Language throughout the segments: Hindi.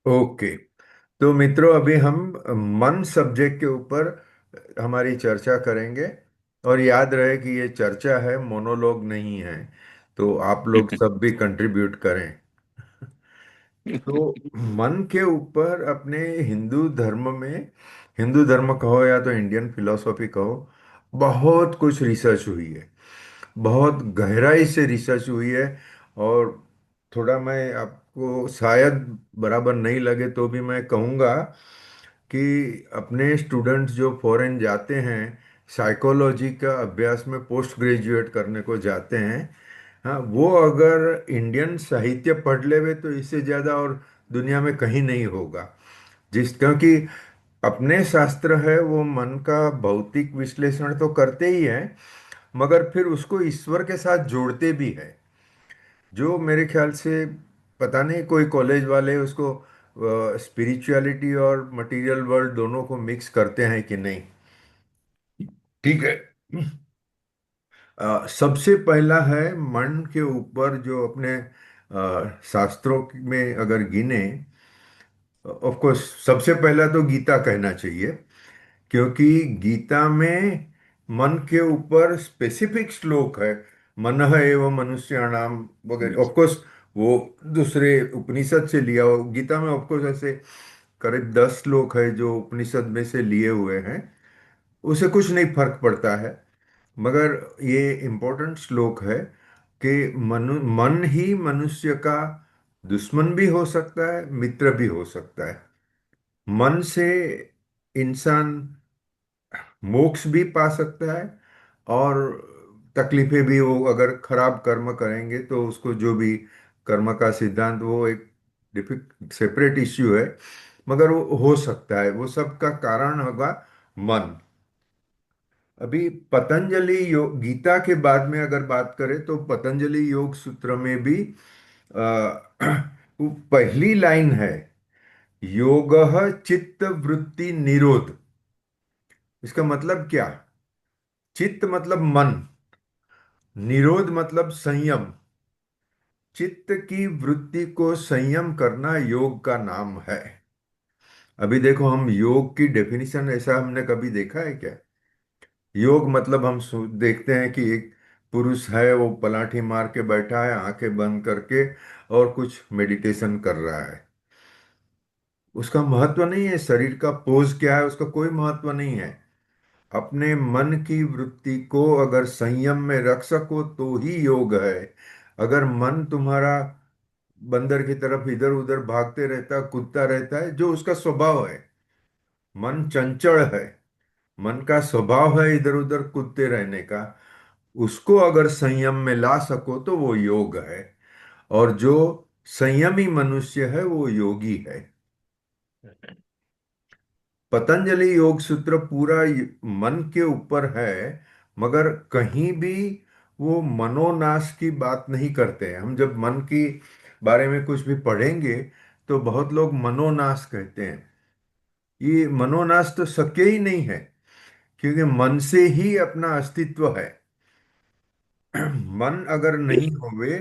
ओके। तो मित्रों, अभी हम मन सब्जेक्ट के ऊपर हमारी चर्चा करेंगे। और याद रहे कि ये चर्चा है, मोनोलॉग नहीं है। तो आप लोग सब भी कंट्रीब्यूट करें। तो मन के ऊपर अपने हिंदू धर्म में, हिंदू धर्म कहो या तो इंडियन फिलोसॉफी कहो, बहुत कुछ रिसर्च हुई है। बहुत गहराई से रिसर्च हुई है। और थोड़ा मैं आपको शायद बराबर नहीं लगे तो भी मैं कहूँगा कि अपने स्टूडेंट्स जो फॉरेन जाते हैं, साइकोलॉजी का अभ्यास में पोस्ट ग्रेजुएट करने को जाते हैं, हाँ, वो अगर इंडियन साहित्य पढ़ लेवे तो इससे ज़्यादा और दुनिया में कहीं नहीं होगा। क्योंकि अपने शास्त्र है वो मन का भौतिक विश्लेषण तो करते ही हैं, मगर फिर उसको ईश्वर के साथ जोड़ते भी है। जो मेरे ख्याल से, पता नहीं कोई कॉलेज वाले उसको स्पिरिचुअलिटी और मटेरियल वर्ल्ड दोनों को मिक्स करते हैं कि नहीं। ठीक है। सबसे पहला है मन के ऊपर जो अपने शास्त्रों में अगर गिने, ऑफ कोर्स सबसे पहला तो गीता कहना चाहिए। क्योंकि गीता में मन के ऊपर स्पेसिफिक श्लोक है। मनः एव मनुष्याणाम वगैरह, ऑफ कोर्स वो दूसरे उपनिषद से लिया हो। गीता में ऑफ कोर्स ऐसे करीब 10 श्लोक है जो उपनिषद में से लिए हुए हैं। उसे कुछ नहीं फर्क पड़ता है। मगर ये इम्पोर्टेंट श्लोक है कि मन ही मनुष्य का दुश्मन भी हो सकता है, मित्र भी हो सकता है। मन से इंसान मोक्ष भी पा सकता है, और तकलीफें भी, वो अगर खराब कर्म करेंगे तो उसको जो भी कर्म का सिद्धांत, वो एक डिफिक सेपरेट इश्यू है। मगर वो हो सकता है, वो सब का कारण होगा मन। अभी पतंजलि योग, गीता के बाद में अगर बात करें तो पतंजलि योग सूत्र में भी वो पहली लाइन है, योगः चित्त वृत्ति निरोध। इसका मतलब क्या? चित्त मतलब मन, निरोध मतलब संयम। चित्त की वृत्ति को संयम करना योग का नाम है। अभी देखो, हम योग की डेफिनेशन ऐसा हमने कभी देखा है क्या? योग मतलब हम देखते हैं कि एक पुरुष है, वो पलाठी मार के बैठा है आंखें बंद करके, और कुछ मेडिटेशन कर रहा है। उसका महत्व नहीं है शरीर का पोज क्या है, उसका कोई महत्व नहीं है। अपने मन की वृत्ति को अगर संयम में रख सको तो ही योग है। अगर मन तुम्हारा बंदर की तरफ इधर उधर भागते रहता, कूदता रहता है, जो उसका स्वभाव है, मन चंचल है, मन का स्वभाव है इधर उधर कूदते रहने का, उसको अगर संयम में ला सको तो वो योग है। और जो संयमी मनुष्य है वो योगी है। पतंजलि योग सूत्र पूरा मन के ऊपर है, मगर कहीं भी वो मनोनाश की बात नहीं करते हैं। हम जब मन की बारे में कुछ भी पढ़ेंगे तो बहुत लोग मनोनाश कहते हैं। ये मनोनाश तो शक्य ही नहीं है, क्योंकि मन से ही अपना अस्तित्व है। मन अगर नहीं होवे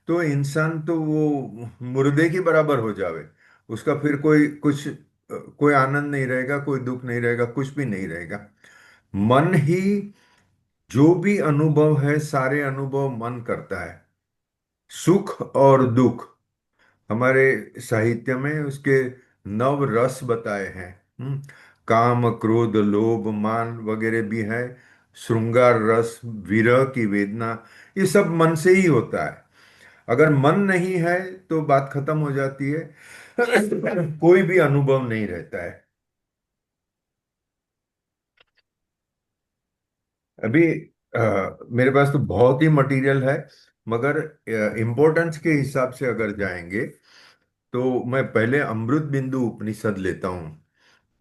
तो इंसान तो वो मुर्दे के बराबर हो जावे। उसका फिर कोई आनंद नहीं रहेगा, कोई दुख नहीं रहेगा, कुछ भी नहीं रहेगा। मन ही जो भी अनुभव है, सारे अनुभव मन करता है। सुख और दुख, हमारे साहित्य में उसके 9 रस बताए हैं। काम क्रोध लोभ मान वगैरह भी है। श्रृंगार रस, विरह की वेदना, ये सब मन से ही होता है। अगर मन नहीं है तो बात खत्म हो जाती है। कोई भी अनुभव नहीं रहता है। अभी मेरे पास तो बहुत ही मटेरियल है, मगर इम्पोर्टेंस के हिसाब से अगर जाएंगे तो मैं पहले अमृत बिंदु उपनिषद लेता हूँ।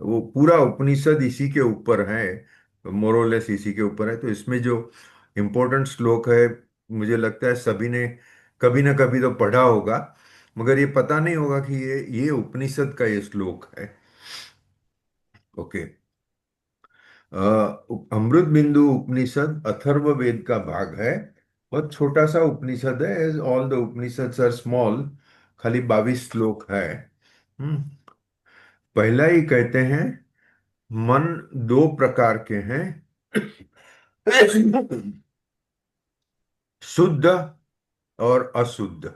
वो पूरा उपनिषद इसी के ऊपर है, मोरोलेस इसी के ऊपर है। तो इसमें जो इम्पोर्टेंट श्लोक है, मुझे लगता है सभी ने कभी ना कभी तो पढ़ा होगा, मगर ये पता नहीं होगा कि ये उपनिषद का ये श्लोक है। ओके। अमृत बिंदु उपनिषद अथर्ववेद का भाग है। बहुत छोटा सा उपनिषद है, as all the Upanishads are small. खाली 22 श्लोक है। हम्म, पहला ही कहते हैं, मन दो प्रकार के हैं, शुद्ध और अशुद्ध।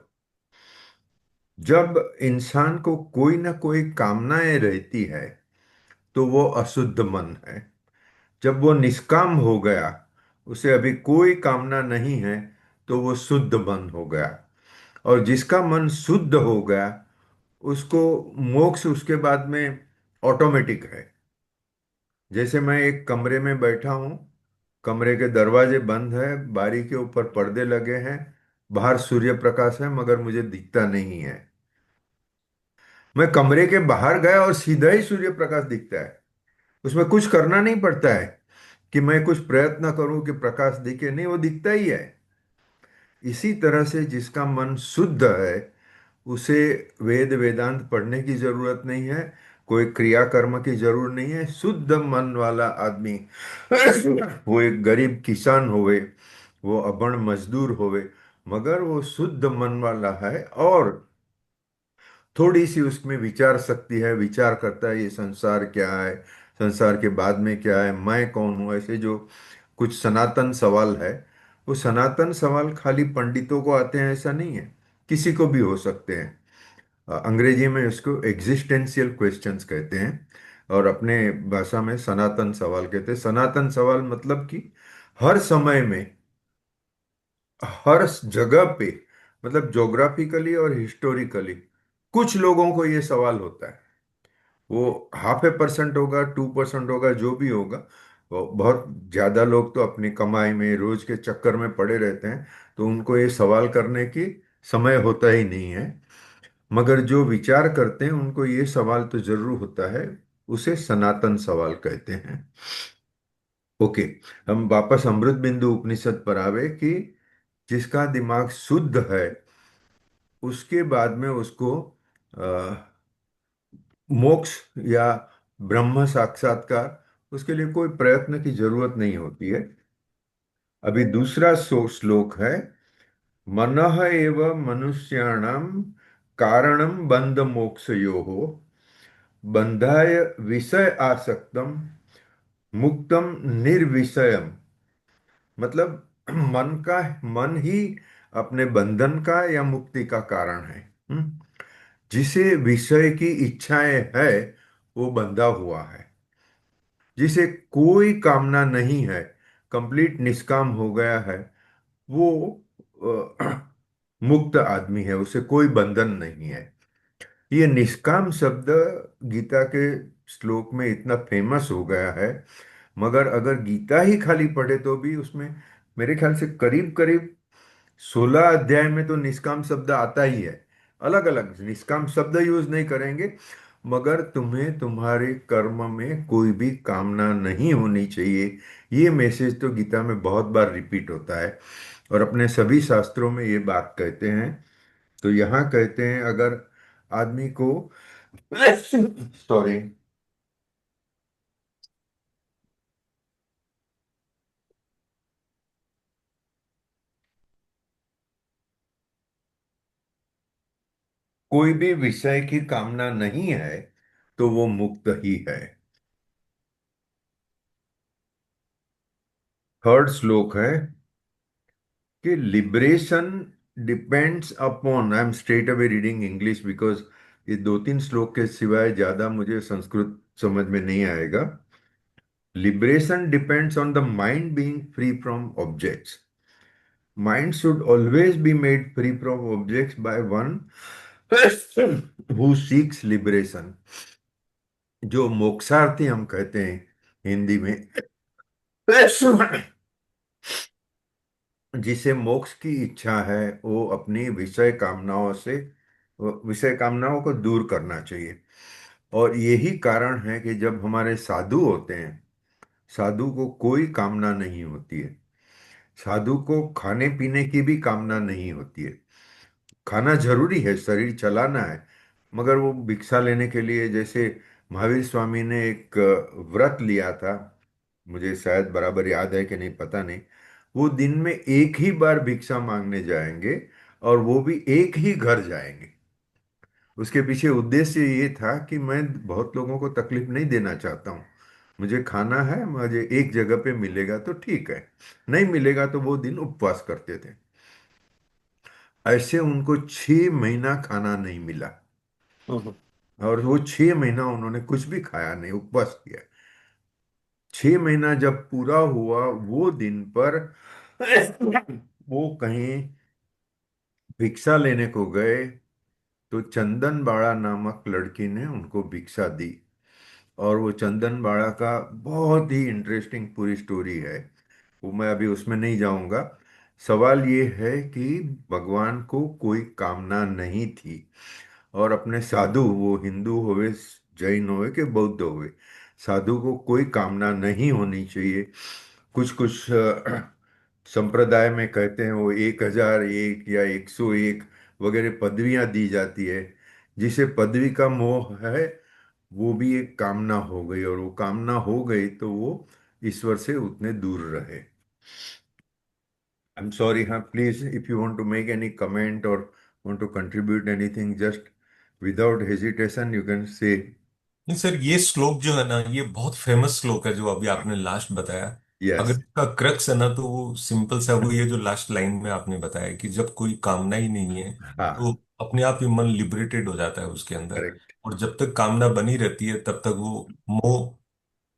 जब इंसान को कोई ना कोई कामनाएं रहती है तो वो अशुद्ध मन है। जब वो निष्काम हो गया, उसे अभी कोई कामना नहीं है, तो वो शुद्ध मन हो गया। और जिसका मन शुद्ध हो गया, उसको मोक्ष उसके बाद में ऑटोमेटिक है। जैसे मैं एक कमरे में बैठा हूँ, कमरे के दरवाजे बंद है, बारी के ऊपर पर्दे लगे हैं, बाहर सूर्य प्रकाश है मगर मुझे दिखता नहीं है। मैं कमरे के बाहर गया और सीधा ही सूर्य प्रकाश दिखता है। उसमें कुछ करना नहीं पड़ता है कि मैं कुछ प्रयत्न करूं कि प्रकाश दिखे, नहीं, वो दिखता ही है। इसी तरह से जिसका मन शुद्ध है, उसे वेद वेदांत पढ़ने की जरूरत नहीं है, कोई क्रिया कर्म की जरूरत नहीं है। शुद्ध मन वाला आदमी, वो एक गरीब किसान होवे, वो अभण मजदूर होवे, मगर वो शुद्ध मन वाला है। और थोड़ी सी उसमें विचार शक्ति है, विचार करता है ये संसार क्या है, संसार के बाद में क्या है, मैं कौन हूँ, ऐसे जो कुछ सनातन सवाल है। वो सनातन सवाल खाली पंडितों को आते हैं ऐसा नहीं है, किसी को भी हो सकते हैं। अंग्रेजी में इसको एग्जिस्टेंशियल क्वेश्चंस कहते हैं, और अपने भाषा में सनातन सवाल कहते हैं। सनातन सवाल मतलब कि हर समय में, हर जगह पे, मतलब ज्योग्राफिकली और हिस्टोरिकली कुछ लोगों को ये सवाल होता है। वो 0.5% होगा, 2% होगा, जो भी होगा। वो बहुत ज्यादा लोग तो अपनी कमाई में, रोज के चक्कर में पड़े रहते हैं, तो उनको ये सवाल करने की समय होता ही नहीं है। मगर जो विचार करते हैं उनको ये सवाल तो जरूर होता है। उसे सनातन सवाल कहते हैं। ओके, हम वापस अमृत बिंदु उपनिषद पर आवे कि जिसका दिमाग शुद्ध है, उसके बाद में उसको मोक्ष या ब्रह्म साक्षात्कार, उसके लिए कोई प्रयत्न की जरूरत नहीं होती है। अभी दूसरा श्लोक है, मनः एव मनुष्याणाम कारणम बंध मोक्षयोः बंधाय विषय आसक्तम मुक्तम निर्विषयम। मतलब मन ही अपने बंधन का या मुक्ति का कारण है। जिसे विषय की इच्छाएं है, वो बंधा हुआ है। जिसे कोई कामना नहीं है, कंप्लीट निष्काम हो गया है, वो मुक्त आदमी है, उसे कोई बंधन नहीं है। ये निष्काम शब्द गीता के श्लोक में इतना फेमस हो गया है, मगर अगर गीता ही खाली पढ़े तो भी उसमें मेरे ख्याल से करीब करीब 16 अध्याय में तो निष्काम शब्द आता ही है। अलग अलग निष्काम शब्द यूज नहीं करेंगे, मगर तुम्हें तुम्हारे कर्म में कोई भी कामना नहीं होनी चाहिए। ये मैसेज तो गीता में बहुत बार रिपीट होता है, और अपने सभी शास्त्रों में ये बात कहते हैं। तो यहाँ कहते हैं, अगर आदमी को सॉरी, कोई भी विषय की कामना नहीं है, तो वो मुक्त ही है। थर्ड श्लोक है कि liberation depends upon, I am straight away reading English because ये दो तीन श्लोक के सिवाय ज्यादा मुझे संस्कृत समझ में नहीं आएगा। Liberation depends on the mind being free from objects. Mind should always be made free from objects by one who seeks liberation। जो मोक्षार्थी हम कहते हैं हिंदी में, जिसे मोक्ष की इच्छा है, वो अपनी विषय कामनाओं से, विषय कामनाओं को दूर करना चाहिए। और यही कारण है कि जब हमारे साधु होते हैं, साधु को कोई कामना नहीं होती है। साधु को खाने पीने की भी कामना नहीं होती है। खाना जरूरी है, शरीर चलाना है, मगर वो भिक्षा लेने के लिए, जैसे महावीर स्वामी ने एक व्रत लिया था, मुझे शायद बराबर याद है कि नहीं पता नहीं। वो दिन में एक ही बार भिक्षा मांगने जाएंगे, और वो भी एक ही घर जाएंगे। उसके पीछे उद्देश्य ये था कि मैं बहुत लोगों को तकलीफ नहीं देना चाहता हूँ। मुझे खाना है, मुझे एक जगह पे मिलेगा तो ठीक है, नहीं मिलेगा तो वो दिन उपवास करते थे। ऐसे उनको 6 महीना खाना नहीं मिला, हम्म। और वो 6 महीना उन्होंने कुछ भी खाया नहीं, उपवास किया। 6 महीना जब पूरा हुआ, वो दिन पर वो कहीं भिक्षा लेने को गए, तो चंदन बाड़ा नामक लड़की ने उनको भिक्षा दी। और वो चंदन बाड़ा का बहुत ही इंटरेस्टिंग पूरी स्टोरी है, वो मैं अभी उसमें नहीं जाऊंगा। सवाल ये है कि भगवान को कोई कामना नहीं थी, और अपने साधु, वो हिंदू होवे, जैन होवे कि बौद्ध होवे, साधु को कोई कामना नहीं होनी चाहिए। कुछ कुछ संप्रदाय में कहते हैं वो 1001 या 101 वगैरह पदवियां दी जाती है। जिसे पदवी का मोह है, वो भी एक कामना हो गई, और वो कामना हो गई तो वो ईश्वर से उतने दूर रहे। आई एम सॉरी, हाँ please, if you want to make any comment और want to contribute anything, just without hesitation you can say. नहीं सर, ये श्लोक जो है ना, ये बहुत फेमस श्लोक है जो अभी आपने लास्ट बताया। अगर यस। इसका क्रक्स है ना, तो वो सिंपल सा वो ये जो लास्ट लाइन में आपने बताया कि जब कोई कामना ही नहीं है तो हाँ। अपने आप ही मन लिबरेटेड हो जाता है उसके अंदर। करेक्ट। और जब तक कामना बनी रहती है तब तक वो मोह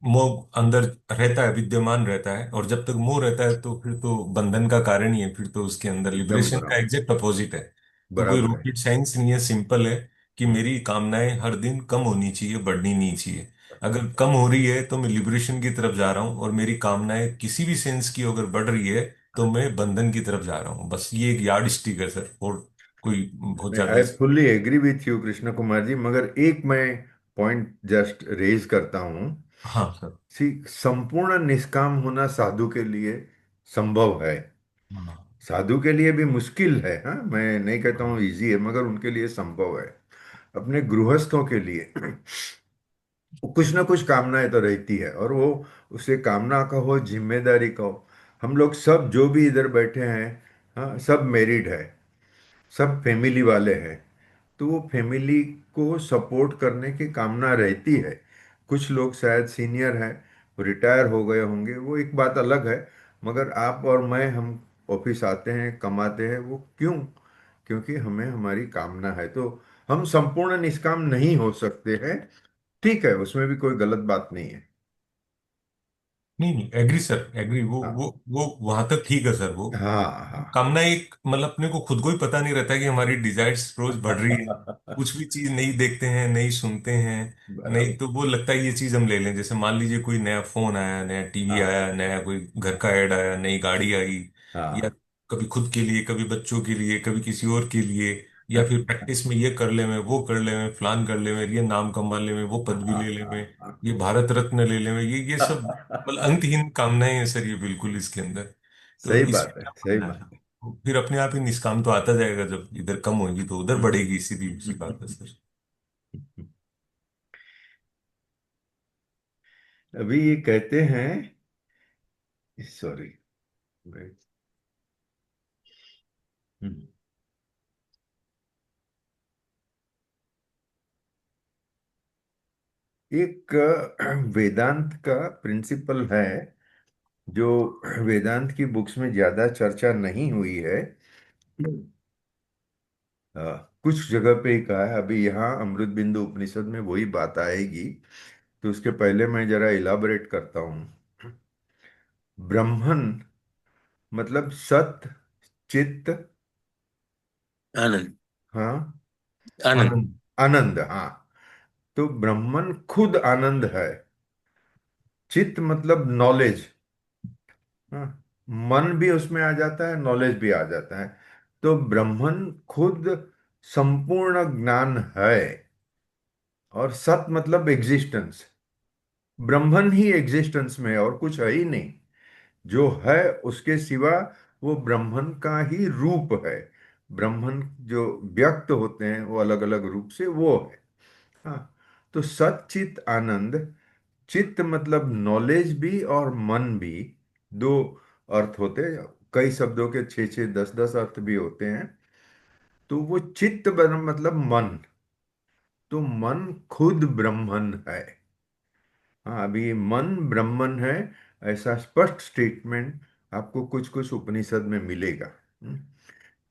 मोह अंदर रहता है, विद्यमान रहता है। और जब तक मोह रहता है तो फिर तो बंधन का कारण ही है, फिर तो उसके अंदर एकदम लिबरेशन का बराबर। एग्जैक्ट अपोजिट है। तो कोई बराबर है। रॉकेट साइंस नहीं है, सिंपल है कि मेरी कामनाएं हर दिन कम होनी चाहिए, बढ़नी नहीं चाहिए। अगर कम हो रही है तो मैं लिबरेशन की तरफ जा रहा हूँ, और मेरी कामनाएं किसी भी सेंस की अगर बढ़ रही है तो मैं बंधन की तरफ जा रहा हूँ। बस ये एक यार्ड स्टिक है सर, और कोई बहुत ज्यादा आई इस। Fully agree with you Krishna Kumar ji, मगर एक मैं पॉइंट जस्ट रेज करता हूँ। हाँ सर। सी, संपूर्ण निष्काम होना साधु के लिए संभव है। हाँ साधु के लिए भी मुश्किल है, हाँ, मैं नहीं कहता हाँ। हूँ इजी है, मगर उनके लिए संभव है। अपने गृहस्थों के लिए कुछ ना कुछ कामनाएं तो रहती है, और वो, उसे कामना कहो, जिम्मेदारी कहो। हम लोग सब जो भी इधर बैठे हैं, हाँ, सब मैरिड है, सब फैमिली वाले हैं। तो वो फैमिली को सपोर्ट करने की कामना रहती है। कुछ लोग शायद सीनियर हैं, रिटायर हो गए होंगे, वो एक बात अलग है। मगर आप और मैं, हम ऑफिस आते हैं, कमाते हैं, वो क्यों? क्योंकि हमें हमारी कामना है। तो हम संपूर्ण निष्काम नहीं हो सकते हैं, ठीक है, उसमें भी कोई गलत बात नहीं है। नहीं नहीं, एग्री सर, एग्री। वो हाँ। वो वो वहां तक ठीक है सर। वो हाँ। हाँ। कामना एक मतलब अपने को खुद को ही पता नहीं रहता कि हमारी डिजायर्स रोज बढ़ रही है। कुछ भी चीज नहीं देखते हैं, नहीं सुनते हैं, नहीं बराबर। तो वो लगता है ये चीज हम ले लें। जैसे मान लीजिए कोई नया फोन आया, नया टीवी हाँ। आया, नया कोई घर का ऐड आया, नई गाड़ी आई, या हाँ। कभी खुद के लिए, कभी बच्चों के लिए, कभी किसी और के लिए, या फिर प्रैक्टिस में ये कर ले में, वो कर ले में, फलान कर ले में, ये नाम कमा ले में, वो पदवी ले ले में, ये भारत रत्न ले ले में, ये सब मतलब अंतहीन कामनाएं हैं सर ये, बिल्कुल इसके अंदर। तो सही इसमें बात है, क्या सही मानना है? बात है। फिर अपने आप ही निष्काम तो आता जाएगा, जब इधर कम होगी तो उधर बढ़ेगी, सीधी सी बात है सर। अभी ये कहते हैं, सॉरी, एक वेदांत का प्रिंसिपल है, जो वेदांत की बुक्स में ज्यादा चर्चा नहीं हुई है। अ, कुछ जगह पे ही कहा है, अभी यहाँ अमृत बिंदु उपनिषद में वही बात आएगी। तो उसके पहले मैं जरा इलाबोरेट करता हूँ। ब्रह्मन मतलब सत, चित्त, आनंद। हाँ, आनंद। आनंद। आनंद, हाँ। तो ब्रह्मन खुद आनंद है। चित्त मतलब नॉलेज, हाँ, मन भी उसमें आ जाता है, नॉलेज भी आ जाता है। तो ब्रह्मन खुद संपूर्ण ज्ञान है। और सत मतलब एग्जिस्टेंस, ब्रह्मन ही एग्जिस्टेंस में है, और कुछ है ही नहीं। जो है उसके सिवा वो ब्रह्मन का ही रूप है। ब्रह्मन जो व्यक्त होते हैं वो अलग अलग रूप से वो है। हाँ। तो सच्चित आनंद, चित्त मतलब नॉलेज भी और मन भी, दो अर्थ होते हैं। कई शब्दों के 6 6 10 10 अर्थ भी होते हैं। तो वो चित्त मतलब मन, तो मन खुद ब्रह्मन है। हाँ, अभी ये मन ब्रह्मन है, ऐसा स्पष्ट स्टेटमेंट आपको कुछ कुछ उपनिषद में मिलेगा। हम्म।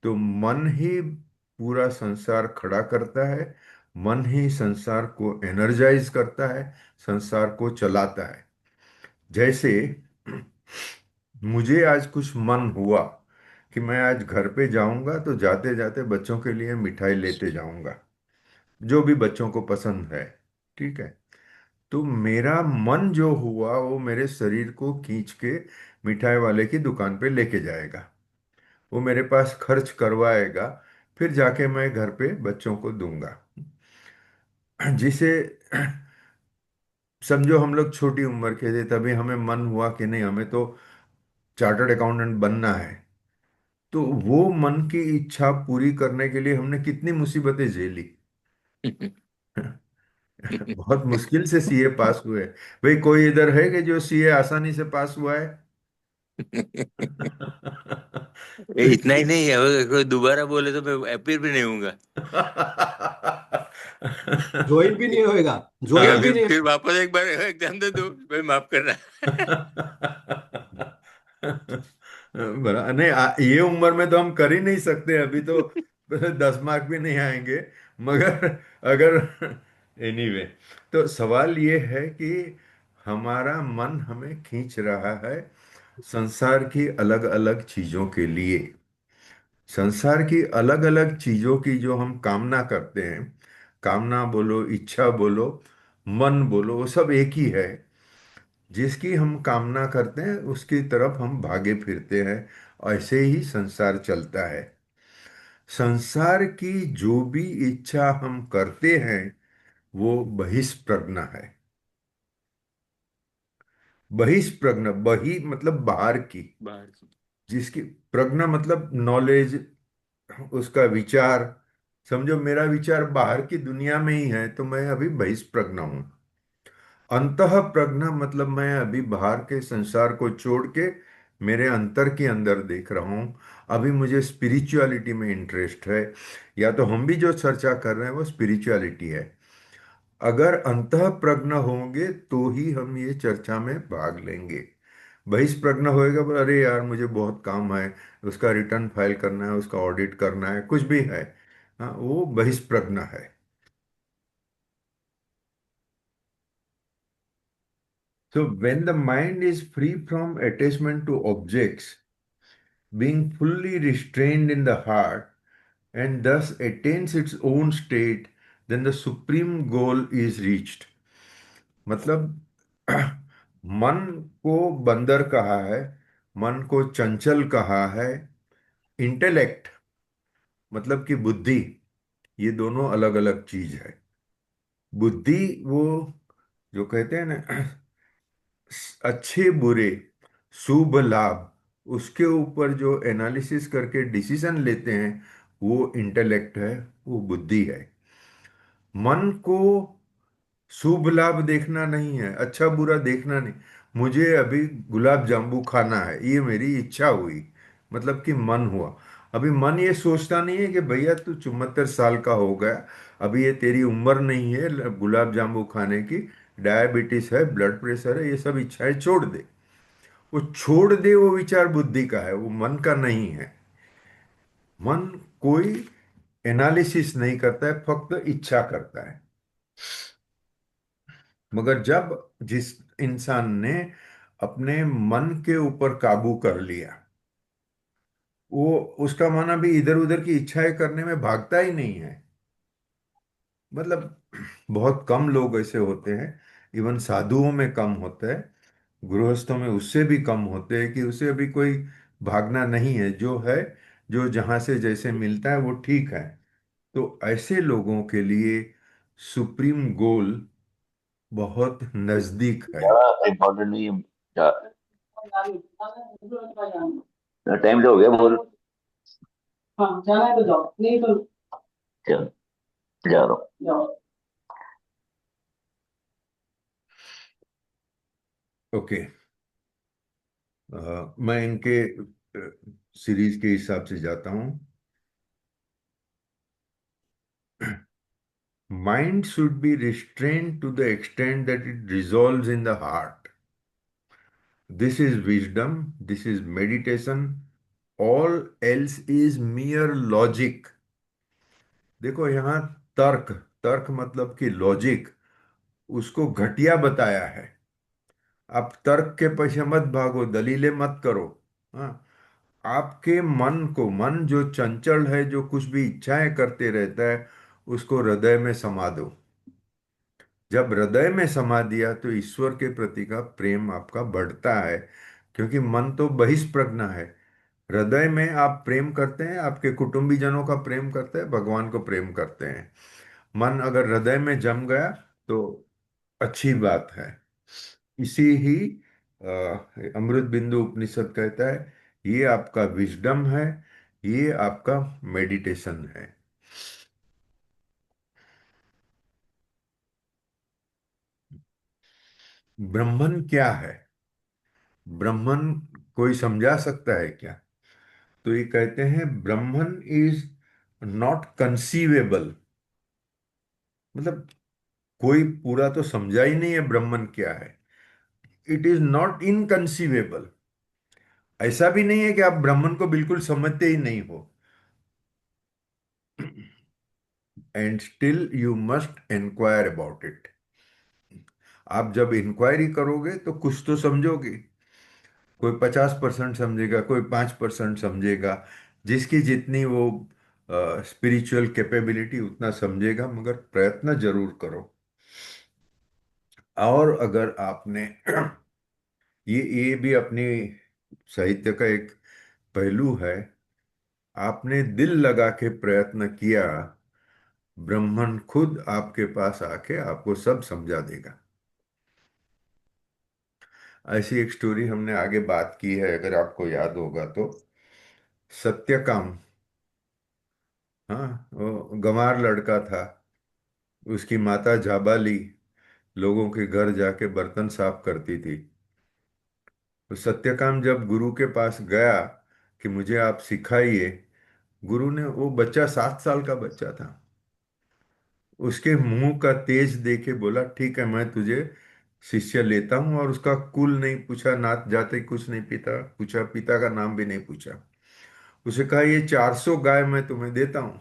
तो मन ही पूरा संसार खड़ा करता है, मन ही संसार को एनर्जाइज करता है, संसार को चलाता है। जैसे मुझे आज कुछ मन हुआ कि मैं आज घर पे जाऊंगा, तो जाते जाते बच्चों के लिए मिठाई लेते जाऊंगा, जो भी बच्चों को पसंद है। ठीक है। तो मेरा मन जो हुआ वो मेरे शरीर को खींच के मिठाई वाले की दुकान पे लेके जाएगा, वो मेरे पास खर्च करवाएगा, फिर जाके मैं घर पे बच्चों को दूंगा। जिसे समझो हम लोग छोटी उम्र के थे, तभी हमें मन हुआ कि नहीं, हमें तो चार्टर्ड अकाउंटेंट बनना है। तो वो मन की इच्छा पूरी करने के लिए हमने कितनी मुसीबतें झेली। बहुत मुश्किल से सीए पास हुए। भाई कोई इधर है कि जो सीए आसानी से पास हुआ है? ये इतना ही नहीं है, अगर कोई दोबारा बोले तो मैं अपील भी नहीं हूँगा। ज्वाइन भी नहीं होएगा, कि ज्वाइन भी अगर नहीं। फिर वापस एक बार एग्जाम दे दो, मैं माफ करना। बड़ा नहीं, ये उम्र में तो हम कर ही नहीं सकते अभी तो। 10 मार्क भी नहीं आएंगे। मगर अगर एनीवे, तो सवाल ये है कि हमारा मन हमें खींच रहा है संसार की अलग अलग चीजों के लिए। संसार की अलग अलग चीजों की जो हम कामना करते हैं, कामना बोलो, इच्छा बोलो, मन बोलो, वो सब एक ही है। जिसकी हम कामना करते हैं उसकी तरफ हम भागे फिरते हैं। ऐसे ही संसार चलता है। संसार की जो भी इच्छा हम करते हैं वो बहिष्प्रज्ञ है। बहिष्प्रज्ञ, बहि मतलब बाहर की, बाहर की। जिसकी प्रज्ञा मतलब नॉलेज, उसका विचार। समझो मेरा विचार बाहर की दुनिया में ही है, तो मैं अभी बहिष्प्रज्ञ हूं। अंतः प्रज्ञा मतलब मैं अभी बाहर के संसार को छोड़ के मेरे अंतर के अंदर देख रहा हूं। अभी मुझे स्पिरिचुअलिटी में इंटरेस्ट है, या तो हम भी जो चर्चा कर रहे हैं वो स्पिरिचुअलिटी है। अगर अंतः प्रज्ञ होंगे तो ही हम ये चर्चा में भाग लेंगे। बहिष्प्रज्ञ होएगा, बोला अरे यार मुझे बहुत काम है, उसका रिटर्न फाइल करना है, उसका ऑडिट करना है, कुछ भी है, हाँ वो बहिष्प्रज्ञ है। So when the mind is free from attachment to objects, being fully restrained in the heart, and thus attains its own state, then the supreme goal is reached. मतलब मन को बंदर कहा है, मन को चंचल कहा है। इंटेलेक्ट मतलब कि बुद्धि, ये दोनों अलग अलग चीज है। बुद्धि वो जो कहते हैं ना, अच्छे बुरे, शुभ लाभ, उसके ऊपर जो एनालिसिस करके डिसीजन लेते हैं, वो इंटेलेक्ट है, वो बुद्धि है। मन को शुभ लाभ देखना नहीं है, अच्छा बुरा देखना नहीं। मुझे अभी गुलाब जामुन खाना है, ये मेरी इच्छा हुई, मतलब कि मन हुआ। अभी मन ये सोचता नहीं है कि भैया तू 74 साल का हो गया, अभी ये तेरी उम्र नहीं है गुलाब जामुन खाने की, डायबिटीज है, ब्लड प्रेशर है, ये सब इच्छाएं छोड़ दे। वो छोड़ दे, वो विचार बुद्धि का है, वो मन का नहीं है। मन कोई एनालिसिस नहीं करता है, फक्त इच्छा करता है। मगर जब जिस इंसान ने अपने मन के ऊपर काबू कर लिया, वो उसका मन अभी इधर उधर की इच्छाएं करने में भागता ही नहीं है। मतलब बहुत कम लोग ऐसे होते हैं, इवन साधुओं में कम होता है, गृहस्थों में उससे भी कम होते हैं कि उसे अभी कोई भागना नहीं है, जो है, जो जहां से जैसे मिलता है वो ठीक है। तो ऐसे लोगों के लिए सुप्रीम गोल बहुत नजदीक है। ज्यादा इम्पोर्टेंट नहीं है। टाइम तो हो गया बोल। हाँ जाना है तो जाओ, नहीं तो चल जा रहा हूँ। जाओ। ओके। मैं इनके सीरीज के हिसाब से जाता हूँ। Mind should be restrained to the extent that it resolves in the heart. This is wisdom, this is meditation, all else is mere logic. देखो यहाँ तर्क, तर्क मतलब कि लॉजिक, उसको घटिया बताया है। आप तर्क के पीछे मत भागो, दलीलें मत करो। हाँ, आपके मन को, मन जो चंचल है, जो कुछ भी इच्छाएं करते रहता है, उसको हृदय में समा दो। जब हृदय में समा दिया तो ईश्वर के प्रति का प्रेम आपका बढ़ता है, क्योंकि मन तो बहिष्प्रज्ञ है। हृदय में आप प्रेम करते हैं, आपके कुटुंबीजनों का प्रेम करते हैं, भगवान को प्रेम करते हैं। मन अगर हृदय में जम गया तो अच्छी बात है। इसी ही अमृत बिंदु उपनिषद कहता है, ये आपका विजडम है, ये आपका मेडिटेशन है। ब्रह्मन क्या है? ब्रह्मन कोई समझा सकता है क्या? तो ये कहते हैं ब्रह्मन इज नॉट कंसीवेबल। मतलब कोई पूरा तो समझा ही नहीं है ब्रह्मन क्या है। It is not inconceivable. ऐसा भी नहीं है कि आप ब्रह्मन को बिल्कुल समझते ही नहीं हो। And still you must inquire about it. आप जब इंक्वायरी करोगे तो कुछ तो समझोगे। कोई 50% समझेगा, कोई 5% समझेगा, जिसकी जितनी वो स्पिरिचुअल कैपेबिलिटी उतना समझेगा, मगर प्रयत्न जरूर करो। और अगर आपने ये भी अपनी साहित्य का एक पहलू है, आपने दिल लगा के प्रयत्न किया, ब्रह्मन खुद आपके पास आके आपको सब समझा देगा। ऐसी एक स्टोरी हमने आगे बात की है, अगर आपको याद होगा तो। सत्यकाम, हाँ, वो गंवार लड़का था। उसकी माता जाबाली लोगों के घर जाके बर्तन साफ करती थी। तो सत्यकाम जब गुरु के पास गया कि मुझे आप सिखाइए, गुरु ने, वो बच्चा 7 साल का बच्चा था, उसके मुंह का तेज देके बोला, ठीक है, मैं तुझे शिष्य लेता हूं। और उसका कुल नहीं पूछा, नात जाति कुछ नहीं, पिता पूछा, पिता का नाम भी नहीं पूछा। उसे कहा, ये 400 गाय मैं तुम्हें देता हूं,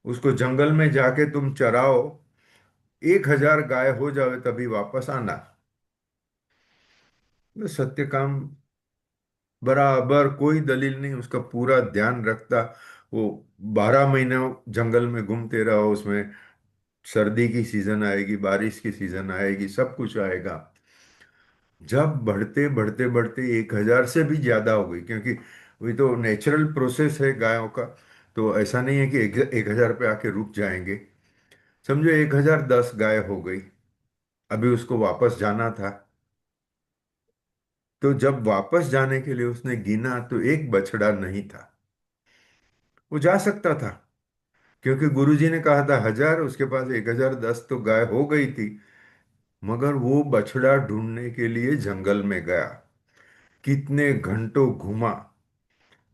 उसको जंगल में जाके तुम चराओ, 1000 गाय हो जावे तभी वापस आना। तो सत्यकाम बराबर, कोई दलील नहीं, उसका पूरा ध्यान रखता। वो 12 महीने जंगल में घूमते रहो, उसमें सर्दी की सीजन आएगी, बारिश की सीजन आएगी, सब कुछ आएगा। जब बढ़ते बढ़ते बढ़ते 1000 से भी ज्यादा हो गई, क्योंकि वही तो नेचुरल प्रोसेस है गायों का, तो ऐसा नहीं है कि 1000 पे आके रुक जाएंगे। समझो 1010 गाय हो गई, अभी उसको वापस जाना था। तो जब वापस जाने के लिए उसने गिना तो एक बछड़ा नहीं था। वो जा सकता था, क्योंकि गुरुजी ने कहा था 1000, उसके पास 1010 तो गाय हो गई थी। मगर वो बछड़ा ढूंढने के लिए जंगल में गया, कितने घंटों घूमा।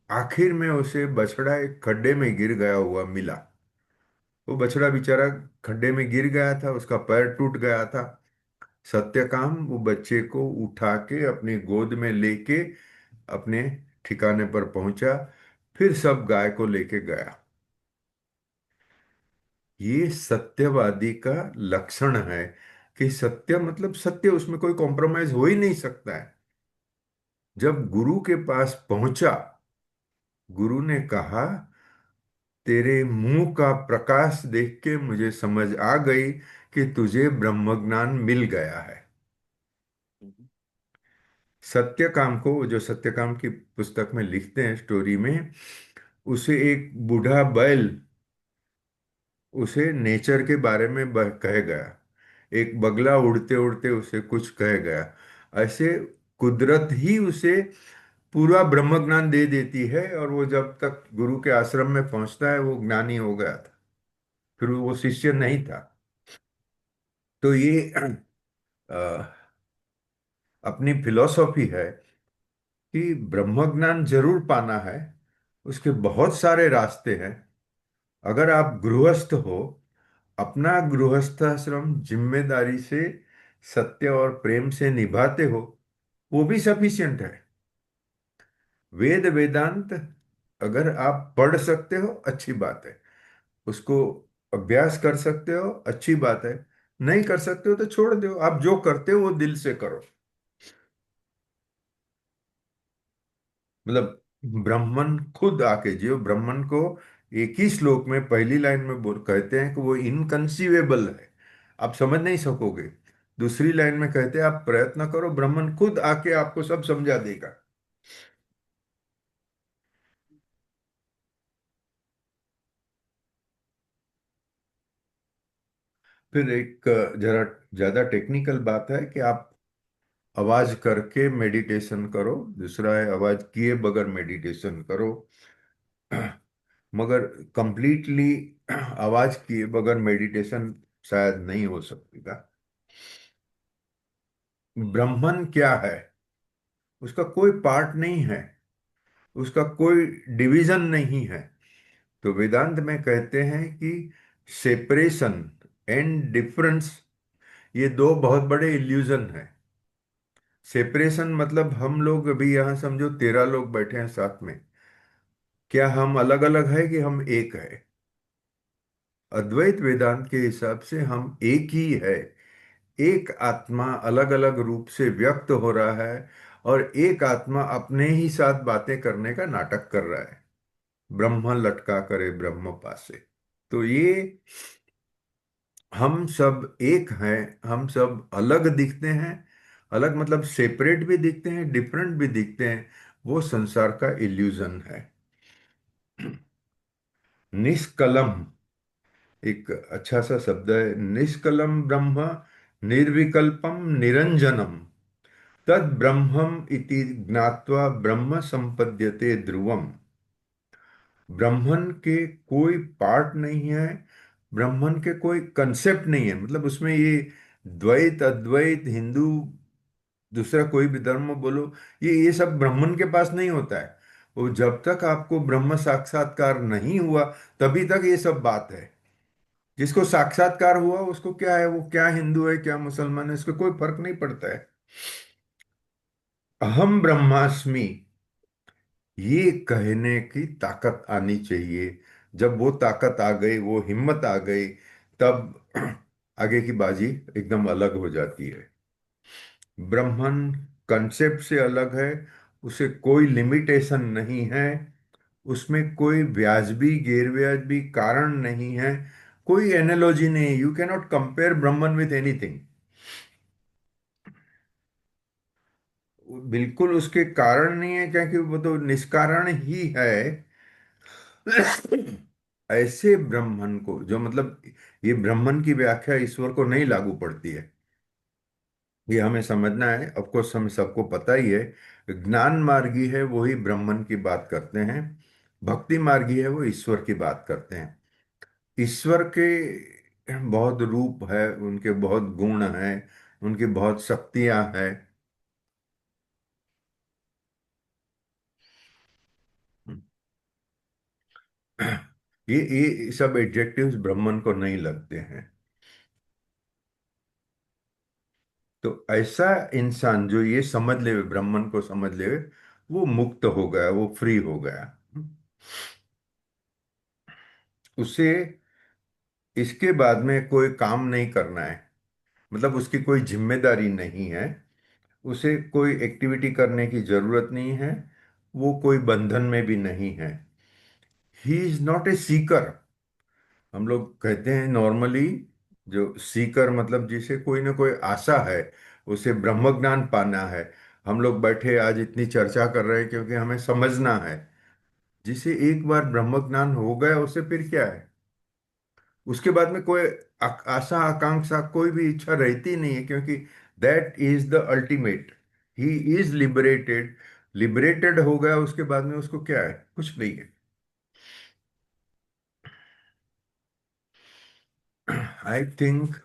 आखिर में उसे बछड़ा एक खड्डे में गिर गया हुआ मिला। वो बछड़ा बेचारा खड्डे में गिर गया था, उसका पैर टूट गया था। सत्यकाम वो बच्चे को उठा के अपनी गोद में लेके अपने ठिकाने पर पहुंचा, फिर सब गाय को लेके गया। ये सत्यवादी का लक्षण है कि सत्य मतलब सत्य, उसमें कोई कॉम्प्रोमाइज हो ही नहीं सकता है। जब गुरु के पास पहुंचा, गुरु ने कहा, तेरे मुंह का प्रकाश देख के मुझे समझ आ गई कि तुझे ब्रह्मज्ञान मिल गया है। सत्यकाम को, जो सत्यकाम की पुस्तक में लिखते हैं स्टोरी में, उसे एक बूढ़ा बैल उसे नेचर के बारे में कह गया, एक बगला उड़ते उड़ते उसे कुछ कह गया। ऐसे कुदरत ही उसे पूरा ब्रह्म ज्ञान दे देती है, और वो जब तक गुरु के आश्रम में पहुंचता है वो ज्ञानी हो गया था, फिर वो शिष्य नहीं था। तो ये अ, अपनी फिलॉसफी है कि ब्रह्म ज्ञान जरूर पाना है। उसके बहुत सारे रास्ते हैं। अगर आप गृहस्थ हो, अपना गृहस्थाश्रम जिम्मेदारी से, सत्य और प्रेम से निभाते हो, वो भी सफिशियंट है। वेद वेदांत अगर आप पढ़ सकते हो अच्छी बात है, उसको अभ्यास कर सकते हो अच्छी बात है, नहीं कर सकते हो तो छोड़ दो। आप जो करते हो वो दिल से करो। मतलब ब्राह्मण खुद आके जियो। ब्राह्मण को एक ही श्लोक में पहली लाइन में बोल कहते हैं कि वो इनकंसीवेबल है, आप समझ नहीं सकोगे। दूसरी लाइन में कहते हैं आप प्रयत्न करो, ब्राह्मण खुद आके आपको सब समझा देगा। फिर एक जरा ज्यादा टेक्निकल बात है कि आप आवाज करके मेडिटेशन करो, दूसरा है आवाज किए बगैर मेडिटेशन करो। मगर कंप्लीटली आवाज किए बगैर मेडिटेशन शायद नहीं हो सकेगा। ब्राह्मण क्या है? उसका कोई पार्ट नहीं है, उसका कोई डिवीजन नहीं है। तो वेदांत में कहते हैं कि सेपरेशन एंड डिफरेंस, ये दो बहुत बड़े इल्यूजन है। सेपरेशन मतलब हम लोग अभी यहां समझो 13 लोग बैठे हैं साथ में, क्या हम अलग अलग है कि हम एक है? अद्वैत वेदांत के हिसाब से हम एक ही है। एक आत्मा अलग अलग रूप से व्यक्त हो रहा है, और एक आत्मा अपने ही साथ बातें करने का नाटक कर रहा है। ब्रह्म लटका करे ब्रह्म पासे। तो ये हम सब एक हैं, हम सब अलग दिखते हैं। अलग मतलब सेपरेट भी दिखते हैं, डिफरेंट भी दिखते हैं। वो संसार का इल्यूजन है। निष्कलम एक अच्छा सा शब्द है। निष्कलम ब्रह्म, निर्विकल्पम निरंजनम, तद ब्रह्मम इति ज्ञात्वा ब्रह्म संपद्यते ध्रुवम। ब्राह्मण के कोई पार्ट नहीं है, ब्राह्मण के कोई कंसेप्ट नहीं है। मतलब उसमें ये द्वैत अद्वैत हिंदू दूसरा कोई भी धर्म बोलो, ये सब ब्राह्मण के पास नहीं होता है। वो जब तक आपको ब्रह्म साक्षात्कार नहीं हुआ तभी तक ये सब बात है। जिसको साक्षात्कार हुआ उसको क्या है, वो क्या हिंदू है क्या मुसलमान है, इसको कोई फर्क नहीं पड़ता है। अहम ब्रह्मास्मि, ये कहने की ताकत आनी चाहिए। जब वो ताकत आ गई, वो हिम्मत आ गई, तब आगे की बाजी एकदम अलग हो जाती है। ब्राह्मण कंसेप्ट से अलग है, उसे कोई लिमिटेशन नहीं है, उसमें कोई व्याजबी गैर व्याजबी कारण नहीं है, कोई एनालॉजी नहीं। यू कैन नॉट कंपेयर ब्राह्मण विथ एनीथिंग। बिल्कुल उसके कारण नहीं है, क्योंकि वो तो निष्कारण ही है। ऐसे ब्राह्मण को जो मतलब, ये ब्राह्मण की व्याख्या ईश्वर को नहीं लागू पड़ती है, ये हमें समझना है। ऑफ कोर्स हमें सबको पता ही है, ज्ञान मार्गी है वही ब्राह्मण की बात करते हैं, भक्ति मार्गी है वो ईश्वर की बात करते हैं। ईश्वर के बहुत रूप है, उनके बहुत गुण हैं, उनकी बहुत शक्तियां हैं। ये सब एडजेक्टिव्स ब्राह्मण को नहीं लगते हैं। तो ऐसा इंसान जो ये समझ ले, ब्राह्मण को समझ ले, वो मुक्त हो गया, वो फ्री हो गया। उसे इसके बाद में कोई काम नहीं करना है, मतलब उसकी कोई जिम्मेदारी नहीं है, उसे कोई एक्टिविटी करने की जरूरत नहीं है, वो कोई बंधन में भी नहीं है। He is not a Sikar. हम लोग कहते हैं नॉर्मली, जो सीकर मतलब जिसे कोई ना कोई आशा है, उसे ब्रह्म ज्ञान पाना है। हम लोग बैठे आज इतनी चर्चा कर रहे हैं क्योंकि हमें समझना है। जिसे एक बार ब्रह्म ज्ञान हो गया उसे फिर क्या है, उसके बाद में कोई आशा आकांक्षा कोई भी इच्छा रहती नहीं है, क्योंकि that is the ultimate. He is liberated. Liberated हो गया, उसके बाद में उसको क्या है, कुछ नहीं है। आई थिंक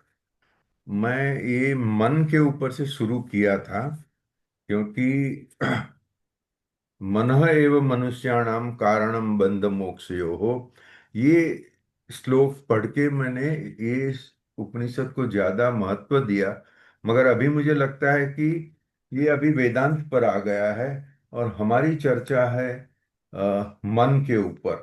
मैं ये मन के ऊपर से शुरू किया था, क्योंकि मनः एव मनुष्याणाम कारणम बंध मोक्षयोः। ये श्लोक पढ़ के मैंने ये उपनिषद को ज्यादा महत्व दिया, मगर अभी मुझे लगता है कि ये अभी वेदांत पर आ गया है और हमारी चर्चा है मन के ऊपर।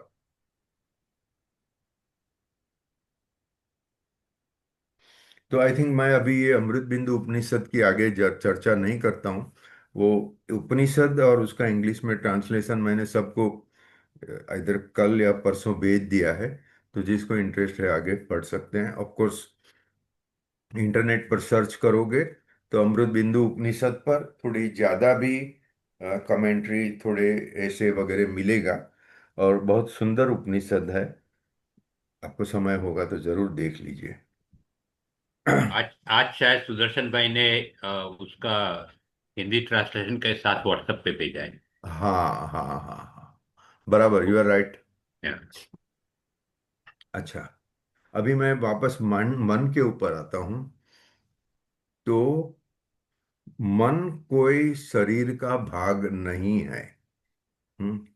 तो आई थिंक मैं अभी ये अमृत बिंदु उपनिषद की आगे चर्चा नहीं करता हूँ। वो उपनिषद और उसका इंग्लिश में ट्रांसलेशन मैंने सबको इधर कल या परसों भेज दिया है। तो जिसको इंटरेस्ट है आगे पढ़ सकते हैं। ऑफ कोर्स इंटरनेट पर सर्च करोगे तो अमृत बिंदु उपनिषद पर थोड़ी ज़्यादा भी कमेंट्री, थोड़े ऐसे वगैरह मिलेगा। और बहुत सुंदर उपनिषद है, आपको समय होगा तो जरूर देख लीजिए। आज आज शायद सुदर्शन भाई ने उसका हिंदी ट्रांसलेशन के साथ व्हाट्सएप पे भेजा है। हाँ हाँ हाँ हाँ, बराबर, यू आर राइट। या, अच्छा, अभी मैं वापस मन मन के ऊपर आता हूँ। तो मन कोई शरीर का भाग नहीं है। हम्म,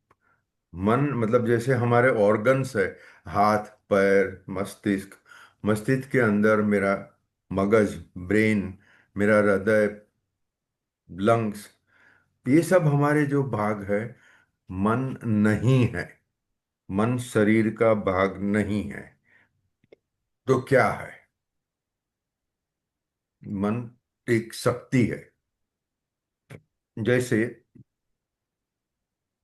मन मतलब जैसे हमारे ऑर्गन्स है, हाथ पैर मस्तिष्क, मस्तिष्क के अंदर मेरा मगज, ब्रेन, मेरा हृदय, लंग्स, ये सब हमारे जो भाग है, मन नहीं है। मन शरीर का भाग नहीं है। तो क्या है? मन एक शक्ति है। जैसे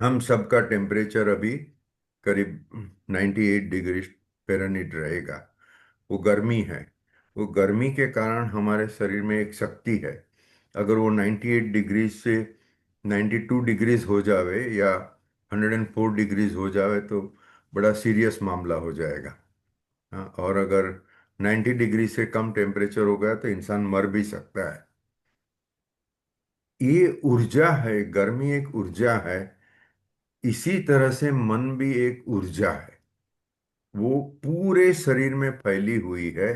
हम सबका टेम्परेचर अभी करीब 98 डिग्री फ़ारेनहीट रहेगा। वो गर्मी है। वो गर्मी के कारण हमारे शरीर में एक शक्ति है। अगर वो 98 डिग्री से 92 डिग्रीज हो जावे या 104 डिग्रीज हो जावे तो बड़ा सीरियस मामला हो जाएगा। हाँ, और अगर 90 डिग्री से कम टेम्परेचर हो गया तो इंसान मर भी सकता है। ये ऊर्जा है, गर्मी एक ऊर्जा है। इसी तरह से मन भी एक ऊर्जा है। वो पूरे शरीर में फैली हुई है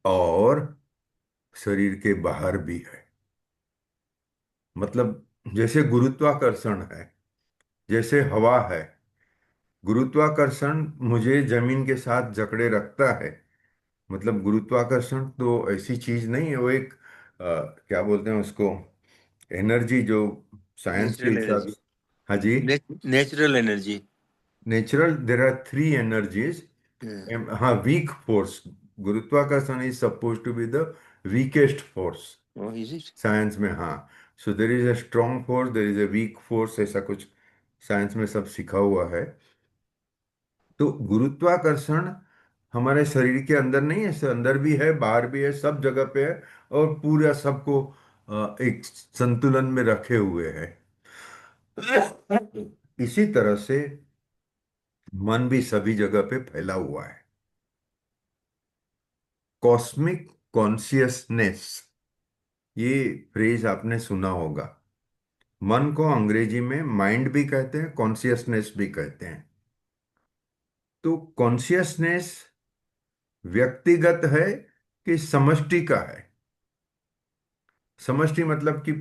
और शरीर के बाहर भी है। मतलब जैसे गुरुत्वाकर्षण है, जैसे हवा है। गुरुत्वाकर्षण मुझे जमीन के साथ जकड़े रखता है। मतलब गुरुत्वाकर्षण तो ऐसी चीज नहीं है, वो एक क्या बोलते हैं उसको, एनर्जी जो साइंस के नेचुरल हिसाब एनर्जी। से। हाँ जी। Natural energy. Natural, there are three energies. हाँ, वीक फोर्स। गुरुत्वाकर्षण is suppose to be the weakest force is it? Science में। हाँ, so there is a strong force, there is a weak force, ऐसा कुछ साइंस में सब सिखा हुआ है। तो गुरुत्वाकर्षण हमारे शरीर के अंदर नहीं है, अंदर भी है बाहर भी है, सब जगह पे है। और पूरा सबको एक संतुलन में रखे हुए है। इसी तरह से मन भी सभी जगह पे फैला हुआ है। कॉस्मिक कॉन्शियसनेस, ये फ्रेज आपने सुना होगा। मन को अंग्रेजी में माइंड भी कहते हैं, कॉन्शियसनेस भी कहते हैं। तो कॉन्शियसनेस व्यक्तिगत है कि समष्टि का है? समष्टि मतलब कि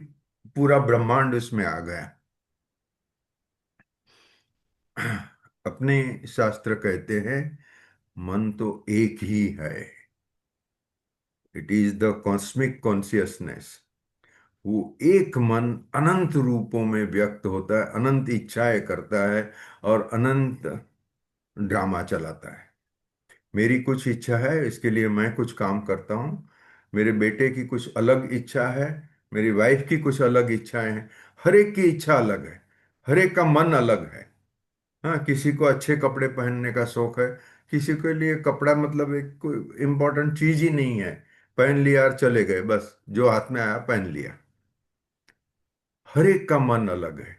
पूरा ब्रह्मांड उसमें आ गया। अपने शास्त्र कहते हैं मन तो एक ही है। It is the cosmic consciousness. वो एक मन अनंत रूपों में व्यक्त होता है, अनंत इच्छाएं करता है और अनंत ड्रामा चलाता है। मेरी कुछ इच्छा है, इसके लिए मैं कुछ काम करता हूँ। मेरे बेटे की कुछ अलग इच्छा है, मेरी वाइफ की कुछ अलग इच्छाएं हैं। हर एक की इच्छा अलग है, हर एक का मन अलग है। हाँ, किसी को अच्छे कपड़े पहनने का शौक है, किसी के लिए कपड़ा मतलब एक कोई इम्पोर्टेंट चीज ही नहीं है। पहन लिया और चले गए, बस जो हाथ में आया पहन लिया। हर एक का मन अलग है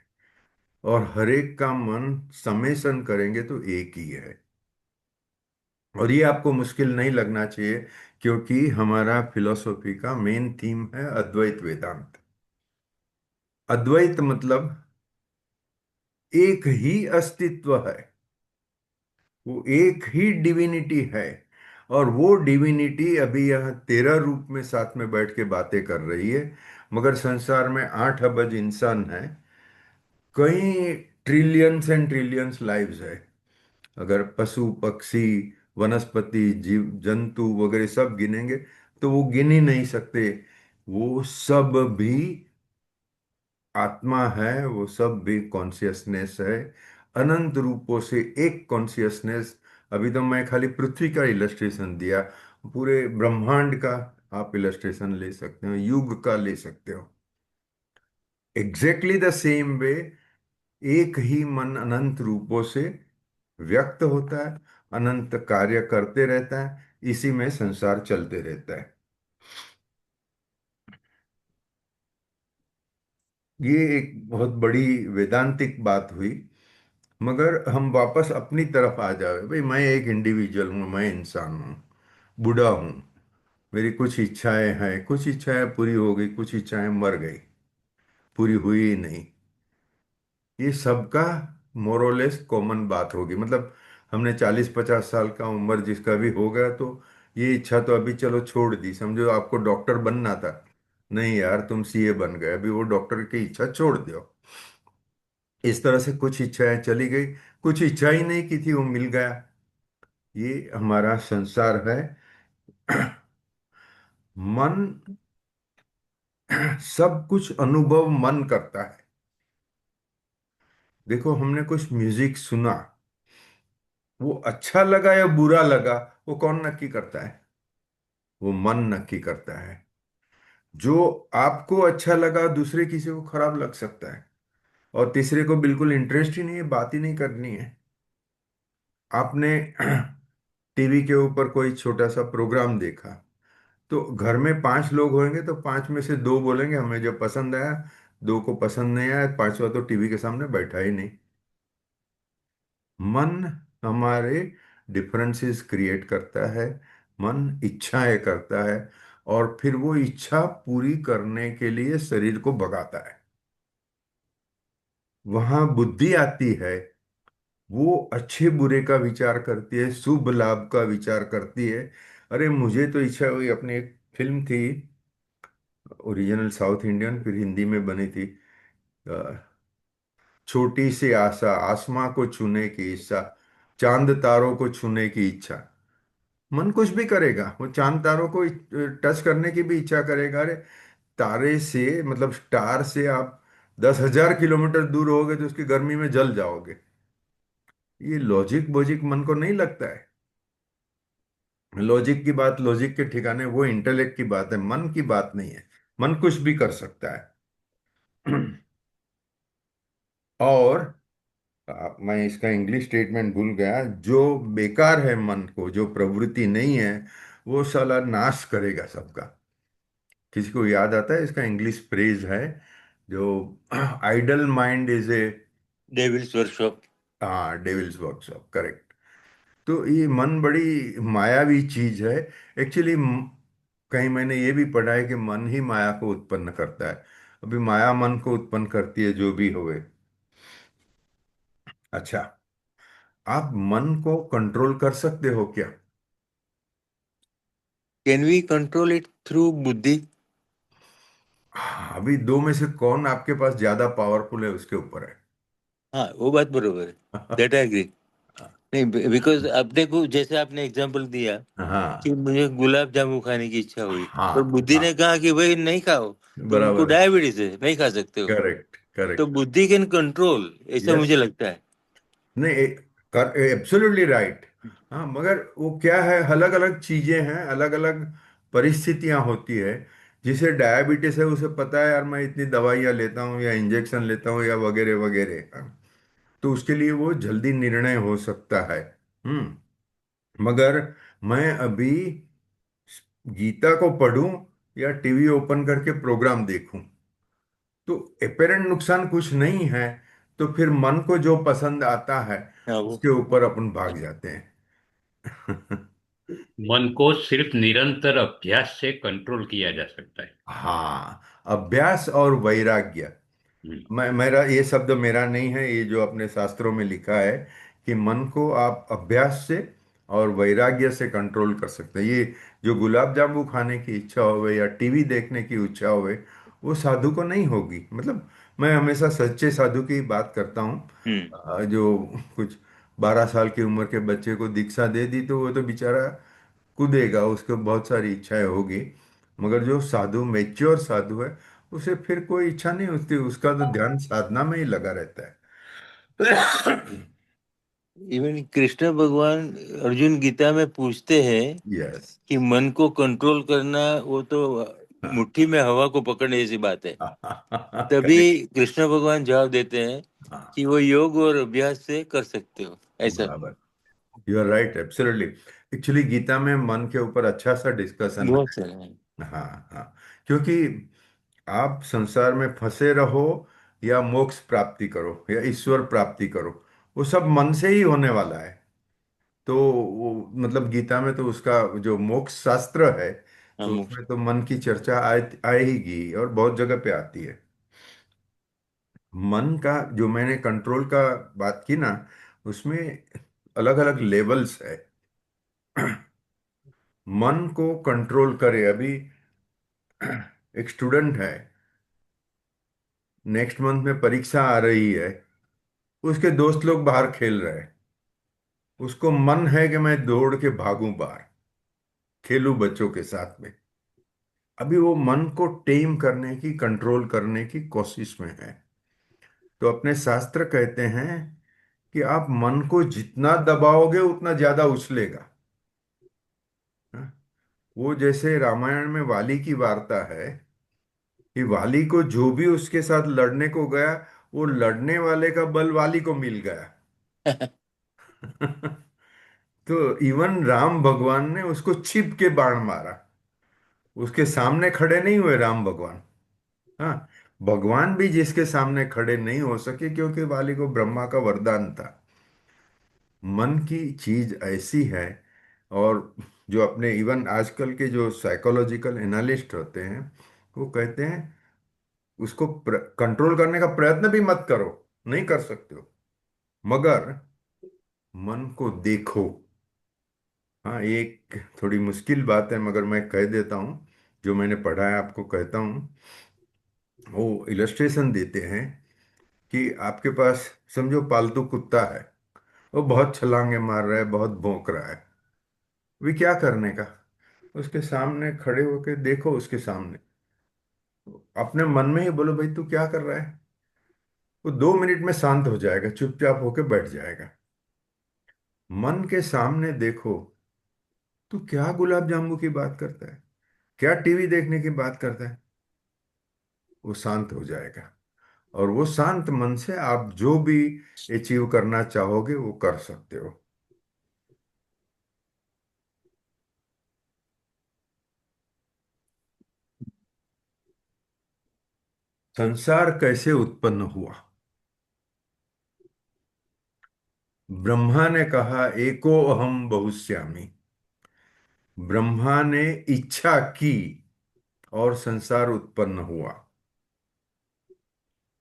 और हर एक का मन समेसन करेंगे तो एक ही है। और ये आपको मुश्किल नहीं लगना चाहिए, क्योंकि हमारा फिलॉसफी का मेन थीम है अद्वैत वेदांत। अद्वैत मतलब एक ही अस्तित्व है, वो एक ही डिविनिटी है। और वो डिविनिटी अभी यह 13 रूप में साथ में बैठ के बातें कर रही है। मगर संसार में 8 अरब इंसान है, कई ट्रिलियंस एंड ट्रिलियंस लाइव्स है। अगर पशु पक्षी वनस्पति जीव जंतु वगैरह सब गिनेंगे तो वो गिन ही नहीं सकते। वो सब भी आत्मा है, वो सब भी कॉन्शियसनेस है, अनंत रूपों से एक कॉन्शियसनेस। अभी तो मैं खाली पृथ्वी का इलस्ट्रेशन दिया, पूरे ब्रह्मांड का आप इलस्ट्रेशन ले सकते हो, युग का ले सकते हो। एग्जैक्टली द सेम वे एक ही मन अनंत रूपों से व्यक्त होता है, अनंत कार्य करते रहता है, इसी में संसार चलते रहता है। ये एक बहुत बड़ी वेदांतिक बात हुई। मगर हम वापस अपनी तरफ आ जाए, भाई मैं एक इंडिविजुअल हूँ, मैं इंसान हूँ, बूढ़ा हूँ, मेरी कुछ इच्छाएं हैं, कुछ इच्छाएं पूरी हो गई, कुछ इच्छाएं मर गई, पूरी हुई ही नहीं। ये सबका मोरलेस कॉमन बात होगी। मतलब हमने 40-50 साल का उम्र जिसका भी हो गया तो ये इच्छा तो अभी चलो छोड़ दी। समझो आपको डॉक्टर बनना था, नहीं यार तुम सीए बन गए, अभी वो डॉक्टर की इच्छा छोड़ दो। इस तरह से कुछ इच्छाएं चली गई, कुछ इच्छा ही नहीं की थी वो मिल गया। ये हमारा संसार है। मन, सब कुछ अनुभव मन करता है। देखो हमने कुछ म्यूजिक सुना, वो अच्छा लगा या बुरा लगा, वो कौन नक्की करता है? वो मन नक्की करता है। जो आपको अच्छा लगा दूसरे किसी को खराब लग सकता है, और तीसरे को बिल्कुल इंटरेस्ट ही नहीं है, बात ही नहीं करनी है। आपने टीवी के ऊपर कोई छोटा सा प्रोग्राम देखा, तो घर में 5 लोग होंगे तो 5 में से 2 बोलेंगे हमें जो पसंद आया, 2 को पसंद नहीं आया, पांचवा तो टीवी के सामने बैठा ही नहीं। मन हमारे डिफरेंसेस क्रिएट करता है, मन इच्छाएं करता है, और फिर वो इच्छा पूरी करने के लिए शरीर को भगाता है। वहां बुद्धि आती है, वो अच्छे बुरे का विचार करती है, शुभ लाभ का विचार करती है। अरे मुझे तो इच्छा हुई, अपनी एक फिल्म थी ओरिजिनल साउथ इंडियन, फिर हिंदी में बनी थी, छोटी सी आशा, आसमां को छूने की इच्छा, चांद तारों को छूने की इच्छा। मन कुछ भी करेगा, वो चांद तारों को टच करने की भी इच्छा करेगा। अरे तारे से मतलब स्टार से आप 10,000 किलोमीटर दूर होगे तो उसकी गर्मी में जल जाओगे। ये लॉजिक बोजिक मन को नहीं लगता है। लॉजिक की बात लॉजिक के ठिकाने, वो इंटेलेक्ट की बात है, मन की बात नहीं है। मन कुछ भी कर सकता है। और मैं इसका इंग्लिश स्टेटमेंट भूल गया, जो बेकार है मन को, जो प्रवृत्ति नहीं है, वो साला नाश करेगा सबका। किसी को याद आता है इसका इंग्लिश फ्रेज है जो idle mind is a, devil's workshop. हाँ डेविल्स वर्कशॉप, करेक्ट। तो ये मन बड़ी मायावी चीज है एक्चुअली। कहीं मैंने ये भी पढ़ा है कि मन ही माया को उत्पन्न करता है। अभी माया मन को उत्पन्न करती है, जो भी होवे। अच्छा, आप मन को कंट्रोल कर सकते हो क्या? Can we control it through बुद्धि? हाँ, अभी 2 में से कौन आपके पास ज्यादा पावरफुल है उसके ऊपर हाँ, वो बात बरोबर है। है। That I agree. नहीं, बिकॉज अपने को जैसे आपने एग्जांपल दिया कि हाँ मुझे गुलाब जामुन खाने की इच्छा हुई, पर हाँ बुद्धि हाँ, ने कहा कि भाई नहीं खाओ, तुमको बराबर है, डायबिटीज है, नहीं खा सकते हो। करेक्ट तो करेक्ट। बुद्धि कैन कंट्रोल, ऐसा यस, मुझे लगता है। नहीं, एब्सोल्युटली राइट। हाँ मगर वो क्या है, अलग अलग चीजें हैं, अलग अलग परिस्थितियां होती है। जिसे डायबिटीज है उसे पता है यार मैं इतनी दवाइयाँ लेता हूँ या इंजेक्शन लेता हूँ या वगैरह वगैरह, हाँ, तो उसके लिए वो जल्दी निर्णय हो सकता है। मगर मैं अभी गीता को पढूं या टीवी ओपन करके प्रोग्राम देखूं, तो एपेरेंट नुकसान कुछ नहीं है। तो फिर मन को जो पसंद आता है हाँ, वो उसके ऊपर अपन भाग जाते हैं। मन को सिर्फ निरंतर अभ्यास से कंट्रोल किया जा सकता है। हाँ, अभ्यास और वैराग्य। हम्म। मेरा ये शब्द मेरा नहीं है, ये जो अपने शास्त्रों में लिखा है कि मन को आप अभ्यास से और वैराग्य से कंट्रोल कर सकते हैं। ये जो गुलाब जामुन खाने की इच्छा होवे या टीवी देखने की इच्छा होवे, वो साधु को नहीं होगी। मतलब मैं हमेशा सच्चे साधु की बात करता हूँ, हम्म। जो कुछ 12 साल की उम्र के बच्चे को दीक्षा दे दी तो वो तो बेचारा कूदेगा, उसको बहुत सारी इच्छाएं होगी। मगर जो साधु, मेच्योर साधु है, उसे फिर कोई इच्छा नहीं होती, उसका तो ध्यान साधना में ही लगा रहता है। इवन कृष्ण भगवान अर्जुन गीता में पूछते हैं यस। कि मन को कंट्रोल करना वो तो मुट्ठी में हवा को पकड़ने जैसी बात है। तभी करेक्ट। कृष्ण भगवान जवाब देते हैं हाँ, कि वो योग और अभ्यास से कर सकते हो ऐसा। बराबर। You are right, absolutely. Actually Gita में मन के ऊपर अच्छा सा डिस्कशन बहुत है। सारा है। हाँ हाँ। क्योंकि आप संसार में फंसे रहो या मोक्ष प्राप्ति करो या ईश्वर प्राप्ति करो, वो सब मन से ही होने वाला है। तो वो मतलब गीता में तो उसका जो मोक्ष शास्त्र है, तो हम उसमें तो मन की चर्चा आएगी और बहुत जगह पे आती है। मन का जो मैंने कंट्रोल का बात की ना, उसमें अलग अलग लेवल्स है। मन को कंट्रोल करे। अभी एक स्टूडेंट है, नेक्स्ट मंथ में परीक्षा आ रही है, उसके दोस्त लोग बाहर खेल रहे हैं, उसको मन है कि मैं दौड़ के भागूं बाहर, खेलूं बच्चों के साथ में। अभी वो मन को टेम करने की, कंट्रोल करने की कोशिश में है। तो अपने शास्त्र कहते हैं कि आप मन को जितना दबाओगे उतना ज्यादा उछलेगा। हाँ? वो जैसे रामायण में वाली की वार्ता है कि वाली को जो भी उसके साथ लड़ने को गया, वो लड़ने वाले का बल वाली को मिल गया। तो इवन राम भगवान ने उसको छिप के बाण मारा, उसके सामने खड़े नहीं हुए राम भगवान। हाँ, भगवान भी जिसके सामने खड़े नहीं हो सके क्योंकि वाली को ब्रह्मा का वरदान था। मन की चीज ऐसी है। और जो अपने इवन आजकल के जो साइकोलॉजिकल एनालिस्ट होते हैं, वो कहते हैं उसको कंट्रोल करने का प्रयत्न भी मत करो, नहीं कर सकते हो, मगर मन को देखो। हाँ, ये एक थोड़ी मुश्किल बात है मगर मैं कह देता हूँ, जो मैंने पढ़ा है आपको कहता हूँ। वो इलस्ट्रेशन देते हैं कि आपके पास समझो पालतू कुत्ता है, वो बहुत छलांगे मार रहा है, बहुत भौंक रहा है। भी क्या करने का, उसके सामने खड़े होके देखो, उसके सामने अपने मन में ही बोलो भाई तू क्या कर रहा है। वो 2 मिनट में शांत हो जाएगा, चुपचाप होके बैठ जाएगा। मन के सामने देखो, तू क्या गुलाब जामुन की बात करता है, क्या टीवी देखने की बात करता है। वो शांत हो जाएगा, और वो शांत मन से आप जो भी अचीव करना चाहोगे वो कर सकते हो। संसार कैसे उत्पन्न हुआ? ब्रह्मा ने कहा एको अहम बहुश्यामी। ब्रह्मा ने इच्छा की और संसार उत्पन्न हुआ।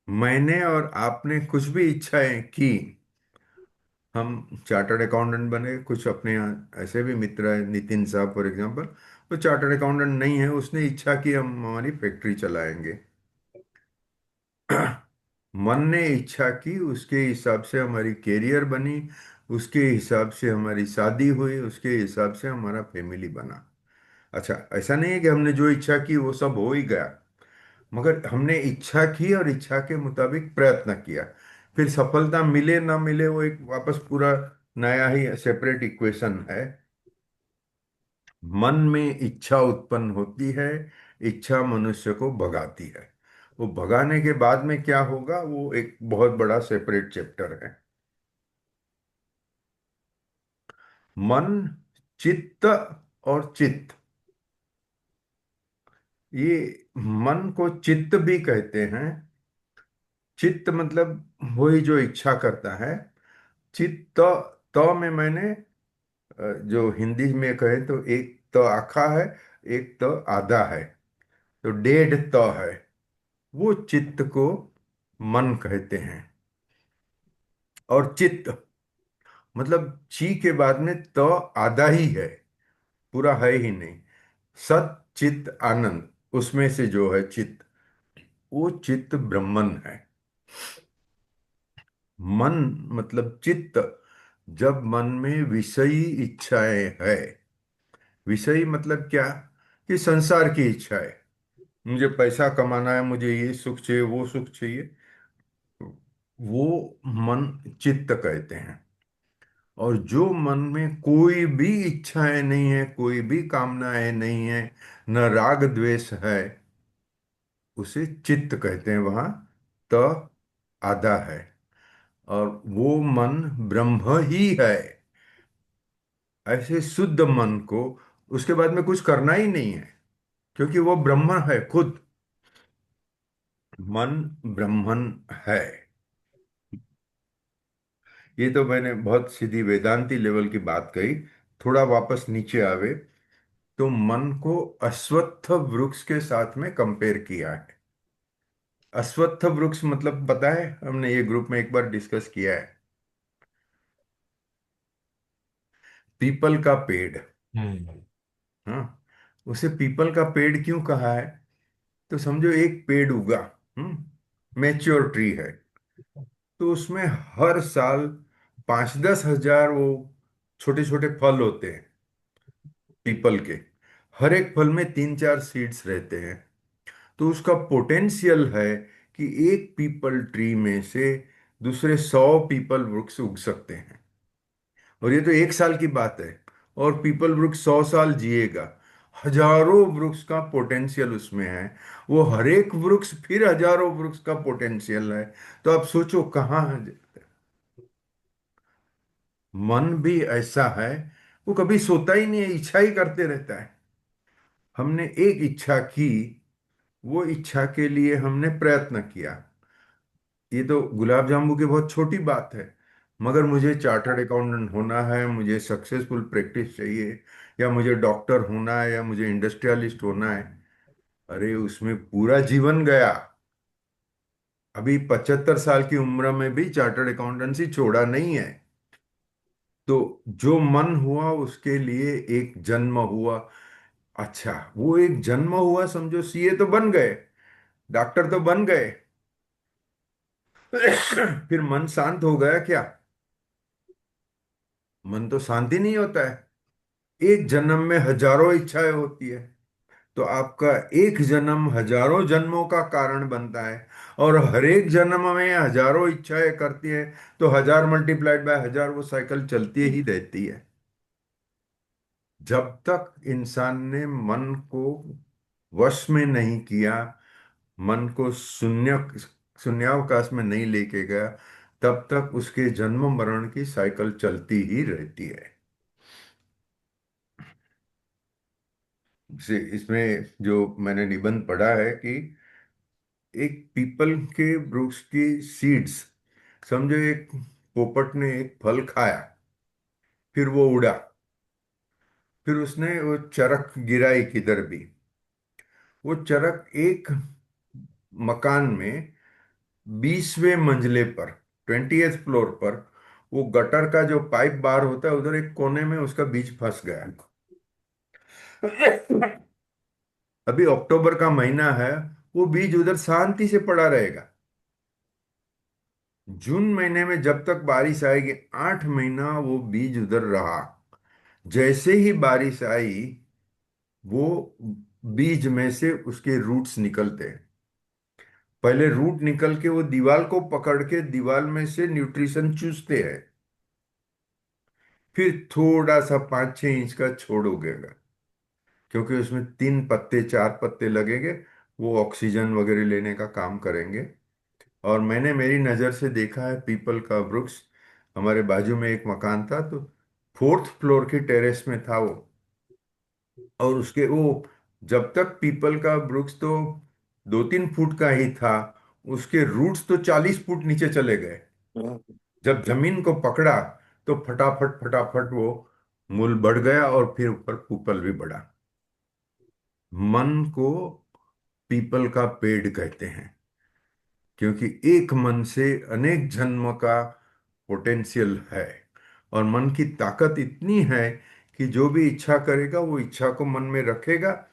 मैंने और आपने कुछ भी इच्छाएं की, हम चार्टर्ड अकाउंटेंट बने, कुछ अपने यहाँ ऐसे भी मित्र हैं, नितिन साहब फॉर एग्जांपल, वो चार्टर्ड अकाउंटेंट नहीं है, उसने इच्छा की हम हमारी फैक्ट्री चलाएंगे। मन ने इच्छा की, उसके हिसाब से हमारी कैरियर बनी, उसके हिसाब से हमारी शादी हुई, उसके हिसाब से हमारा फैमिली बना। अच्छा, ऐसा नहीं है कि हमने जो इच्छा की वो सब हो ही गया, मगर हमने इच्छा की और इच्छा के मुताबिक प्रयत्न किया। फिर सफलता मिले ना मिले वो एक वापस पूरा नया ही सेपरेट इक्वेशन है। मन में इच्छा उत्पन्न होती है, इच्छा मनुष्य को भगाती है। वो भगाने के बाद में क्या होगा, वो एक बहुत बड़ा सेपरेट चैप्टर है। मन, चित्त और चित्त, ये मन को चित्त भी कहते हैं। चित्त मतलब वही जो इच्छा करता है। चित्त, त में मैंने जो हिंदी में कहे तो एक त आखा है, एक त आधा है, तो डेढ़ त है। वो चित्त को मन कहते हैं। और चित्त मतलब ची के बाद में त आधा ही है, पूरा है ही नहीं। सत चित्त आनंद, उसमें से जो है चित्त, वो चित्त ब्रह्मन है। मन मतलब चित्त, जब मन में विषयी इच्छाएं है। विषयी मतलब क्या? कि संसार की इच्छाएं। मुझे पैसा कमाना है, मुझे ये सुख चाहिए, वो सुख चाहिए, वो मन चित्त कहते हैं। और जो मन में कोई भी इच्छाएं नहीं है, कोई भी कामनाएं नहीं है, न राग द्वेष है, उसे चित्त कहते हैं। वहां त आधा है। और वो मन ब्रह्म ही है। ऐसे शुद्ध मन को उसके बाद में कुछ करना ही नहीं है, क्योंकि वो ब्रह्म है खुद। मन ब्रह्मन है। ये तो मैंने बहुत सीधी वेदांती लेवल की बात कही। थोड़ा वापस नीचे आवे तो मन को अश्वत्थ वृक्ष के साथ में कंपेयर किया है। अश्वत्थ वृक्ष मतलब पता है? हमने ये ग्रुप में एक बार डिस्कस किया है। पीपल का पेड़। हम्म। हाँ। उसे पीपल का पेड़ क्यों कहा है? तो समझो एक पेड़ उगा, मैच्योर ट्री है, तो उसमें हर साल 5-10 हजार वो छोटे छोटे फल होते हैं पीपल के। हर एक फल में 3-4 सीड्स रहते हैं। तो उसका पोटेंशियल है कि एक पीपल ट्री में से दूसरे 100 पीपल वृक्ष उग सकते हैं। और ये तो एक साल की बात है। और पीपल वृक्ष 100 साल जिएगा। हजारों वृक्ष का पोटेंशियल उसमें है। वो हर एक वृक्ष फिर हजारों वृक्ष का पोटेंशियल है। तो आप सोचो कहाँ है। मन भी ऐसा है, वो कभी सोता ही नहीं है, इच्छा ही करते रहता है। हमने एक इच्छा की, वो इच्छा के लिए हमने प्रयत्न किया। ये तो गुलाब जामुन की बहुत छोटी बात है। मगर मुझे चार्टर्ड अकाउंटेंट होना है, मुझे सक्सेसफुल प्रैक्टिस चाहिए, या मुझे डॉक्टर होना है, या मुझे इंडस्ट्रियलिस्ट होना है। अरे उसमें पूरा जीवन गया। अभी 75 साल की उम्र में भी चार्टर्ड अकाउंटेंसी छोड़ा नहीं है। तो जो मन हुआ उसके लिए एक जन्म हुआ। अच्छा, वो एक जन्म हुआ, समझो सीए तो बन गए, डॉक्टर तो बन गए। फिर मन शांत हो गया क्या? मन तो शांति नहीं होता है। एक जन्म में हजारों इच्छाएं होती है। तो आपका एक जन्म हजारों जन्मों का कारण बनता है। और हर एक जन्म में हजारों इच्छाएं करती है। तो 1000 × 1000 वो साइकिल चलती ही रहती है। जब तक इंसान ने मन को वश में नहीं किया, मन को शून्यावकाश में नहीं लेके गया, तब तक उसके जन्म मरण की साइकिल चलती ही रहती है। इसमें जो मैंने निबंध पढ़ा है कि एक पीपल के वृक्ष की सीड्स, समझो एक पोपट ने एक फल खाया, फिर वो उड़ा, फिर उसने वो चरख गिराई किधर भी। वो चरख एक मकान में 20वें मंजिले पर, 20th फ्लोर पर, वो गटर का जो पाइप बार होता है उधर एक कोने में उसका बीज फंस गया। अभी अक्टूबर का महीना है, वो बीज उधर शांति से पड़ा रहेगा। जून महीने में जब तक बारिश आएगी, 8 महीना वो बीज उधर रहा। जैसे ही बारिश आई, वो बीज में से उसके रूट्स निकलते हैं। पहले रूट निकल के वो दीवार को पकड़ के दीवार में से न्यूट्रिशन चूसते हैं। फिर थोड़ा सा 5-6 इंच का छोड़ उगेगा, क्योंकि उसमें 3 पत्ते 4 पत्ते लगेंगे। वो ऑक्सीजन वगैरह लेने का काम करेंगे। और मैंने मेरी नज़र से देखा है पीपल का वृक्ष। हमारे बाजू में एक मकान था, तो 4th फ्लोर के टेरेस में था वो। और उसके वो, जब तक पीपल का वृक्ष तो 2-3 फुट का ही था, उसके रूट्स तो 40 फुट नीचे चले गए। जब जमीन को पकड़ा तो फटाफट फटाफट वो मूल बढ़ गया, और फिर ऊपर पीपल भी बढ़ा। मन को पीपल का पेड़ कहते हैं, क्योंकि एक मन से अनेक जन्म का पोटेंशियल है। और मन की ताकत इतनी है कि जो भी इच्छा करेगा वो इच्छा को मन में रखेगा।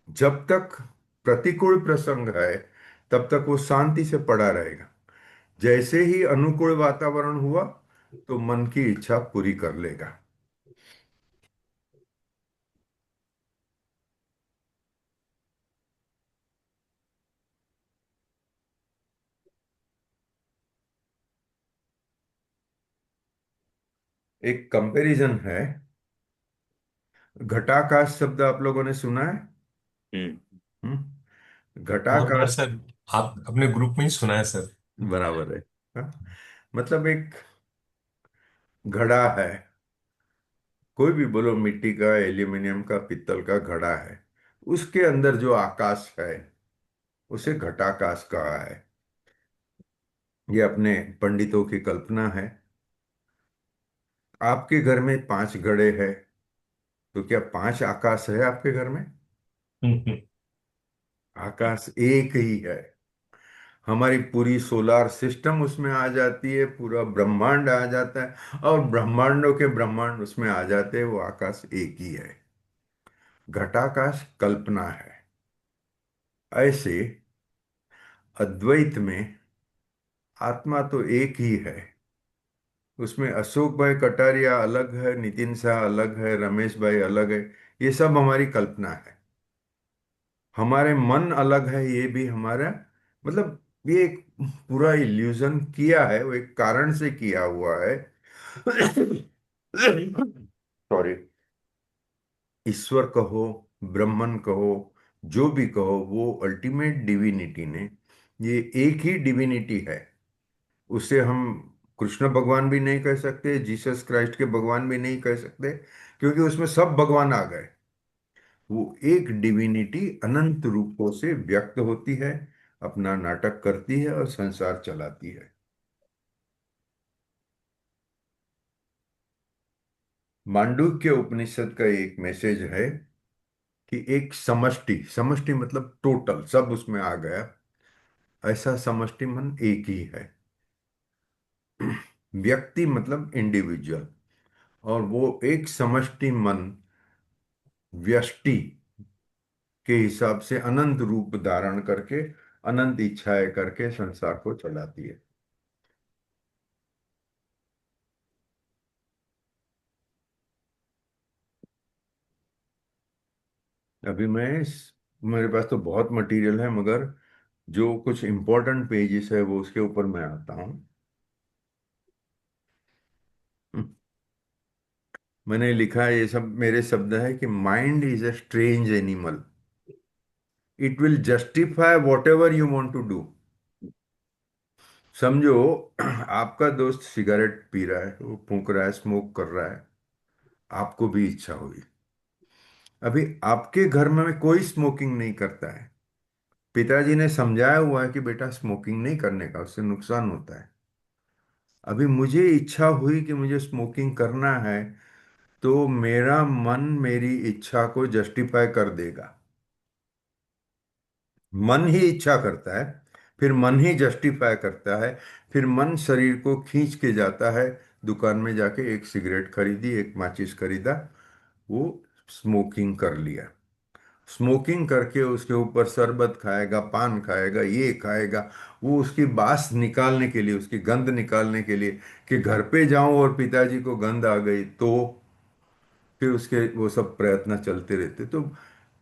जब तक प्रतिकूल प्रसंग है, तब तक वो शांति से पड़ा रहेगा। जैसे ही अनुकूल वातावरण हुआ, तो मन की इच्छा पूरी कर लेगा। एक कंपैरिजन है। घटाकाश शब्द आप लोगों ने सुना है? हम्म। बहुत बार घटाकाश। सर, आप अपने ग्रुप में ही सुना है सर। बराबर है। हाँ? मतलब एक घड़ा है, कोई भी बोलो, मिट्टी का, एल्यूमिनियम का, पित्तल का घड़ा है, उसके अंदर जो आकाश है उसे घटाकाश कहा है। ये अपने पंडितों की कल्पना है। आपके घर में 5 घड़े हैं, तो क्या 5 आकाश है आपके घर में? आकाश एक ही है। हमारी पूरी सोलार सिस्टम उसमें आ जाती है, पूरा ब्रह्मांड आ जाता है, और ब्रह्मांडों के ब्रह्मांड उसमें आ जाते हैं, वो आकाश एक ही है। घटाकाश कल्पना है। ऐसे अद्वैत में आत्मा तो एक ही है। उसमें अशोक भाई कटारिया अलग है, नितिन शाह अलग है, रमेश भाई अलग है, ये सब हमारी कल्पना है। हमारे मन अलग है, ये भी हमारा, मतलब ये एक पूरा इल्यूजन किया है, वो एक कारण से किया हुआ है। सॉरी। ईश्वर कहो, ब्रह्मन कहो, जो भी कहो, वो अल्टीमेट डिविनिटी ने, ये एक ही डिविनिटी है। उसे हम कृष्ण भगवान भी नहीं कह सकते, जीसस क्राइस्ट के भगवान भी नहीं कह सकते, क्योंकि उसमें सब भगवान आ गए। वो एक डिविनिटी अनंत रूपों से व्यक्त होती है, अपना नाटक करती है और संसार चलाती है। मांडूक्य उपनिषद का एक मैसेज है कि एक समष्टि, समष्टि मतलब टोटल सब उसमें आ गया, ऐसा समष्टि मन एक ही है। व्यक्ति मतलब इंडिविजुअल, और वो एक समष्टि मन व्यष्टि के हिसाब से अनंत रूप धारण करके, अनंत इच्छाएं करके संसार को चलाती है। अभी मेरे पास तो बहुत मटेरियल है, मगर जो कुछ इंपॉर्टेंट पेजेस है वो उसके ऊपर मैं आता हूँ। मैंने लिखा है, ये सब मेरे शब्द है कि mind is a strange animal, it will justify whatever you want to do. समझो, आपका दोस्त सिगरेट पी रहा है, वो फूंक रहा है, स्मोक कर रहा है, आपको भी इच्छा हुई। अभी आपके घर में कोई स्मोकिंग नहीं करता है, पिताजी ने समझाया हुआ है कि बेटा स्मोकिंग नहीं करने का, उससे नुकसान होता है। अभी मुझे इच्छा हुई कि मुझे स्मोकिंग करना है, तो मेरा मन मेरी इच्छा को जस्टिफाई कर देगा। मन ही इच्छा करता है, फिर मन ही जस्टिफाई करता है, फिर मन शरीर को खींच के जाता है, दुकान में जाके एक सिगरेट खरीदी, एक माचिस खरीदा, वो स्मोकिंग कर लिया। स्मोकिंग करके उसके ऊपर शरबत खाएगा, पान खाएगा, ये खाएगा, वो उसकी बास निकालने के लिए, उसकी गंध निकालने के लिए, कि घर पे जाऊं और पिताजी को गंध आ गई तो, फिर उसके वो सब प्रयत्न चलते रहते। तो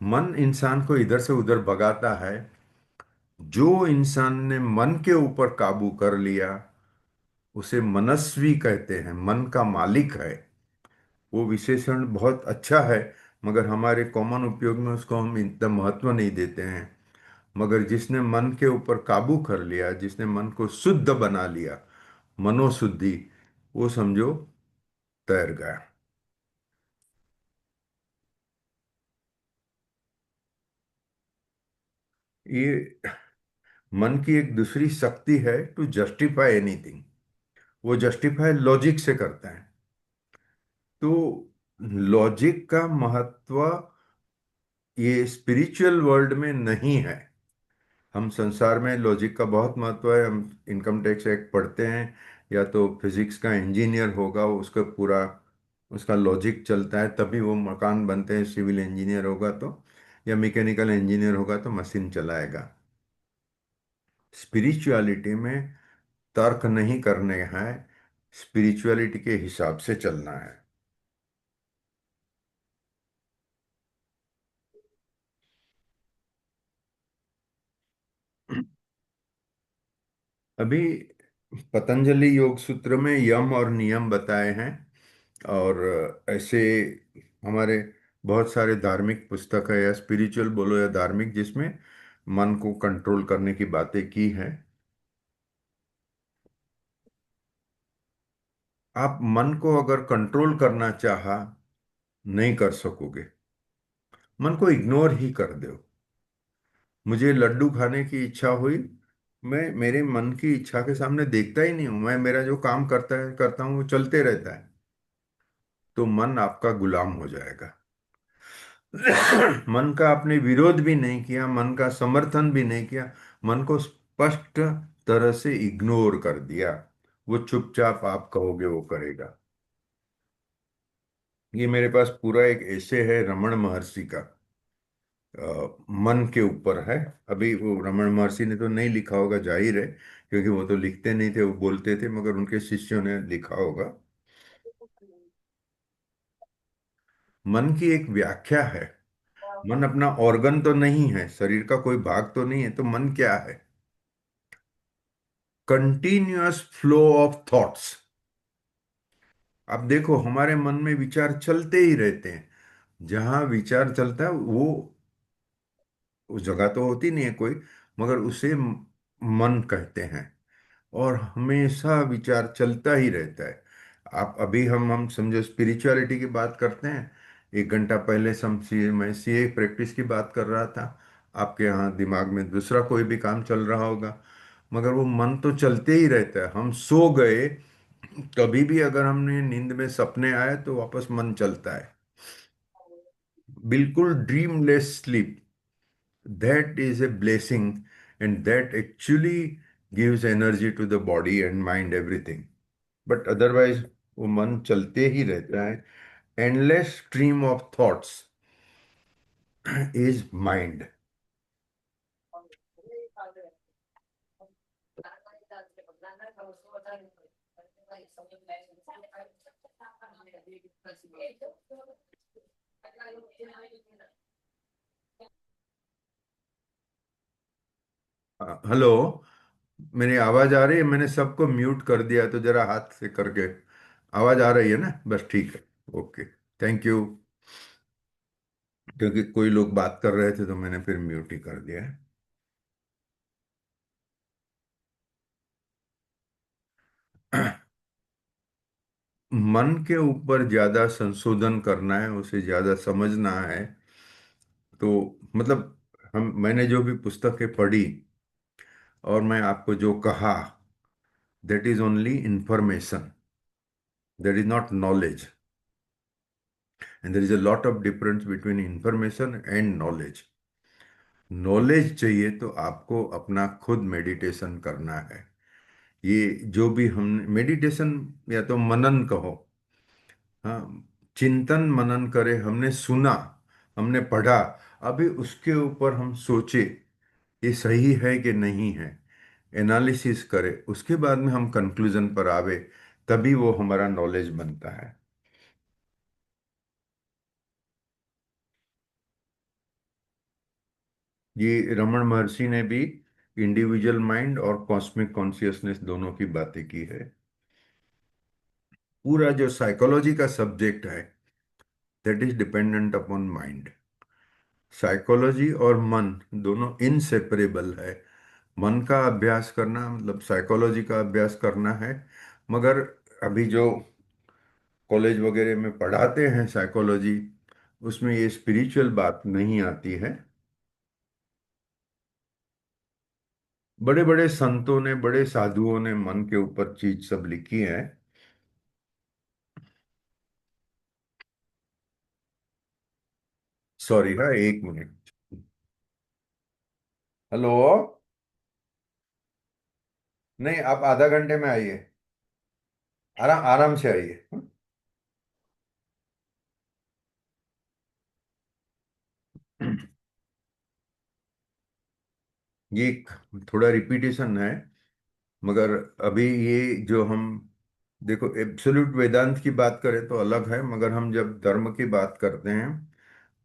मन इंसान को इधर से उधर भगाता है। जो इंसान ने मन के ऊपर काबू कर लिया उसे मनस्वी कहते हैं, मन का मालिक है। वो विशेषण बहुत अच्छा है, मगर हमारे कॉमन उपयोग में उसको हम इतना महत्व नहीं देते हैं। मगर जिसने मन के ऊपर काबू कर लिया, जिसने मन को शुद्ध बना लिया, मनोशुद्धि, वो समझो तैर गया। ये मन की एक दूसरी शक्ति है, टू जस्टिफाई एनीथिंग। वो जस्टिफाई लॉजिक से करता है। तो लॉजिक का महत्व ये स्पिरिचुअल वर्ल्ड में नहीं है। हम संसार में लॉजिक का बहुत महत्व है। हम इनकम टैक्स एक्ट पढ़ते हैं, या तो फिजिक्स का इंजीनियर होगा, उसका पूरा उसका लॉजिक चलता है तभी वो मकान बनते हैं, सिविल इंजीनियर होगा तो, या मैकेनिकल इंजीनियर होगा तो मशीन चलाएगा। स्पिरिचुअलिटी में तर्क नहीं करने हैं, स्पिरिचुअलिटी के हिसाब से चलना है। अभी पतंजलि योग सूत्र में यम और नियम बताए हैं, और ऐसे हमारे बहुत सारे धार्मिक पुस्तक है, या स्पिरिचुअल बोलो या धार्मिक, जिसमें मन को कंट्रोल करने की बातें की हैं। आप मन को अगर कंट्रोल करना चाहा, नहीं कर सकोगे। मन को इग्नोर ही कर दो। मुझे लड्डू खाने की इच्छा हुई, मैं मेरे मन की इच्छा के सामने देखता ही नहीं हूं, मैं मेरा जो काम करता हूँ वो चलते रहता है। तो मन आपका गुलाम हो जाएगा। मन का आपने विरोध भी नहीं किया, मन का समर्थन भी नहीं किया, मन को स्पष्ट तरह से इग्नोर कर दिया, वो चुपचाप आप कहोगे वो करेगा। ये मेरे पास पूरा एक ऐसे है रमण महर्षि का, मन के ऊपर है। अभी वो रमण महर्षि ने तो नहीं लिखा होगा, जाहिर है, क्योंकि वो तो लिखते नहीं थे, वो बोलते थे, मगर उनके शिष्यों ने लिखा होगा। मन की एक व्याख्या है। मन अपना ऑर्गन तो नहीं है, शरीर का कोई भाग तो नहीं है, तो मन क्या है? Continuous flow of thoughts. आप देखो, हमारे मन में विचार चलते ही रहते हैं। जहां विचार चलता है वो उस जगह तो होती नहीं है कोई, मगर उसे मन कहते हैं। और हमेशा विचार चलता ही रहता है। आप अभी हम समझो स्पिरिचुअलिटी की बात करते हैं, 1 घंटा पहले मैं सीए प्रैक्टिस की बात कर रहा था। आपके यहाँ दिमाग में दूसरा कोई भी काम चल रहा होगा, मगर वो मन तो चलते ही रहता है। हम सो गए, कभी भी अगर हमने नींद में सपने आए तो वापस मन चलता है। बिल्कुल dreamless sleep, that is a blessing, and that actually gives energy to the body and mind, everything. But otherwise वो मन चलते ही रहता है। endless stream of thoughts is mind. Hello, मेरी आवाज आ रही है? मैंने सबको म्यूट कर दिया, तो जरा हाथ से करके आवाज आ रही है ना? बस ठीक है। Okay, thank you. क्योंकि कोई लोग बात कर रहे थे तो मैंने फिर म्यूट ही कर दिया है। मन के ऊपर ज्यादा संशोधन करना है, उसे ज्यादा समझना है, तो मतलब मैंने जो भी पुस्तकें पढ़ी और मैं आपको जो कहा, that is only information, that is not knowledge. And there is a lot of difference between information and knowledge. Knowledge चाहिए तो आपको अपना खुद मेडिटेशन करना है। ये जो भी हम मेडिटेशन या तो मनन कहो, हाँ, चिंतन मनन करें, हमने सुना, हमने पढ़ा, अभी उसके ऊपर हम सोचे ये सही है कि नहीं है, एनालिसिस करें, उसके बाद में हम कंक्लूजन पर आवे, तभी वो हमारा नॉलेज बनता है। ये रमन महर्षि ने भी इंडिविजुअल माइंड और कॉस्मिक कॉन्शियसनेस दोनों की बातें की है। पूरा जो साइकोलॉजी का सब्जेक्ट है, that is dependent upon mind. Psychology और मन दोनों इनसेपरेबल है। मन का अभ्यास करना मतलब साइकोलॉजी का अभ्यास करना है। मगर अभी जो कॉलेज वगैरह में पढ़ाते हैं साइकोलॉजी, उसमें ये स्पिरिचुअल बात नहीं आती है। बड़े बड़े संतों ने, बड़े साधुओं ने मन के ऊपर चीज सब लिखी है। सॉरी, हाँ, 1 मिनट। हेलो। नहीं, आप आधा घंटे में आइए, आराम आराम से आइए। ये थोड़ा रिपीटेशन है, मगर अभी ये जो हम देखो, एब्सोल्यूट वेदांत की बात करें तो अलग है, मगर हम जब धर्म की बात करते हैं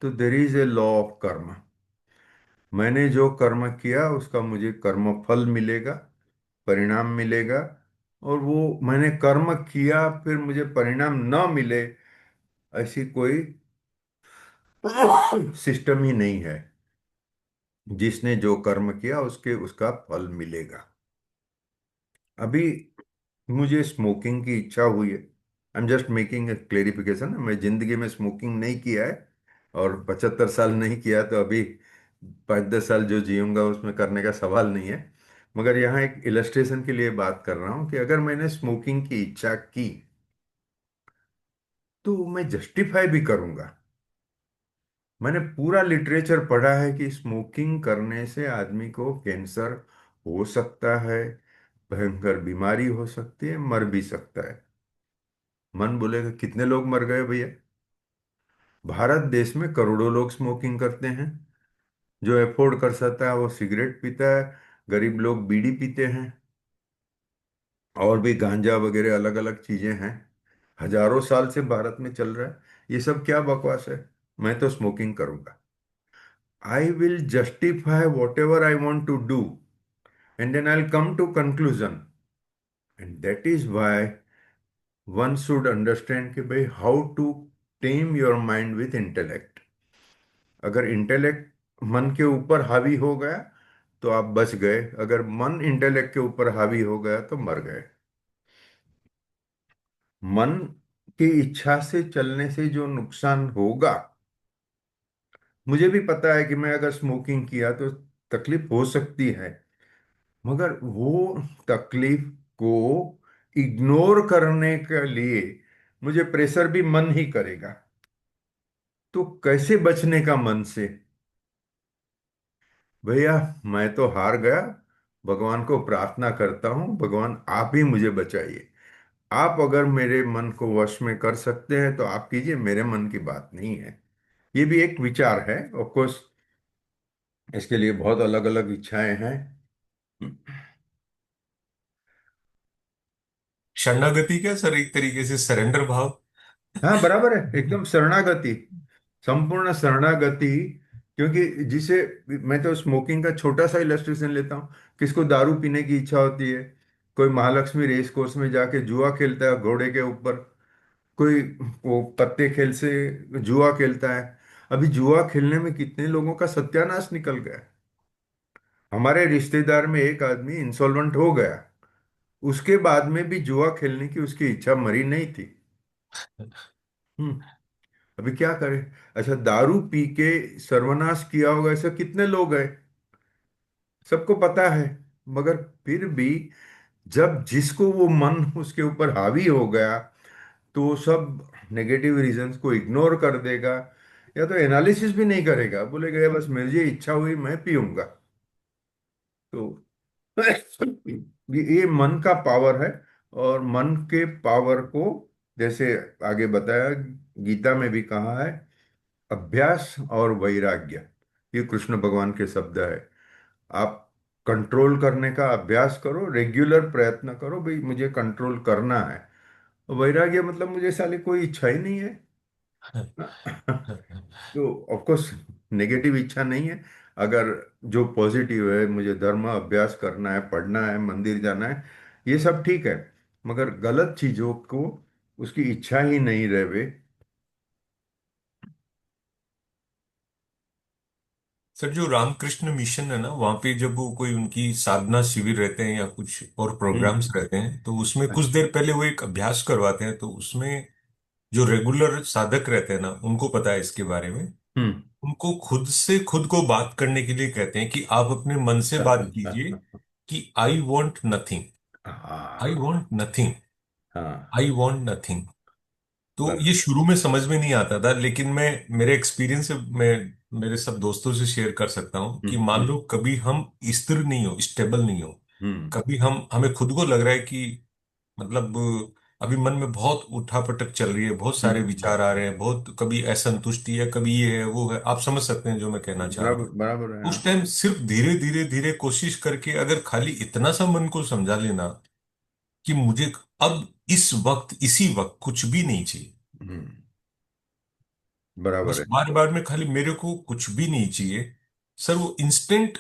तो there is a law of कर्म। मैंने जो कर्म किया उसका मुझे कर्म फल मिलेगा, परिणाम मिलेगा। और वो मैंने कर्म किया फिर मुझे परिणाम न मिले, ऐसी कोई सिस्टम ही नहीं है। जिसने जो कर्म किया उसके उसका फल मिलेगा। अभी मुझे स्मोकिंग की इच्छा हुई है। I am just making a clarification, मैं जिंदगी में स्मोकिंग नहीं किया है और 75 साल नहीं किया, तो अभी 5-10 साल जो जीऊंगा उसमें करने का सवाल नहीं है। मगर यहाँ एक इलस्ट्रेशन के लिए बात कर रहा हूँ कि अगर मैंने स्मोकिंग की इच्छा की तो मैं जस्टिफाई भी करूंगा। मैंने पूरा लिटरेचर पढ़ा है कि स्मोकिंग करने से आदमी को कैंसर हो सकता है, भयंकर बीमारी हो सकती है, मर भी सकता है। मन बोलेगा कितने लोग मर गए भैया? भारत देश में करोड़ों लोग स्मोकिंग करते हैं। जो अफोर्ड कर सकता है वो सिगरेट पीता है, गरीब लोग बीड़ी पीते हैं, और भी गांजा वगैरह अलग अलग चीजें हैं। हजारों साल से भारत में चल रहा है। ये सब क्या बकवास है? मैं तो स्मोकिंग करूंगा। I will justify whatever I want to do, and then I come to conclusion. And that is why one should understand कि भाई how to tame your mind with intellect. अगर इंटेलेक्ट मन के ऊपर हावी हो गया तो आप बच गए, अगर मन इंटेलेक्ट के ऊपर हावी हो गया तो मर गए। मन की इच्छा से चलने से जो नुकसान होगा, मुझे भी पता है कि मैं अगर स्मोकिंग किया तो तकलीफ हो सकती है, मगर वो तकलीफ को इग्नोर करने के लिए मुझे प्रेशर भी मन ही करेगा। तो कैसे बचने का मन से? भैया, मैं तो हार गया। भगवान को प्रार्थना करता हूँ, भगवान आप ही मुझे बचाइए। आप अगर मेरे मन को वश में कर सकते हैं तो आप कीजिए, मेरे मन की बात नहीं है। ये भी एक विचार है, ऑफ कोर्स। इसके लिए बहुत अलग अलग इच्छाएं हैं। शरणागति क्या सर, एक तरीके से सरेंडर भाव। हाँ, बराबर है, एकदम शरणागति, संपूर्ण शरणागति। क्योंकि जिसे, मैं तो स्मोकिंग का छोटा सा इलस्ट्रेशन लेता हूँ। किसको दारू पीने की इच्छा होती है? कोई महालक्ष्मी रेस कोर्स में जाके जुआ खेलता है घोड़े के ऊपर। कोई वो पत्ते खेल से जुआ खेलता है। अभी जुआ खेलने में कितने लोगों का सत्यानाश निकल गया। हमारे रिश्तेदार में एक आदमी इंसॉल्वेंट हो गया, उसके बाद में भी जुआ खेलने की उसकी इच्छा मरी नहीं थी। हम्म। अभी क्या करें? अच्छा, दारू पी के सर्वनाश किया होगा ऐसा कितने लोग हैं? सबको पता है। मगर फिर भी जब जिसको वो मन उसके ऊपर हावी हो गया तो वो सब नेगेटिव रीजंस को इग्नोर कर देगा, या तो एनालिसिस भी नहीं करेगा, बोलेगा "ये बस मुझे इच्छा हुई मैं पीऊंगा"। तो ये मन का पावर है। और मन के पावर को, जैसे आगे बताया, गीता में भी कहा है, अभ्यास और वैराग्य, ये कृष्ण भगवान के शब्द है। आप कंट्रोल करने का अभ्यास करो, रेगुलर प्रयत्न करो, भाई मुझे कंट्रोल करना है। वैराग्य मतलब मुझे साले कोई इच्छा ही नहीं है। तो ऑफ कोर्स नेगेटिव इच्छा नहीं है। अगर जो पॉजिटिव है, मुझे धर्म अभ्यास करना है, पढ़ना है, मंदिर जाना है, ये सब ठीक है। मगर गलत चीजों को उसकी इच्छा ही नहीं रहे। सर, जो रामकृष्ण मिशन है ना, वहाँ पे जब वो कोई उनकी साधना शिविर रहते हैं या कुछ और प्रोग्राम्स हम्म। रहते हैं, तो उसमें कुछ देर पहले वो एक अभ्यास करवाते हैं। तो उसमें जो रेगुलर साधक रहते हैं ना, उनको पता है इसके बारे में। हम्म। उनको खुद से खुद को बात करने के लिए कहते हैं कि आप अपने मन से बात कीजिए कि आई वॉन्ट नथिंग, आई हाँ। वॉन्ट नथिंग, हाँ। I want nothing. तो ये बराबर। शुरू में समझ में नहीं आता था, लेकिन मैं मेरे एक्सपीरियंस से मैं मेरे सब दोस्तों से शेयर कर सकता हूँ कि मान लो कभी हम स्थिर नहीं हो, स्टेबल नहीं हो, हम्म। कभी हमें खुद को लग रहा है कि मतलब अभी मन में बहुत उठापटक चल रही है, बहुत सारे हम्म। विचार आ रहे हैं, बहुत कभी असंतुष्टि है, कभी ये है वो है, आप समझ सकते हैं जो मैं कहना चाह रहा बराबर हूँ। बराबर है, उस हाँ। टाइम सिर्फ धीरे धीरे धीरे कोशिश करके अगर खाली इतना सा मन को समझा लेना कि मुझे अब इस वक्त इसी वक्त कुछ भी नहीं चाहिए। हम्म, बराबर बस है। बार बार में खाली मेरे को कुछ भी नहीं चाहिए सर, वो इंस्टेंट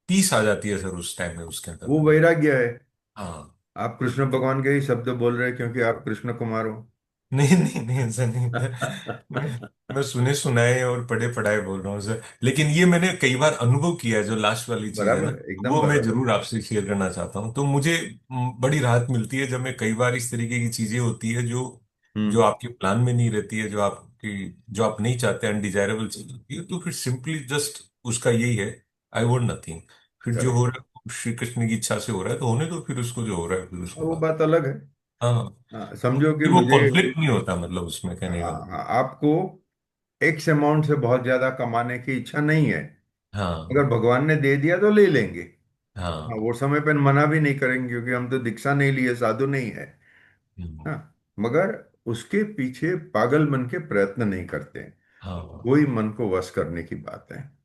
पीस आ जाती है सर उस टाइम में उसके अंदर वो में। वैराग्य है। हाँ। आप कृष्ण भगवान के ही शब्द बोल रहे हैं क्योंकि आप कृष्ण कुमार हो। नहीं नहीं नहीं, ऐसा नहीं है। मैं सुने सुनाए और पढ़े पढ़ाए बोल रहा हूँ सर, लेकिन ये मैंने कई बार अनुभव किया है, जो लास्ट वाली चीज है ना, बराबर है, एकदम वो मैं बराबर जरूर आपसे शेयर करना चाहता हूँ। तो मुझे बड़ी राहत मिलती है जब मैं कई बार इस तरीके की चीजें होती है जो है। जो आपके प्लान में नहीं रहती है, जो आप नहीं चाहते, अनडिजायरेबल चीज होती है, तो फिर सिंपली जस्ट उसका यही है, आई वॉन्ट नथिंग। फिर जो हो करेक्ट। रहा है वो श्री कृष्ण की इच्छा से हो रहा है, तो होने दो फिर उसको, जो हो रहा है फिर उसको वो बात। बात अलग है। हाँ। हाँ, तो समझो कि फिर वो मुझे, कॉन्फ्लिक्ट नहीं होता, मतलब उसमें कहने का हाँ मतलब। हाँ, आपको एक्स अमाउंट से बहुत ज्यादा कमाने की इच्छा नहीं है, हाँ। अगर भगवान ने दे दिया तो ले लेंगे। हाँ, हाँ। वो समय पर मना भी नहीं करेंगे क्योंकि हम तो दीक्षा नहीं लिए, साधु नहीं है। हम्म, हाँ, मगर उसके पीछे पागल मन के प्रयत्न नहीं करते हैं। हाँ। वही मन को वश करने की बात है।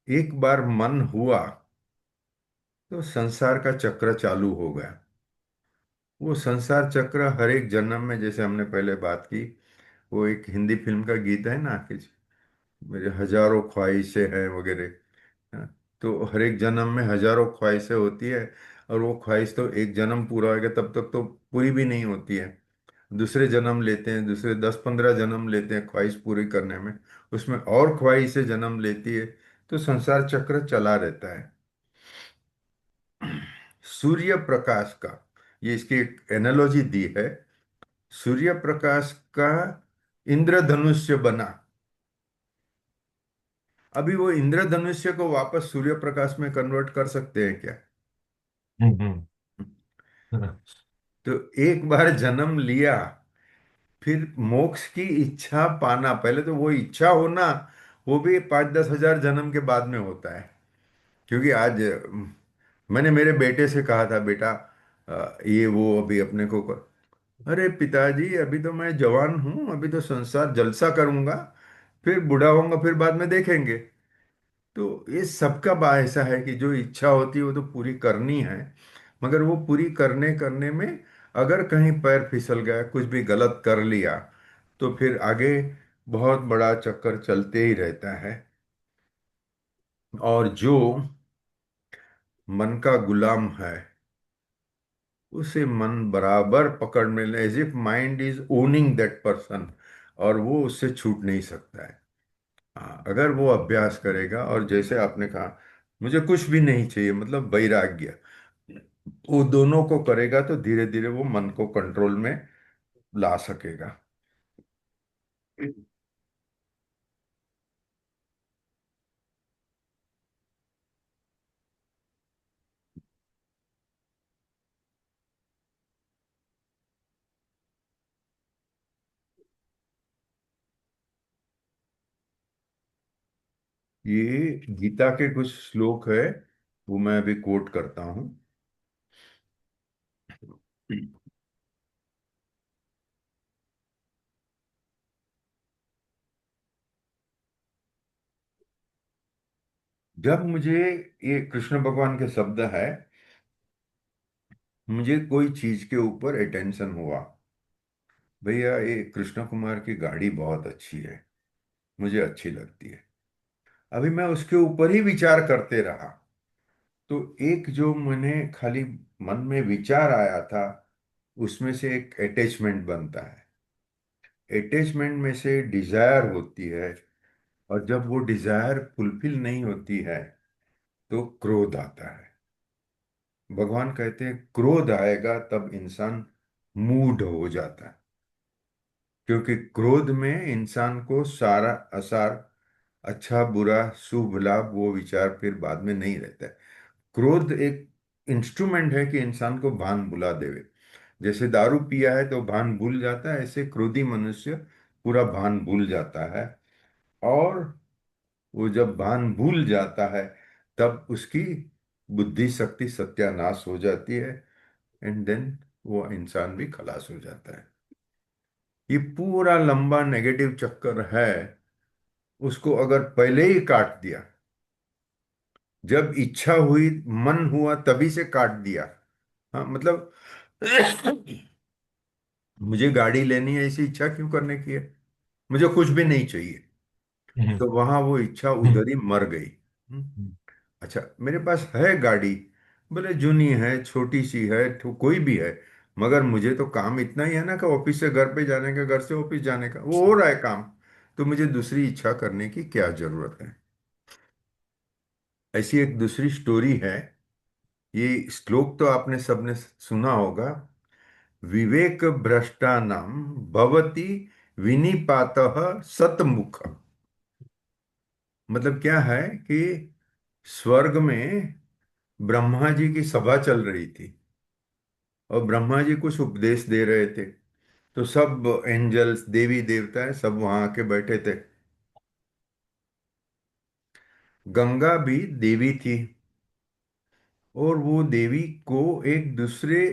एक बार मन हुआ तो संसार का चक्र चालू हो गया। वो संसार चक्र हर एक जन्म में, जैसे हमने पहले बात की, वो एक हिंदी फिल्म का गीत है ना कि मेरे हजारों ख्वाहिशें हैं वगैरह। हाँ, तो हर एक जन्म में हजारों ख्वाहिशें होती है, और वो ख्वाहिश तो एक जन्म पूरा होगा तब तक तो पूरी भी नहीं होती है। दूसरे जन्म लेते हैं, दूसरे 10-15 जन्म लेते हैं ख्वाहिश पूरी करने में, उसमें और ख्वाहिशें जन्म लेती है। तो संसार चक्र चला रहता है। सूर्य प्रकाश का, ये इसकी एक एनालॉजी दी है, सूर्य प्रकाश का इंद्रधनुष्य बना, अभी वो इंद्रधनुष्य को वापस सूर्य प्रकाश में कन्वर्ट कर सकते हैं क्या? हम्म, तो एक बार जन्म लिया, फिर मोक्ष की इच्छा पाना, पहले तो वो इच्छा होना, वो भी 5-10 हजार जन्म के बाद में होता है। क्योंकि आज मैंने मेरे बेटे से कहा था, बेटा ये वो अभी अपने को अरे पिताजी, अभी तो मैं जवान हूं, अभी तो संसार जलसा करूंगा, फिर बूढ़ा होऊंगा, फिर बाद में देखेंगे। तो ये सबका ऐसा है कि जो इच्छा होती है वो तो पूरी करनी है, मगर वो पूरी करने करने में अगर कहीं पैर फिसल गया, कुछ भी गलत कर लिया, तो फिर आगे बहुत बड़ा चक्कर चलते ही रहता है। और जो मन का गुलाम है, उसे मन बराबर पकड़ में ले, as if mind is owning that person, और वो उससे छूट नहीं सकता है। हाँ, अगर वो अभ्यास करेगा, और जैसे आपने कहा मुझे कुछ भी नहीं चाहिए, मतलब वैराग्य, वो दोनों को करेगा तो धीरे धीरे वो मन को कंट्रोल में ला सकेगा। ये गीता के कुछ श्लोक है, वो मैं अभी कोट करता हूँ। जब मुझे, ये कृष्ण भगवान के शब्द है, मुझे कोई चीज के ऊपर अटेंशन हुआ, भैया ये कृष्ण कुमार की गाड़ी बहुत अच्छी है, मुझे अच्छी लगती है, अभी मैं उसके ऊपर ही विचार करते रहा, तो एक जो मैंने खाली मन में विचार आया था, उसमें से एक अटैचमेंट बनता है, अटैचमेंट में से डिजायर होती है, और जब वो डिजायर फुलफिल नहीं होती है तो क्रोध आता है। भगवान कहते हैं क्रोध आएगा तब इंसान मूढ़ हो जाता है, क्योंकि क्रोध में इंसान को सारा असार, अच्छा बुरा शुभ लाभ, वो विचार फिर बाद में नहीं रहता है। क्रोध एक इंस्ट्रूमेंट है कि इंसान को भान भुला देवे। जैसे दारू पिया है तो भान भूल जाता है, ऐसे क्रोधी मनुष्य पूरा भान भूल जाता है। और वो जब भान भूल जाता है, तब उसकी बुद्धि शक्ति सत्यानाश हो जाती है, एंड देन वो इंसान भी खलास हो जाता है। ये पूरा लंबा नेगेटिव चक्कर है, उसको अगर पहले ही काट दिया, जब इच्छा हुई, मन हुआ, तभी से काट दिया। हाँ मतलब मुझे गाड़ी लेनी है, ऐसी इच्छा क्यों करने की है? मुझे कुछ भी नहीं चाहिए। हम्म, तो वहां वो इच्छा हम्म, उधर ही मर गई। हम्म, अच्छा, मेरे पास है गाड़ी, बोले जूनी है, छोटी सी है, तो कोई भी है, मगर मुझे तो काम इतना ही है ना कि ऑफिस से घर पे जाने का, घर से ऑफिस जाने का, वो हो रहा है काम। तो मुझे दूसरी इच्छा करने की क्या जरूरत है? ऐसी एक दूसरी स्टोरी है। ये श्लोक तो आपने सबने सुना होगा। विवेक भ्रष्टानाम भवति विनिपातः सतमुख। मतलब क्या है कि स्वर्ग में ब्रह्मा जी की सभा चल रही थी, और ब्रह्मा जी कुछ उपदेश दे रहे थे। तो सब एंजल्स, देवी देवता सब वहां आके बैठे थे। गंगा भी देवी थी, और वो देवी को एक दूसरे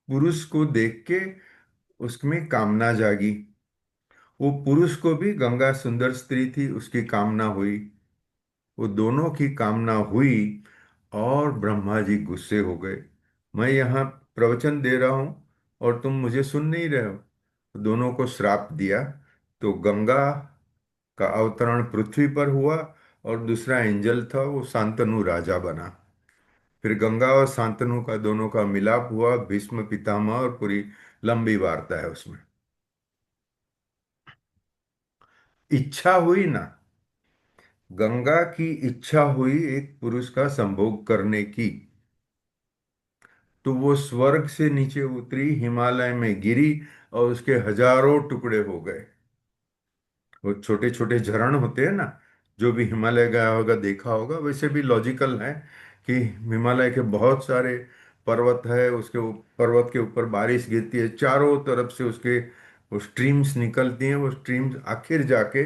पुरुष को देख के उसमें कामना जागी। वो पुरुष को भी, गंगा सुंदर स्त्री थी, उसकी कामना हुई। वो दोनों की कामना हुई, और ब्रह्मा जी गुस्से हो गए। मैं यहाँ प्रवचन दे रहा हूँ और तुम मुझे सुन नहीं रहे हो। दोनों को श्राप दिया। तो गंगा का अवतरण पृथ्वी पर हुआ, और दूसरा एंजल था, वो शांतनु राजा बना। फिर गंगा और शांतनु का दोनों का मिलाप हुआ, भीष्म पितामह, और पूरी लंबी वार्ता है उसमें। इच्छा हुई ना, गंगा की इच्छा हुई एक पुरुष का संभोग करने की। तो वो स्वर्ग से नीचे उतरी, हिमालय में गिरी, और उसके हजारों टुकड़े हो गए। वो छोटे छोटे झरण होते हैं ना, जो भी हिमालय गया होगा देखा होगा। वैसे भी लॉजिकल है कि हिमालय के बहुत सारे पर्वत है, उसके पर्वत के ऊपर बारिश गिरती है, चारों तरफ से उसके वो स्ट्रीम्स निकलती हैं। वो स्ट्रीम्स आखिर जाके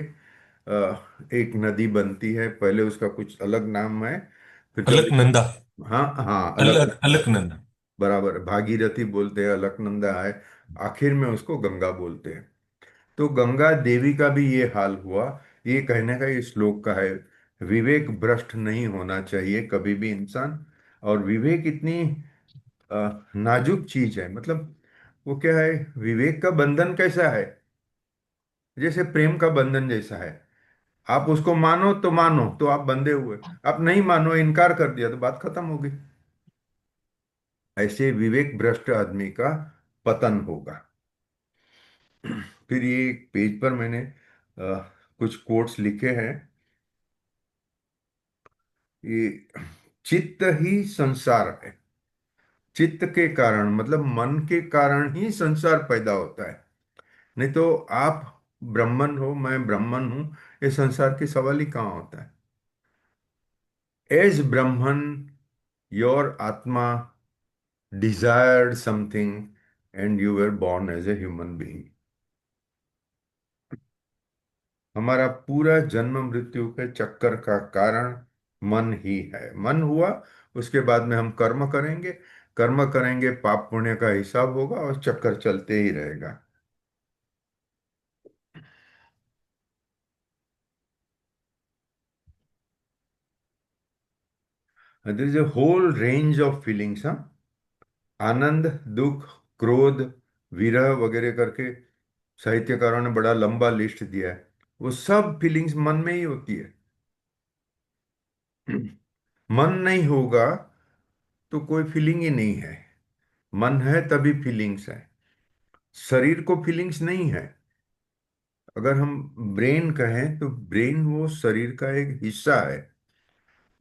एक नदी बनती है। पहले उसका कुछ अलग नाम है, फिर कभी, अलकनंदा। हाँ हाँ, अलग, अलकनंदा। बराबर, भागीरथी बोलते हैं, अलकनंदा है, आखिर में उसको गंगा बोलते हैं। तो गंगा देवी का भी ये हाल हुआ। ये कहने का ये श्लोक का है, विवेक भ्रष्ट नहीं होना चाहिए कभी भी इंसान। और विवेक इतनी नाजुक चीज है। मतलब वो क्या है, विवेक का बंधन कैसा है, जैसे प्रेम का बंधन जैसा है। आप उसको मानो तो मानो, तो आप बंधे हुए। आप नहीं मानो, इनकार कर दिया, तो बात खत्म हो गई। ऐसे विवेक भ्रष्ट आदमी का पतन होगा। फिर ये एक पेज पर मैंने कुछ कोट्स लिखे हैं। ये चित्त ही संसार है। चित्त के कारण, मतलब मन के कारण ही संसार पैदा होता है। नहीं तो आप ब्राह्मण हो, मैं ब्राह्मण हूं, ये संसार के सवाल ही कहाँ होता है। एज ब्राह्मण, योर आत्मा desired something, and you were born as a human being. हमारा पूरा जन्म मृत्यु के चक्कर का कारण मन ही है। मन हुआ, उसके बाद में हम कर्म करेंगे। कर्म करेंगे, पाप पुण्य का हिसाब होगा, और चक्कर चलते ही रहेगा। There is a whole range of feelings, हाँ। आनंद, दुख, क्रोध, विरह वगैरह करके साहित्यकारों ने बड़ा लंबा लिस्ट दिया है। वो सब फीलिंग्स मन में ही होती है। मन नहीं होगा तो कोई फीलिंग ही नहीं है। मन है तभी फीलिंग्स है। शरीर को फीलिंग्स नहीं है। अगर हम ब्रेन कहें तो ब्रेन वो शरीर का एक हिस्सा है।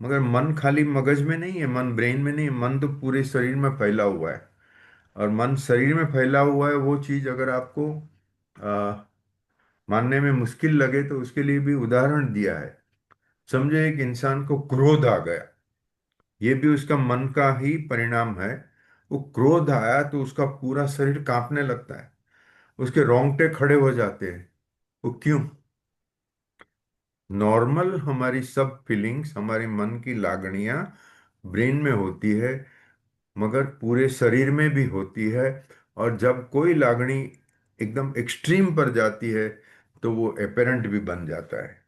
मगर मन खाली मगज में नहीं है, मन ब्रेन में नहीं है, मन तो पूरे शरीर में फैला हुआ है। और मन शरीर में फैला हुआ है, वो चीज अगर आपको आ, मानने में मुश्किल लगे तो उसके लिए भी उदाहरण दिया है। समझो एक इंसान को क्रोध आ गया, ये भी उसका मन का ही परिणाम है। वो क्रोध आया तो उसका पूरा शरीर कांपने लगता है, उसके रोंगटे खड़े हो जाते हैं। वो क्यों? नॉर्मल हमारी सब फीलिंग्स, हमारे मन की लागनियां ब्रेन में होती है, मगर पूरे शरीर में भी होती है। और जब कोई लागनी एकदम एक्सट्रीम पर जाती है, तो वो एपेरेंट भी बन जाता है।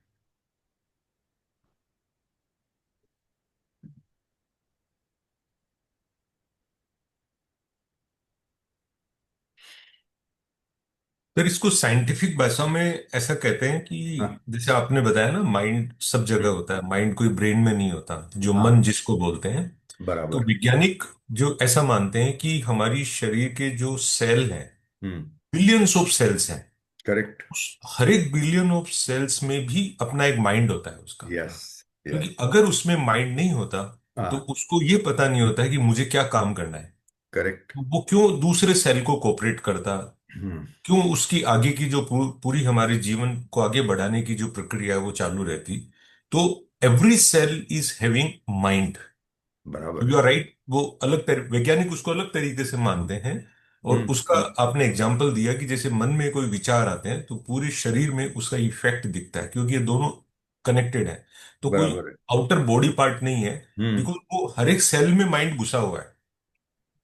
फिर इसको साइंटिफिक भाषा में ऐसा कहते हैं हाँ। कि जैसे आपने बताया ना, माइंड सब जगह होता है, माइंड कोई ब्रेन में नहीं होता, जो मन हाँ, जिसको बोलते हैं। तो बराबर। वैज्ञानिक जो ऐसा मानते हैं कि हमारी शरीर के जो सेल हैं, हम्म। बिलियंस ऑफ सेल्स हैं, करेक्ट। हर एक बिलियन ऑफ सेल्स में भी अपना एक माइंड होता है उसका। यस। यस। क्योंकि अगर उसमें माइंड नहीं होता तो हाँ। उसको ये पता नहीं होता है कि मुझे क्या काम करना है। करेक्ट। तो वो क्यों दूसरे सेल को कोऑपरेट करता, हम्म। क्यों उसकी आगे की जो पूरी हमारे जीवन को आगे बढ़ाने की जो प्रक्रिया है वो चालू रहती। तो every cell is having mind. बराबर। यू आर राइट, वो वैज्ञानिक उसको अलग तरीके से मानते हैं। और हम्म। उसका आपने एग्जाम्पल दिया कि जैसे मन में कोई विचार आते हैं तो पूरे शरीर में उसका इफेक्ट दिखता है, क्योंकि ये दोनों कनेक्टेड है। तो कोई बराबर है। आउटर बॉडी पार्ट नहीं है, हम्म। बिकॉज वो हर एक सेल में माइंड घुसा हुआ है।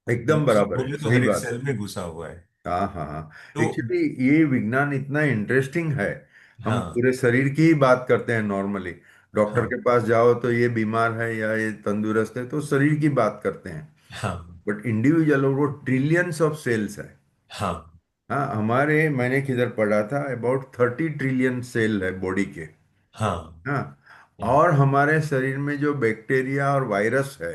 एकदम सब बराबर है, बोले तो सही हर एक बात। सेल में घुसा हुआ है। हाँ, हाँ, हाँ। तो एक्चुअली ये विज्ञान इतना इंटरेस्टिंग है। हम हाँ, पूरे शरीर की ही बात करते हैं नॉर्मली। डॉक्टर हाँ, के पास जाओ तो ये बीमार है या ये तंदुरुस्त है, तो शरीर की बात करते हैं। हाँ, बट इंडिविजुअल वो ट्रिलियंस ऑफ सेल्स है। हाँ, हाँ, हमारे मैंने किधर पढ़ा था, अबाउट 30 ट्रिलियन सेल है बॉडी के। हाँ, हाँ। हम्म, और हमारे शरीर में जो बैक्टीरिया और वायरस है,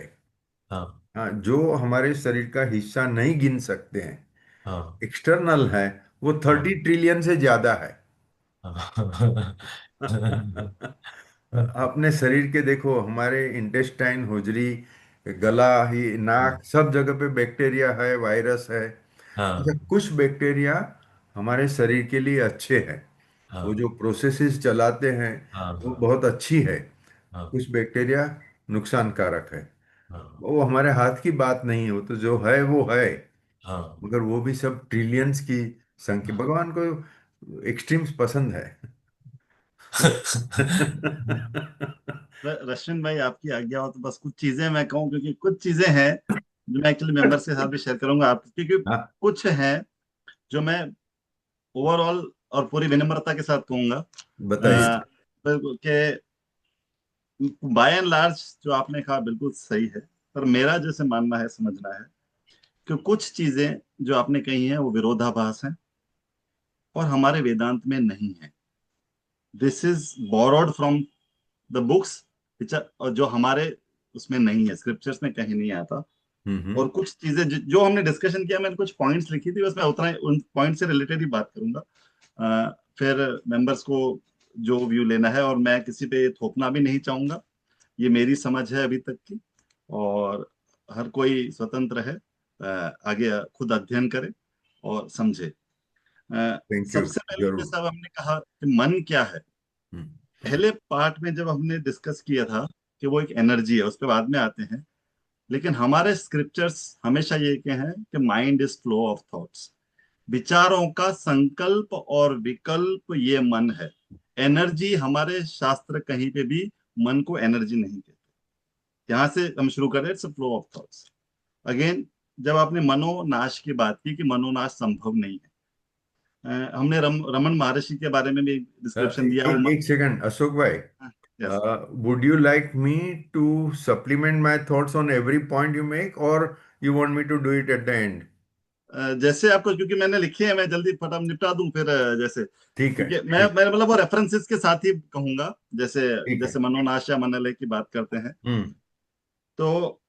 हाँ, हाँ, जो हमारे शरीर का हिस्सा नहीं गिन सकते हैं, हाँ, एक्सटर्नल है, वो हाँ, 30 ट्रिलियन से ज्यादा है। हाँ, अपने शरीर के देखो, हमारे इंटेस्टाइन, होजरी, गला, ही नाक, सब जगह पे बैक्टीरिया है, वायरस है। अच्छा, हाँ, कुछ बैक्टीरिया हमारे शरीर के लिए अच्छे हैं, वो जो हाँ, प्रोसेसेस चलाते हैं हाँ, वो हाँ, बहुत अच्छी है। हाँ, कुछ बैक्टीरिया नुकसानकारक है। हाँ, वो हमारे हाथ की बात नहीं है, वो तो जो है वो है। हाँ, मगर वो भी सब ट्रिलियंस की संख्या, भगवान को एक्सट्रीम्स पसंद है। रश्मिन भाई, आपकी आज्ञा हो तो बस कुछ चीजें मैं कहूँ, क्योंकि कुछ चीजें हैं जो मैं एक्चुअली मेंबर्स के साथ भी शेयर करूंगा आप, क्योंकि हाँ, कुछ हैं जो मैं ओवरऑल और पूरी विनम्रता के साथ कहूंगा बताइए। कि बाय एंड लार्ज जो आपने कहा बिल्कुल सही है। पर मेरा जैसे मानना है, समझना है कि कुछ चीजें जो आपने कही हैं वो विरोधाभास हैं और हमारे वेदांत में नहीं है। This is borrowed from the books, और जो हमारे उसमें नहीं है, स्क्रिप्चर्स में कहीं नहीं आता। हम्म। और कुछ चीजें जो हमने डिस्कशन किया, मैंने कुछ पॉइंट्स लिखी थी, बस मैं उतना उन पॉइंट से रिलेटेड ही बात करूंगा। फिर मेंबर्स को जो व्यू लेना है, और मैं किसी पे थोपना भी नहीं चाहूंगा। ये मेरी समझ है अभी तक की, और हर कोई स्वतंत्र है आगे खुद अध्ययन करे और समझे। Thank you. सबसे पहले जरूर। जैसा हमने कहा कि मन क्या है, हम्म। पहले पार्ट में जब हमने डिस्कस किया था कि वो एक एनर्जी है, उस पर बाद में आते हैं। लेकिन हमारे स्क्रिप्चर्स हमेशा ये कहे हैं कि mind is flow of thoughts, विचारों का संकल्प और विकल्प ये मन है। एनर्जी, हमारे शास्त्र कहीं पे भी मन को एनर्जी नहीं कहते। यहां से हम शुरू करें, it's flow of thoughts. Again, जब आपने मनोनाश की बात की कि मनोनाश संभव नहीं है, हमने रमन महर्षि के बारे में भी डिस्क्रिप्शन दिया वो। एक सेकंड अशोक भाई, yes. would you like me to supplement my thoughts on every point you make, or you want me to do it at the end? जैसे आपको, क्योंकि मैंने लिखे हैं, मैं जल्दी फटाफट निपटा दूं फिर जैसे, ठीक है। क्योंकि ठीक। मैं मतलब वो रेफरेंसेस के साथ ही कहूंगा। जैसे ठीक है। जैसे मनोनाश या मनलय की बात करते हैं, हम्म। तो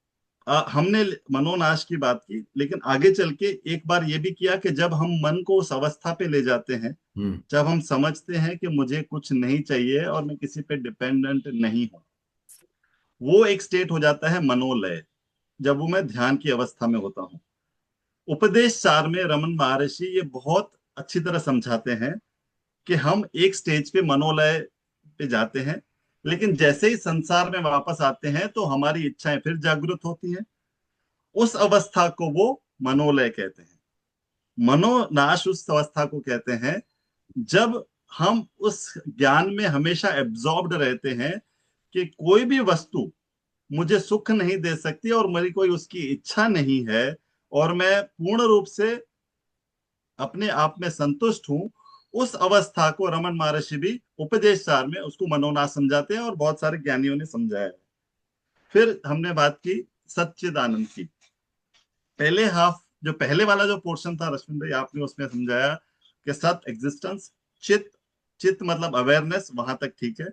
हमने मनोनाश की बात की, लेकिन आगे चल के एक बार ये भी किया कि जब हम मन को उस अवस्था पे ले जाते हैं, हम्म। जब हम समझते हैं कि मुझे कुछ नहीं चाहिए और मैं किसी पे डिपेंडेंट नहीं हूं, वो एक स्टेट हो जाता है मनोलय, जब वो मैं ध्यान की अवस्था में होता हूँ। उपदेश सार में रमन महर्षि ये बहुत अच्छी तरह समझाते हैं कि हम एक स्टेज पे मनोलय पे जाते हैं, लेकिन जैसे ही संसार में वापस आते हैं तो हमारी इच्छाएं फिर जागृत होती हैं। उस अवस्था को वो मनोलय कहते हैं। मनोनाश उस अवस्था को कहते हैं जब हम उस ज्ञान में हमेशा एब्जॉर्ब्ड रहते हैं कि कोई भी वस्तु मुझे सुख नहीं दे सकती और मेरी कोई उसकी इच्छा नहीं है, और मैं पूर्ण रूप से अपने आप में संतुष्ट हूं। उस अवस्था को रमन महर्षि भी उपदेश सार में उसको मनोनाश समझाते हैं, और बहुत सारे ज्ञानियों ने समझाया है। फिर हमने बात की सच्चिदानंद की। पहले हाफ, जो पहले वाला जो पोर्शन था रश्मिन भाई, आपने उसमें समझाया के साथ एग्जिस्टेंस, चित, चित मतलब अवेयरनेस, वहां तक ठीक है।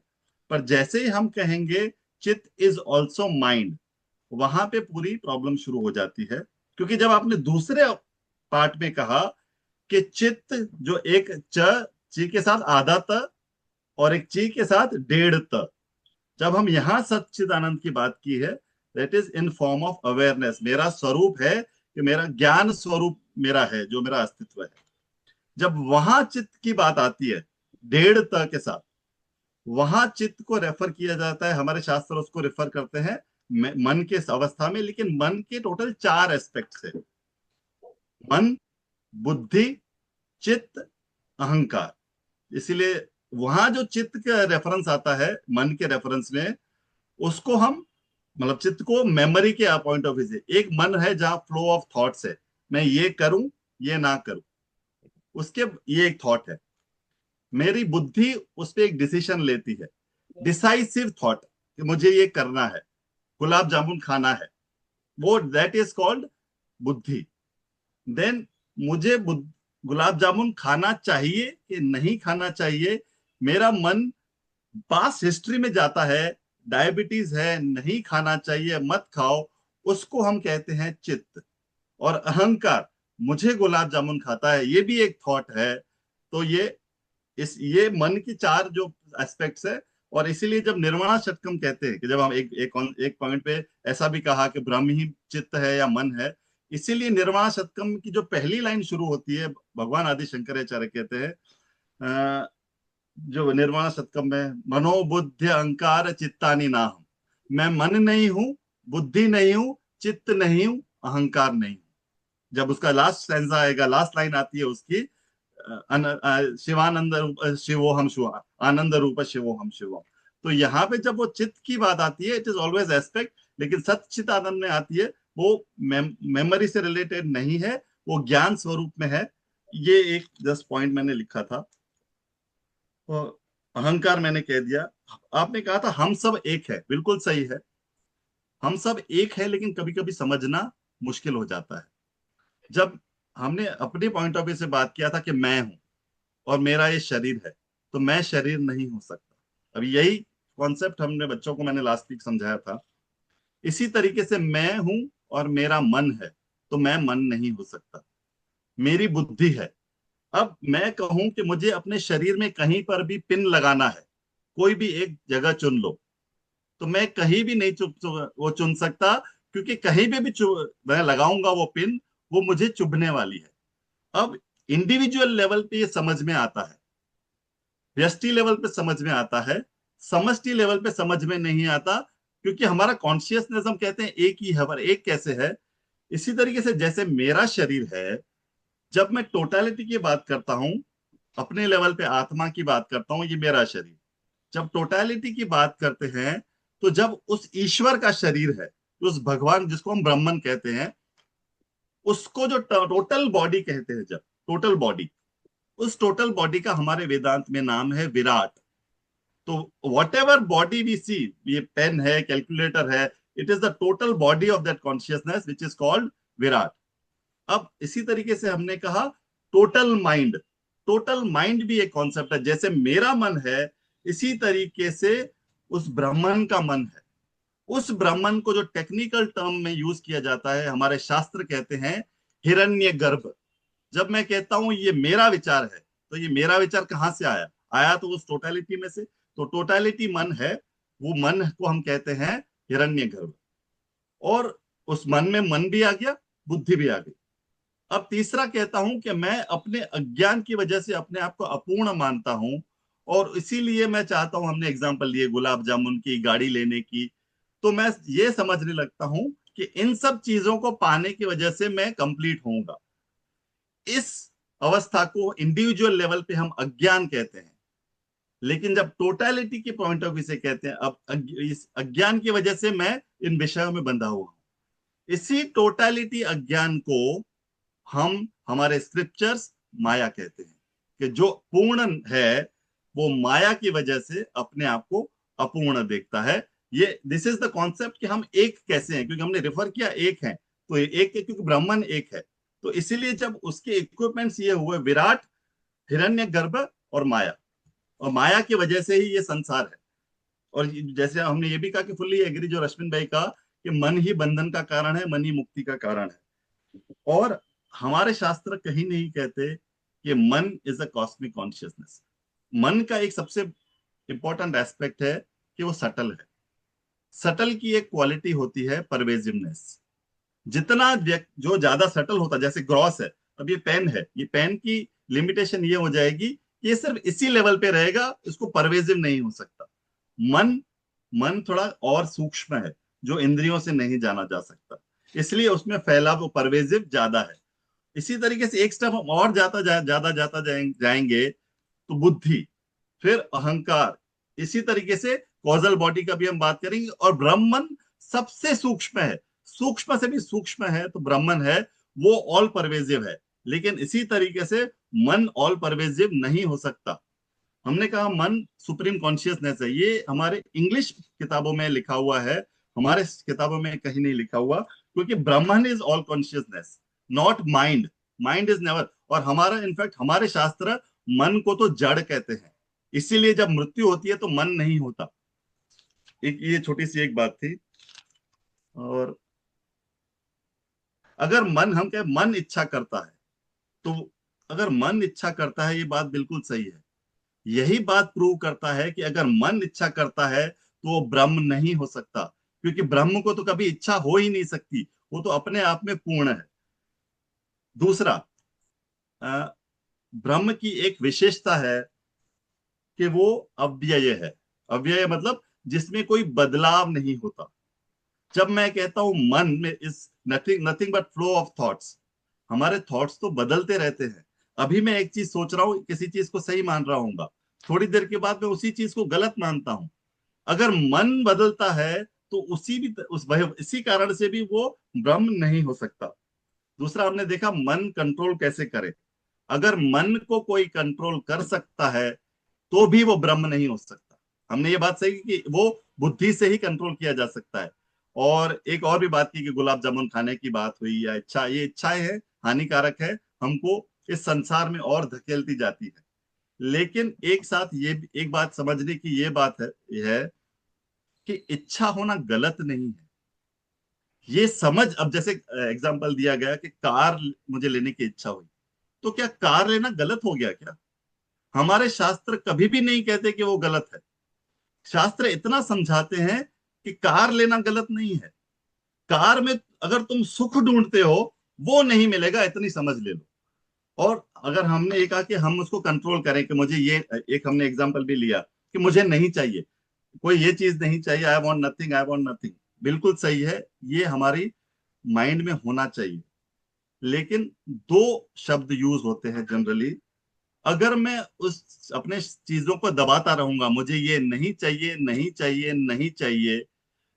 पर जैसे ही हम कहेंगे चित इज ऑल्सो माइंड, वहां पे पूरी प्रॉब्लम शुरू हो जाती है। क्योंकि जब आपने दूसरे पार्ट में कहा कि चित्त जो एक ची के साथ आधा त और एक ची के साथ डेढ़ त, जब हम यहां सच्चिदानंद की बात की है, that is in form of awareness, मेरा स्वरूप है कि मेरा ज्ञान स्वरूप मेरा है, जो मेरा अस्तित्व है। जब वहां चित्त की बात आती है डेढ़ त के साथ, वहां चित्त को रेफर किया जाता है, हमारे शास्त्र उसको रेफर करते हैं मन के अवस्था में। लेकिन मन के टोटल 4 एस्पेक्ट्स है, मन, बुद्धि, चित्त, अहंकार। इसीलिए वहां जो चित्त का रेफरेंस आता है मन के रेफरेंस में, उसको हम मतलब चित्त को मेमोरी के पॉइंट ऑफ व्यू से, एक मन है जहां फ्लो ऑफ थॉट्स है, मैं ये करूं ये ना करूं, उसके ये एक थॉट है। मेरी बुद्धि उस पर एक डिसीजन लेती है, डिसाइसिव थॉट कि मुझे ये करना है, गुलाब जामुन खाना है, वो दैट इज कॉल्ड बुद्धि। देन मुझे गुलाब जामुन खाना चाहिए कि नहीं खाना चाहिए, मेरा मन पास हिस्ट्री में जाता है, डायबिटीज है, नहीं खाना चाहिए, मत खाओ, उसको हम कहते हैं चित्त। और अहंकार, मुझे गुलाब जामुन खाता है, ये भी एक थॉट है। तो ये मन की 4 जो एस्पेक्ट्स है। और इसीलिए जब निर्वाणा षटकम कहते हैं कि जब हम एक पॉइंट पे ऐसा भी कहा कि ब्रह्म ही चित्त है या मन है, इसीलिए निर्वाणा षटकम की जो पहली लाइन शुरू होती है, भगवान आदि शंकराचार्य कहते हैं जो निर्वाण शतकम में, मनोबुद्धि अहंकार चित्तानि नाहम, मैं मन नहीं हूं, बुद्धि नहीं हूं, चित्त नहीं हूं, अहंकार नहीं हूं। जब उसका लास्ट स्टैंजा आएगा, लास्ट लाइन आती है उसकी, शिवानंद रूप शिवो हम शिव, आनंद रूप शिवो हम शिवम। तो यहाँ पे जब वो चित्त की बात आती है, इट इज ऑलवेज एस्पेक्ट, लेकिन सच्चित आनंद में आती है, वो मेमोरी से रिलेटेड नहीं है, वो ज्ञान स्वरूप में है। ये एक जस्ट पॉइंट मैंने लिखा था। तो अहंकार मैंने कह दिया। आपने कहा था हम सब एक है, बिल्कुल सही है, हम सब एक है, लेकिन कभी कभी समझना मुश्किल हो जाता है। जब हमने अपने पॉइंट ऑफ व्यू से बात किया था कि मैं हूं और मेरा ये शरीर है, तो मैं शरीर नहीं हो सकता। अभी यही कॉन्सेप्ट हमने बच्चों को मैंने लास्ट वीक समझाया था। इसी तरीके से मैं हूं और मेरा मन है, तो मैं मन नहीं हो सकता। मेरी बुद्धि है, अब मैं कहूं कि मुझे अपने शरीर में कहीं पर भी पिन लगाना है, कोई भी एक जगह चुन लो, तो मैं कहीं भी नहीं वो चुन सकता, क्योंकि कहीं पे भी मैं लगाऊंगा वो पिन, वो मुझे चुभने वाली है। अब इंडिविजुअल लेवल पे ये समझ में आता है, व्यष्टि लेवल पे समझ में आता है, समष्टि लेवल पे समझ में नहीं आता, क्योंकि हमारा कॉन्शियसनेस, हम कहते हैं एक ही है, पर एक कैसे है। इसी तरीके से जैसे मेरा शरीर है, जब मैं टोटालिटी की बात करता हूं, अपने लेवल पे आत्मा की बात करता हूं, ये मेरा शरीर। जब टोटालिटी की बात करते हैं, तो जब उस ईश्वर का शरीर है, उस भगवान जिसको हम ब्रह्मन कहते हैं, उसको जो टोटल बॉडी कहते हैं, जब टोटल बॉडी, उस टोटल बॉडी का हमारे वेदांत में नाम है विराट। तो वॉट एवर बॉडी वी सी, ये पेन है, कैलकुलेटर है, it is the total body of that consciousness which is called Virat. अब इसी तरीके से हमने कहा टोटल माइंड, टोटल माइंड भी एक कॉन्सेप्ट है। जैसे मेरा मन है, इसी तरीके से उस ब्राह्मण का मन है। उस ब्राह्मण को जो टेक्निकल टर्म में यूज किया जाता है, हमारे शास्त्र कहते हैं हिरण्य गर्भ। जब मैं कहता हूं ये मेरा विचार है, तो ये मेरा विचार कहां से आया? आया तो उस टोटालिटी में से। तो टोटालिटी मन है, वो मन को हम कहते हैं हिरण्य गर्भ। और उस मन में मन भी आ गया, बुद्धि भी आ गई। अब तीसरा कहता हूं कि मैं अपने अज्ञान की वजह से अपने आप को अपूर्ण मानता हूं, और इसीलिए मैं चाहता हूं, हमने एग्जांपल लिए गुलाब जामुन की, गाड़ी लेने की, तो मैं ये समझने लगता हूं कि इन सब चीजों को पाने की वजह से मैं कंप्लीट होऊंगा। इस अवस्था को इंडिविजुअल लेवल पे हम अज्ञान कहते हैं। लेकिन जब टोटलिटी के पॉइंट ऑफ व्यू से कहते हैं, अब इस अज्ञान की वजह से मैं इन विषयों में बंधा हुआ हूं। इसी टोटलिटी अज्ञान को हम हमारे स्क्रिप्चर्स माया कहते हैं, कि जो पूर्ण है वो माया की वजह से अपने आप को अपूर्ण देखता है। ये दिस इज द कॉन्सेप्ट कि हम एक कैसे हैं, क्योंकि हमने रेफर किया एक है, तो एक है क्योंकि ब्राह्मण एक है। तो इसीलिए जब उसके इक्विपमेंट्स ये हुए विराट हिरण्यगर्भ और माया, और माया की वजह से ही ये संसार है। और जैसे हमने ये भी कहा कि फुल्ली एग्री, जो रश्मिन भाई कहा कि मन ही बंधन का कारण है, मन ही मुक्ति का कारण है। और हमारे शास्त्र कहीं नहीं कहते कि मन इज अ कॉस्मिक कॉन्शियसनेस। मन का एक सबसे इंपॉर्टेंट एस्पेक्ट है कि वो सटल है। सटल की एक क्वालिटी होती है परवेजिवनेस। जितना जो ज्यादा सटल होता, जैसे ग्रॉस है, अब ये पेन है, ये पेन की लिमिटेशन ये हो जाएगी कि ये सिर्फ इसी लेवल पे रहेगा, इसको परवेजिव नहीं हो सकता। मन मन थोड़ा और सूक्ष्म है, जो इंद्रियों से नहीं जाना जा सकता, इसलिए उसमें फैलाव परवेजिव ज्यादा है। इसी तरीके से एक स्टेप हम और ज्यादा जाता जाएंगे तो बुद्धि, फिर अहंकार, इसी तरीके से कॉजल बॉडी का भी हम बात करेंगे। और ब्राह्मण सबसे सूक्ष्म है, सूक्ष्म से भी सूक्ष्म है तो ब्राह्मण है, वो ऑल परवेजिव है। लेकिन इसी तरीके से मन ऑल परवेजिव नहीं हो सकता। हमने कहा मन सुप्रीम कॉन्शियसनेस है, ये हमारे इंग्लिश किताबों में लिखा हुआ है, हमारे किताबों में कहीं नहीं लिखा हुआ, क्योंकि ब्राह्मण is all consciousness, not mind. Mind is never. और हमारा इनफैक्ट हमारे शास्त्र मन को तो जड़ कहते हैं, इसीलिए जब मृत्यु होती है तो मन नहीं होता। एक ये छोटी सी एक बात थी। और अगर मन, हम कहें मन इच्छा करता है, तो अगर मन इच्छा करता है, ये बात बिल्कुल सही है। यही बात प्रूव करता है कि अगर मन इच्छा करता है तो वो ब्रह्म नहीं हो सकता, क्योंकि ब्रह्म को तो कभी इच्छा हो ही नहीं सकती, वो तो अपने आप में पूर्ण है। दूसरा, अ, ब्रह्म की एक विशेषता है कि वो अव्यय है। अव्यय मतलब जिसमें कोई बदलाव नहीं होता। जब मैं कहता हूं मन में is nothing nothing but flow of thoughts, हमारे थॉट्स तो बदलते रहते हैं। अभी मैं एक चीज सोच रहा हूँ, किसी चीज को सही मान रहा हूँ, थोड़ी देर के बाद मैं उसी चीज को गलत मानता हूँ। अगर मन बदलता है तो इसी कारण से भी वो ब्रह्म नहीं हो सकता। दूसरा, हमने देखा मन कंट्रोल कैसे करे। अगर मन को कोई कंट्रोल कर सकता है तो भी वो ब्रह्म नहीं हो सकता। हमने ये बात सही की कि वो बुद्धि से ही कंट्रोल किया जा सकता है। और एक और भी बात की कि गुलाब जामुन खाने की बात हुई, या इच्छा, ये इच्छाएं हैं, हानिकारक है, हमको इस संसार में और धकेलती जाती है। लेकिन एक साथ ये एक बात समझने की ये बात है, ये है कि इच्छा होना गलत नहीं है। ये समझ, अब जैसे एग्जांपल दिया गया कि कार मुझे लेने की इच्छा हुई, तो क्या कार लेना गलत हो गया क्या? हमारे शास्त्र कभी भी नहीं कहते कि वो गलत है। शास्त्र इतना समझाते हैं कि कार लेना गलत नहीं है। कार में अगर तुम सुख ढूंढते हो, वो नहीं मिलेगा, इतनी समझ ले लो। और अगर हमने ये कहा कि हम उसको कंट्रोल करें कि मुझे ये, एक हमने एग्जांपल भी लिया कि मुझे नहीं चाहिए, कोई ये चीज नहीं चाहिए, I want nothing, I want nothing, बिल्कुल सही है, ये हमारी माइंड में होना चाहिए। लेकिन दो शब्द यूज होते हैं जनरली। अगर मैं उस अपने चीजों को दबाता रहूंगा, मुझे ये नहीं चाहिए, नहीं चाहिए, नहीं चाहिए,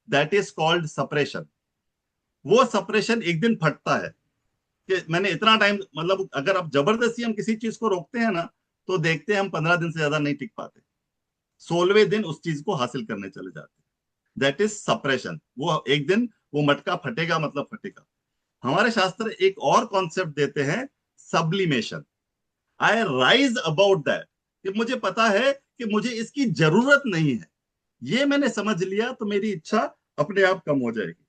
दैट इज कॉल्ड सप्रेशन। वो सप्रेशन एक दिन फटता है कि मैंने इतना टाइम, मतलब अगर आप जबरदस्ती हम किसी चीज को रोकते हैं ना, तो देखते हैं हम 15 दिन से ज्यादा नहीं टिक पाते, 16वें दिन उस चीज को हासिल करने चले जाते हैं। That is suppression. वो एक दिन वो मटका फटेगा, मतलब फटेगा। हमारे शास्त्र एक और कॉन्सेप्ट देते हैं, sublimation. I rise about that, कि मुझे पता है कि मुझे इसकी जरूरत नहीं है, ये मैंने समझ लिया तो मेरी इच्छा अपने आप कम हो जाएगी।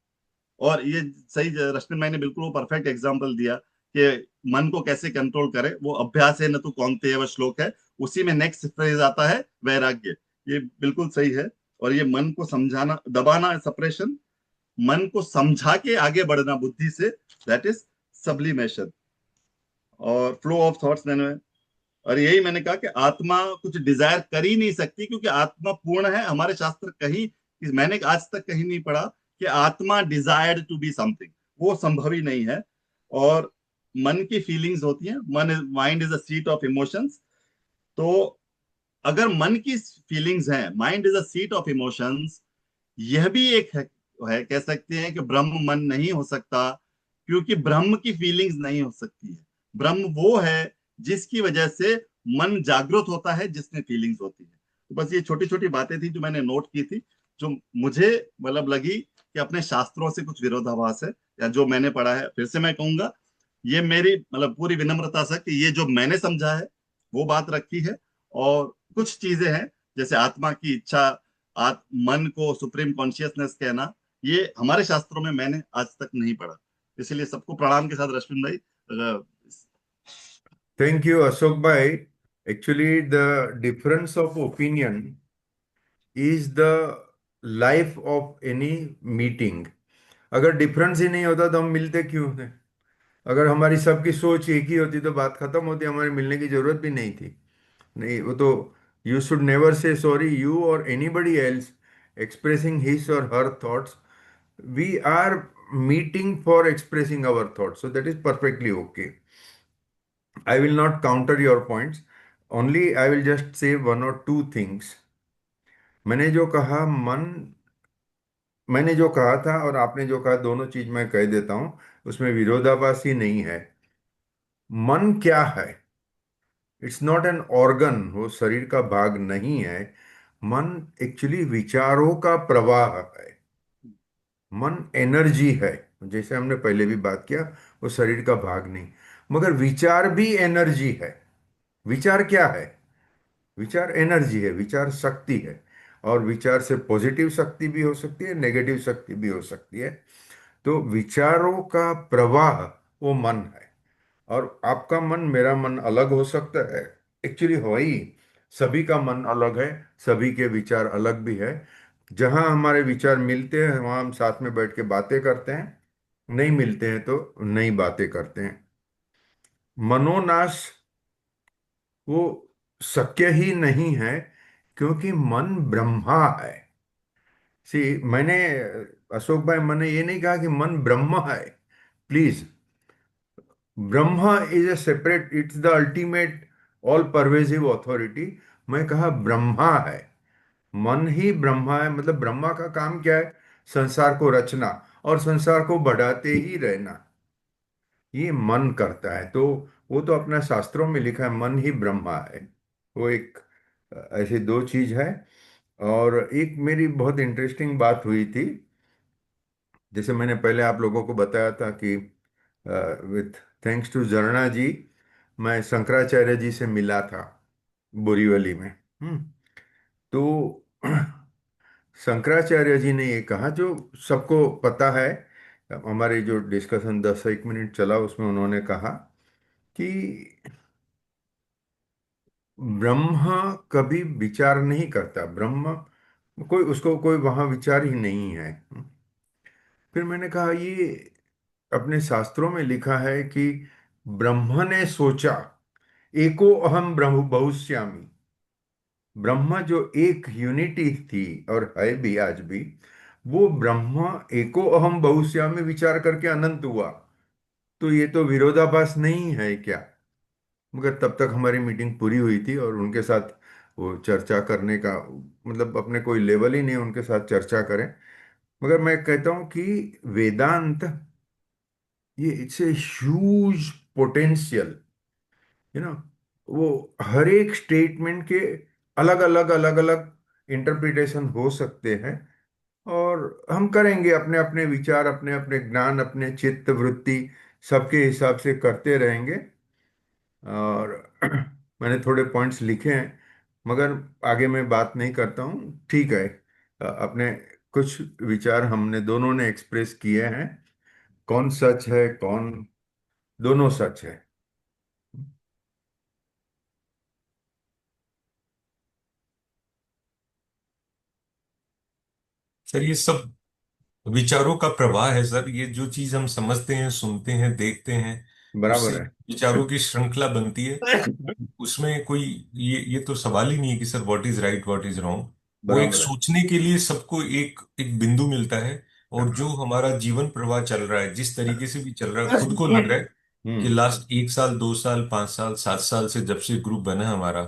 और ये सही, रश्मि मैंने बिल्कुल वो परफेक्ट एग्जांपल दिया कि मन को कैसे कंट्रोल करे। वो अभ्यास है न तो कौनते वह श्लोक है, उसी में नेक्स्ट फ्रेज आता है वैराग्य। ये बिल्कुल सही है। और ये मन को समझाना, दबाना सप्रेशन, मन को समझा के आगे बढ़ना बुद्धि से, दैट इज सब्लिमेशन। और फ्लो ऑफ थॉट्स मैंने, और यही मैंने कहा कि आत्मा कुछ डिजायर कर ही नहीं सकती, क्योंकि आत्मा पूर्ण है। हमारे शास्त्र कहीं, मैंने आज तक कहीं नहीं पढ़ा कि आत्मा डिजायर्ड टू बी समथिंग, वो संभव ही नहीं है। और मन की फीलिंग्स होती हैं, mind is a seat of emotions. तो अगर मन की फीलिंग्स हैं, mind is a seat of emotions, यह भी एक है, कह सकते हैं कि ब्रह्म मन नहीं हो सकता, क्योंकि ब्रह्म की फीलिंग्स नहीं हो सकती है। ब्रह्म वो है जिसकी वजह से मन जागृत होता है, जिसमें फीलिंग्स होती है। तो बस ये छोटी छोटी बातें थी जो मैंने नोट की थी, जो मुझे मतलब लगी कि अपने शास्त्रों से कुछ विरोधाभास है, या जो मैंने पढ़ा है। फिर से मैं कहूंगा, ये मेरी मतलब पूरी विनम्रता से कि ये जो मैंने समझा है वो बात रखी है। और कुछ चीजें हैं जैसे आत्मा की इच्छा, मन को सुप्रीम कॉन्शियसनेस कहना, ये हमारे शास्त्रों में मैंने आज तक नहीं पढ़ा। इसीलिए सबको प्रणाम के साथ रश्मिन भाई, थैंक यू अशोक भाई। Actually the difference of opinion is the life of any meeting. अगर डिफरेंस ही नहीं होता तो हम मिलते क्यों थे? अगर हमारी सबकी सोच एक ही होती तो बात खत्म होती, हमारे मिलने की जरूरत भी नहीं थी। नहीं, वो तो you should never say sorry, you or anybody else expressing his or her thoughts. We are meeting for expressing our thoughts, so that is perfectly okay. I will not counter your points, only I will just say one or two things. मैंने जो कहा मन, मैंने जो कहा था और आपने जो कहा, दोनों चीज मैं कह देता हूं, उसमें विरोधाभास ही नहीं है। मन क्या है? इट्स नॉट एन ऑर्गन, वो शरीर का भाग नहीं है। मन एक्चुअली विचारों का प्रवाह है। मन एनर्जी है, जैसे हमने पहले भी बात किया, वो शरीर का भाग नहीं। मगर विचार भी एनर्जी है। विचार क्या है? विचार एनर्जी है, विचार शक्ति है। और विचार से पॉजिटिव शक्ति भी हो सकती है, नेगेटिव शक्ति भी हो सकती है। तो विचारों का प्रवाह वो मन है। और आपका मन, मेरा मन अलग हो सकता है, एक्चुअली हो ही, सभी का मन अलग है, सभी के विचार अलग भी है। जहां हमारे विचार मिलते हैं वहां हम साथ में बैठ के बातें करते हैं, नहीं मिलते हैं तो नई बातें करते हैं। मनोनाश वो शक्य ही नहीं है, क्योंकि मन ब्रह्मा है। सी, मैंने, अशोक भाई, मैंने ये नहीं कहा कि मन ब्रह्म है, please. Brahma is a separate, it's the ultimate all pervasive authority. मैं कहा ब्रह्मा है, मन ही ब्रह्मा है। मतलब ब्रह्मा का काम क्या है? संसार को रचना और संसार को बढ़ाते ही रहना, ये मन करता है। तो वो तो अपना शास्त्रों में लिखा है, मन ही ब्रह्मा है। वो एक ऐसी दो चीज है। और एक मेरी बहुत इंटरेस्टिंग बात हुई थी, जैसे मैंने पहले आप लोगों को बताया था कि विथ थैंक्स टू जरना जी, मैं शंकराचार्य जी से मिला था बोरीवली में। तो शंकराचार्य जी ने ये कहा, जो सबको पता है, हमारे जो डिस्कशन 10 एक मिनट चला उसमें उन्होंने कहा कि ब्रह्म कभी विचार नहीं करता। ब्रह्म, कोई उसको कोई वहां विचार ही नहीं है। फिर मैंने कहा, ये अपने शास्त्रों में लिखा है कि ब्रह्म ने सोचा, एको अहम ब्रह्म बहुश्यामी। ब्रह्म जो एक यूनिटी थी और है भी आज भी, वो ब्रह्म एको अहम बहुश्यामी विचार करके अनंत हुआ। तो ये तो विरोधाभास नहीं है क्या? मगर तब तक हमारी मीटिंग पूरी हुई थी और उनके साथ वो चर्चा करने का, मतलब अपने कोई लेवल ही नहीं उनके साथ चर्चा करें। मगर मैं कहता हूं कि वेदांत, ये it's a huge potential, you know. वो हर एक स्टेटमेंट के अलग अलग अलग अलग इंटरप्रिटेशन हो सकते हैं। और हम करेंगे, अपने अपने विचार, अपने अपने ज्ञान, अपने चित्त वृत्ति, सबके हिसाब से करते रहेंगे। और मैंने थोड़े पॉइंट्स लिखे हैं, मगर आगे मैं बात नहीं करता हूँ, ठीक है। अपने कुछ विचार हमने दोनों ने एक्सप्रेस किए हैं। कौन सच है, कौन, दोनों सच है। सर ये सब विचारों का प्रवाह है सर। ये जो चीज हम समझते हैं, सुनते हैं, देखते हैं, उससे बराबर है। विचारों की श्रृंखला बनती है। उसमें कोई ये तो सवाल ही नहीं है कि sir what is right what is wrong. वो एक बराबर है। सोचने के लिए सबको एक एक बिंदु मिलता है। और जो हाँ। हमारा जीवन प्रवाह चल रहा है, जिस तरीके से भी चल रहा है, खुद को लग रहा है कि हम्म। लास्ट 1 साल 2 साल 5 साल 7 साल से जब से ग्रुप बना है हमारा,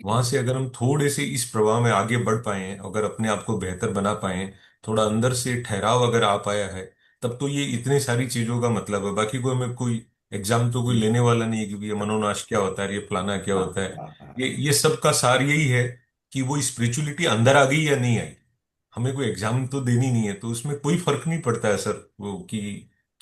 वहां से अगर हम थोड़े से इस प्रवाह में आगे बढ़ पाए हैं, अगर अपने आप को बेहतर बना पाए हैं, थोड़ा अंदर से ठहराव अगर आ पाया है, तब तो ये इतने सारी चीजों का मतलब है। बाकी कोई हमें कोई एग्जाम तो कोई लेने वाला नहीं है कि ये मनोनाश क्या होता है, ये फलाना क्या हाँ होता है। हाँ हाँ। ये सब का सार यही है कि वो स्पिरिचुअलिटी अंदर आ गई या नहीं आई। हमें कोई एग्जाम तो देनी नहीं है, तो उसमें कोई फर्क नहीं पड़ता है सर वो कि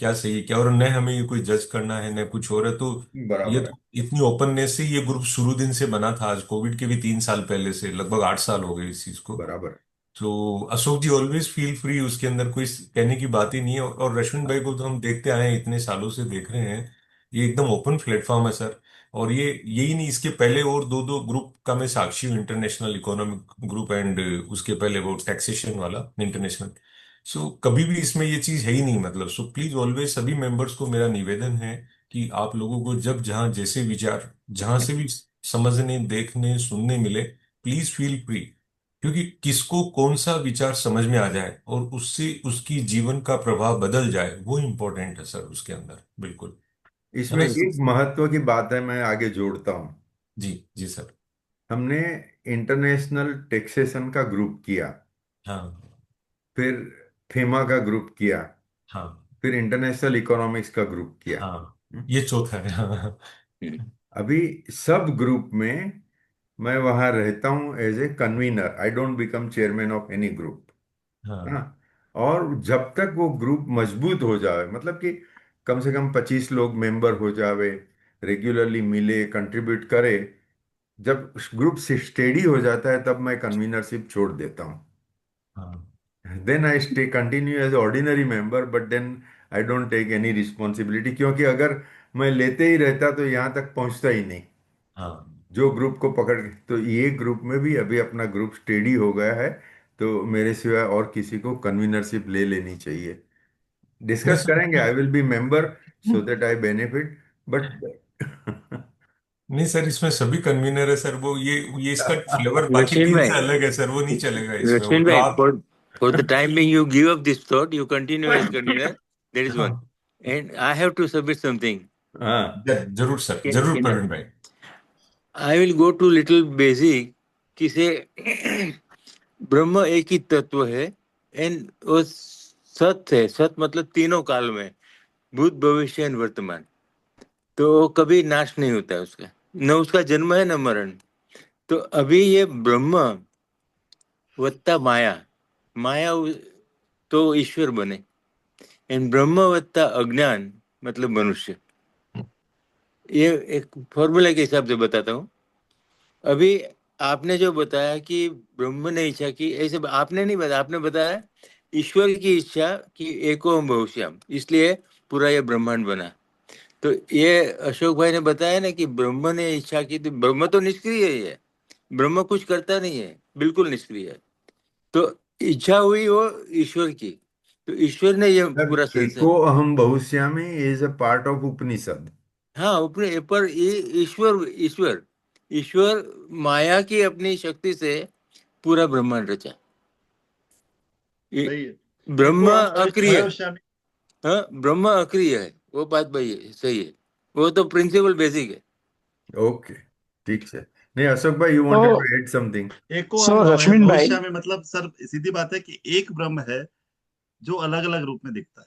क्या सही है क्या, और न हमें ये कोई जज करना है न कुछ और है। तो ये बराबर है। तो इतनी ओपननेस से ये ग्रुप शुरू दिन से बना था, आज कोविड के भी 3 साल पहले से, लगभग 8 साल हो गए इस चीज को। बराबर तो अशोक जी ऑलवेज फील फ्री, उसके अंदर कोई कहने की बात ही नहीं है। और रश्मिन भाई को तो हम देखते आए हैं, इतने सालों से देख रहे हैं, ये एकदम ओपन प्लेटफॉर्म है सर। और ये यही नहीं, इसके पहले और दो दो ग्रुप का मैं साक्षी हूँ, इंटरनेशनल इकोनॉमिक ग्रुप एंड उसके पहले वो टैक्सेशन वाला इंटरनेशनल। सो कभी भी इसमें ये चीज है ही नहीं, मतलब। सो प्लीज ऑलवेज सभी मेंबर्स को मेरा निवेदन है कि आप लोगों को जब जहां जैसे विचार, जहां से भी समझने देखने सुनने मिले, प्लीज फील फ्री। क्योंकि किसको कौन सा विचार समझ में आ जाए और उससे उसकी जीवन का प्रभाव बदल जाए, वो इम्पोर्टेंट है सर उसके अंदर, बिल्कुल। है इसमें ना एक सर? महत्व की बात है, मैं आगे जोड़ता हूँ। जी जी सर। हमने इंटरनेशनल टैक्सेशन का ग्रुप किया, हाँ फिर फीमा का ग्रुप किया, हाँ फिर इंटरनेशनल इकोनॉमिक्स का ग्रुप किया। हाँ, ये चौथा है। हाँ अभी सब ग्रुप में मैं वहां रहता हूँ as a convener, I don't become chairman of any group. हाँ। हाँ और जब तक वो ग्रुप मजबूत हो जाए, मतलब कि कम से कम 25 लोग मेंबर हो जावे, रेगुलरली मिले, कंट्रीब्यूट करे, जब ग्रुप से स्टेडी हो जाता है तब मैं कन्वीनरशिप छोड़ देता हूँ। हाँ then I stay continue as ordinary member, but then I don't take any responsibility, क्योंकि अगर मैं लेते ही रहता तो यहाँ तक पहुँचता ही नहीं। हाँ। जो ग्रुप को पकड़ के, तो ये ग्रुप में भी अभी अपना ग्रुप स्टेडी हो गया है, तो मेरे सिवाय और किसी को कन्वीनरशिप ले लेनी चाहिए। नहीं डिस्कस सर, करेंगे, I will be member so that I benefit, but नहीं सर, इसमें सभी कन्वीनर है सर। वो ये इसका फ्लेवर बाकी Rasheen तीन से bhai, अलग है सर, वो नहीं चलेगा इसमें, वो Rasheen जो bhai, आप। for the time being, you give up this thought. You continue as convener. There is one, हाँ, and I have to submit something. हाँ जरूर सर, जरूर Can प्रवीण भाई। I will go to little basic कि से ब्रह्म एक ही तत्व है, एंड वो सत है। सत मतलब तीनों काल में, भूत भविष्य एंड वर्तमान। तो वो कभी नाश नहीं होता है उसका, न उसका जन्म है न मरण। तो अभी ये ब्रह्म वत्ता माया, माया तो ईश्वर बने, एंड ब्रह्म वत्ता अज्ञान मतलब मनुष्य। ये एक फॉर्मूला के हिसाब से बताता हूँ। अभी आपने जो बताया कि ब्रह्म ने इच्छा की, ऐसे आपने नहीं बताया, आपने बताया ईश्वर की इच्छा कि एको बहुश्याम, इसलिए पूरा ये ब्रह्मांड बना। तो ये अशोक भाई ने बताया ना कि ब्रह्म ने इच्छा की, तो ब्रह्म तो निष्क्रिय ही है, ब्रह्म कुछ करता नहीं है, बिल्कुल निष्क्रिय है। तो इच्छा हुई वो ईश्वर की, तो ईश्वर ने ये पूरा मतलब संसार। एको अहम बहुश्यामी इज अ पार्ट ऑफ उपनिषद। हाँ, अपने पर ये ईश्वर ईश्वर ईश्वर माया की अपनी शक्ति से पूरा ब्रह्मांड रचा। ये सही है। ब्रह्म एको हम अक्रिय, भविष्यामि। हाँ ब्रह्म अक्रिय है, वो बात भाई है, सही है। वो तो प्रिंसिपल बेसिक है। ओके, ठीक है। नहीं, अशोक भाई, यू वांटेड तो टू ऐड समथिंग? एको सो हम रश्मिन भाई, भविष्यामि मतलब सर सीधी बात है कि एक ब्रह्म है जो अलग अलग रूप में दिखता है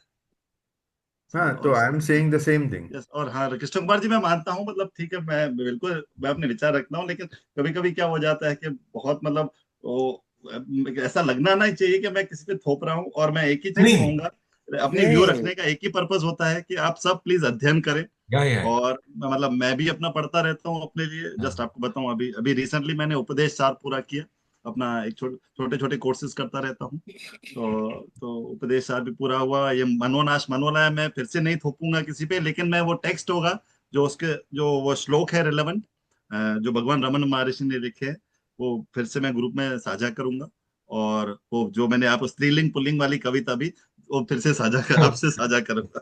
सर। हाँ, तो और I am saying the same thing. Yes, और हाँ कृष्ण कुमार जी मैं मानता हूँ, मतलब ठीक है, मैं बिल्कुल मैं अपने विचार रखता हूँ, लेकिन कभी कभी क्या हो जाता है कि बहुत मतलब वो ऐसा लगना नहीं चाहिए कि मैं किसी पे थोप रहा हूँ। और मैं एक ही चीज नहीं, कहूंगा, अपनी व्यू नहीं, रखने का एक ही पर्पज होता है कि आप सब प्लीज अध्ययन करें। या और मतलब मैं भी अपना पढ़ता रहता हूँ अपने लिए। जस्ट हाँ आपको बताऊं, अभी अभी रिसेंटली मैंने उपदेश सार पूरा किया अपना। एक छोटे छोटे कोर्सेज करता रहता हूँ। तो उपदेश सार भी पूरा हुआ। ये मनोनाश मनोलय मैं फिर से नहीं थोपूंगा किसी पे, लेकिन मैं वो टेक्स्ट होगा जो उसके जो वो श्लोक है रिलेवेंट, जो भगवान रमन महर्षि ने लिखे हैं, वो फिर से मैं ग्रुप में साझा करूंगा। और वो जो मैंने आप स्त्रीलिंग पुल्लिंग वाली कविता भी वो फिर से आपसे साझा करूंगा।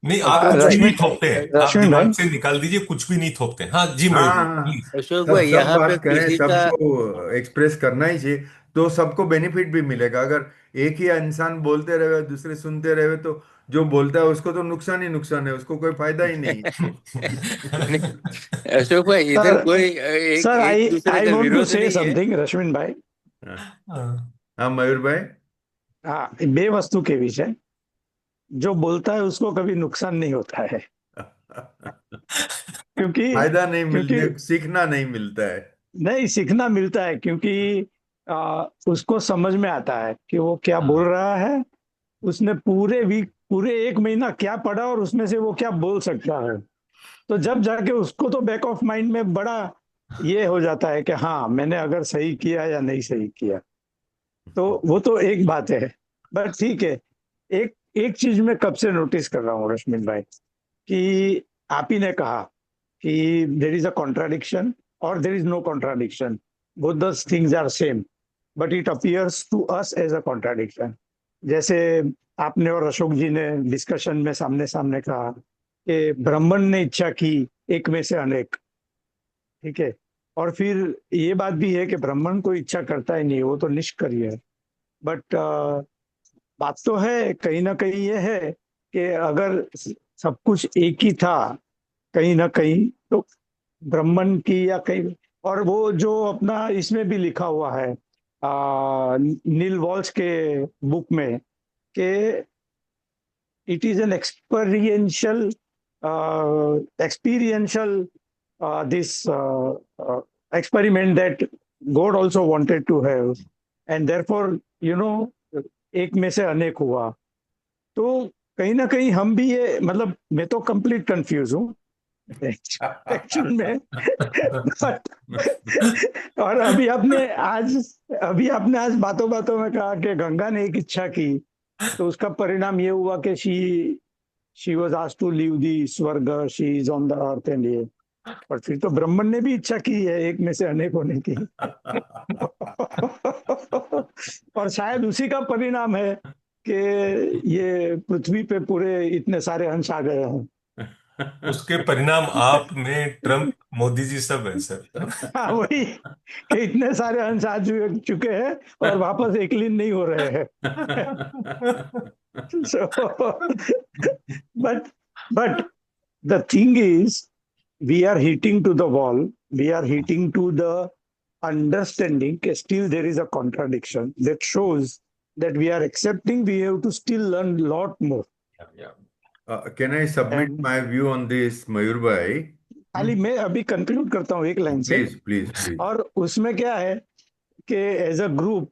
नहीं, आप अशोक कुछ भी भाई, नहीं रश्मिन थोपते हैं, आप रश्मिन भाई, दिमाग से निकाल दीजिए, कुछ भी नहीं थोपते हैं। हाँ जी हाँ मयूर भाई हाँ हाँ। प्लीज। अशोक सब भाई सब यहाँ पे बात करें, किसी का, सबको एक्सप्रेस करना ही चाहिए, तो सबको बेनिफिट भी मिलेगा। अगर एक ही इंसान बोलते रहे, दूसरे सुनते रहे, तो जो बोलता है उसको तो नुकसान ही नुकसान है, उसको कोई फायदा ही नहीं। नहीं, अशोक भाई इधर सर कोई एक सर एक आई दूसरे आई का वांट टू विरोध से नहीं है। समथिंग रश्मिन भाई। हाँ हाँ, हाँ, मयूर भाई। हाँ, बेवस्तु के विषय, जो बोलता है उसको कभी नुकसान नहीं होता है, क्योंकि फायदा नहीं क्योंकि मिलने, सीखना नहीं मिलता है। नहीं, सीखना मिलता है, क्योंकि उसको समझ में आता है कि वो क्या बोल हाँ, रहा है। उसने पूरे वीक पूरे 1 महीना क्या पढ़ा और उसमें से वो क्या बोल सकता है। तो जब जाके उसको तो बैक ऑफ माइंड में बड़ा ये हो जाता है कि हाँ मैंने अगर सही किया या नहीं सही किया। तो वो तो एक बात है। बट ठीक है, एक एक चीज मैं कब से नोटिस कर रहा हूँ रश्मिन भाई, कि आप ही ने कहा कि देर is a contradiction or there is no contradiction, both the things are same, but it appears to us as a contradiction. जैसे आपने और अशोक जी ने डिस्कशन में सामने सामने कहा कि ब्राह्मण ने इच्छा की एक में से अनेक, ठीक है। और फिर ये बात भी है कि ब्राह्मण को इच्छा करता ही नहीं, वो तो निष्क्रिय है। बट बात तो है कहीं ना कहीं ये है कि अगर सब कुछ एक ही था कहीं ना कहीं, तो ब्राह्मण की या कहीं, और वो जो अपना इसमें भी लिखा हुआ है नील वॉल्स के बुक में कि it is an experiential this experiment that God also wanted to have, and therefore एक में से अनेक हुआ। तो कहीं ना कहीं हम भी ये, मतलब मैं तो कंप्लीट कंफ्यूज हूँ एक्चुअल में। But, और अभी आपने आज बातों बातों में कहा कि गंगा ने एक इच्छा की, तो उसका परिणाम ये हुआ कि she was asked to leave the swarg, she is on the earth and ये। पर फिर तो ब्राह्मण ने भी इच्छा की है एक में से अनेक होने की। और शायद उसी का परिणाम है कि ये पृथ्वी पे पूरे इतने सारे अंश आ गए हैं। उसके परिणाम आप, मैं, ट्रम्प, मोदी जी सब है सर। हाँ, वही कि इतने सारे अंश आ चुके हैं और वापस एकलीन नहीं हो रहे हैं। So, but the thing is, we are hitting to the wall. We are hitting to the understanding. Still, there is a contradiction that shows that we are accepting. We have to still learn a lot more. Yeah. Can I submit And my view on this, Mayur bhai? खाली मैं अभी कंक्लूड करता हूँ एक लाइन से। Please, please, please. और उसमें क्या है कि as a group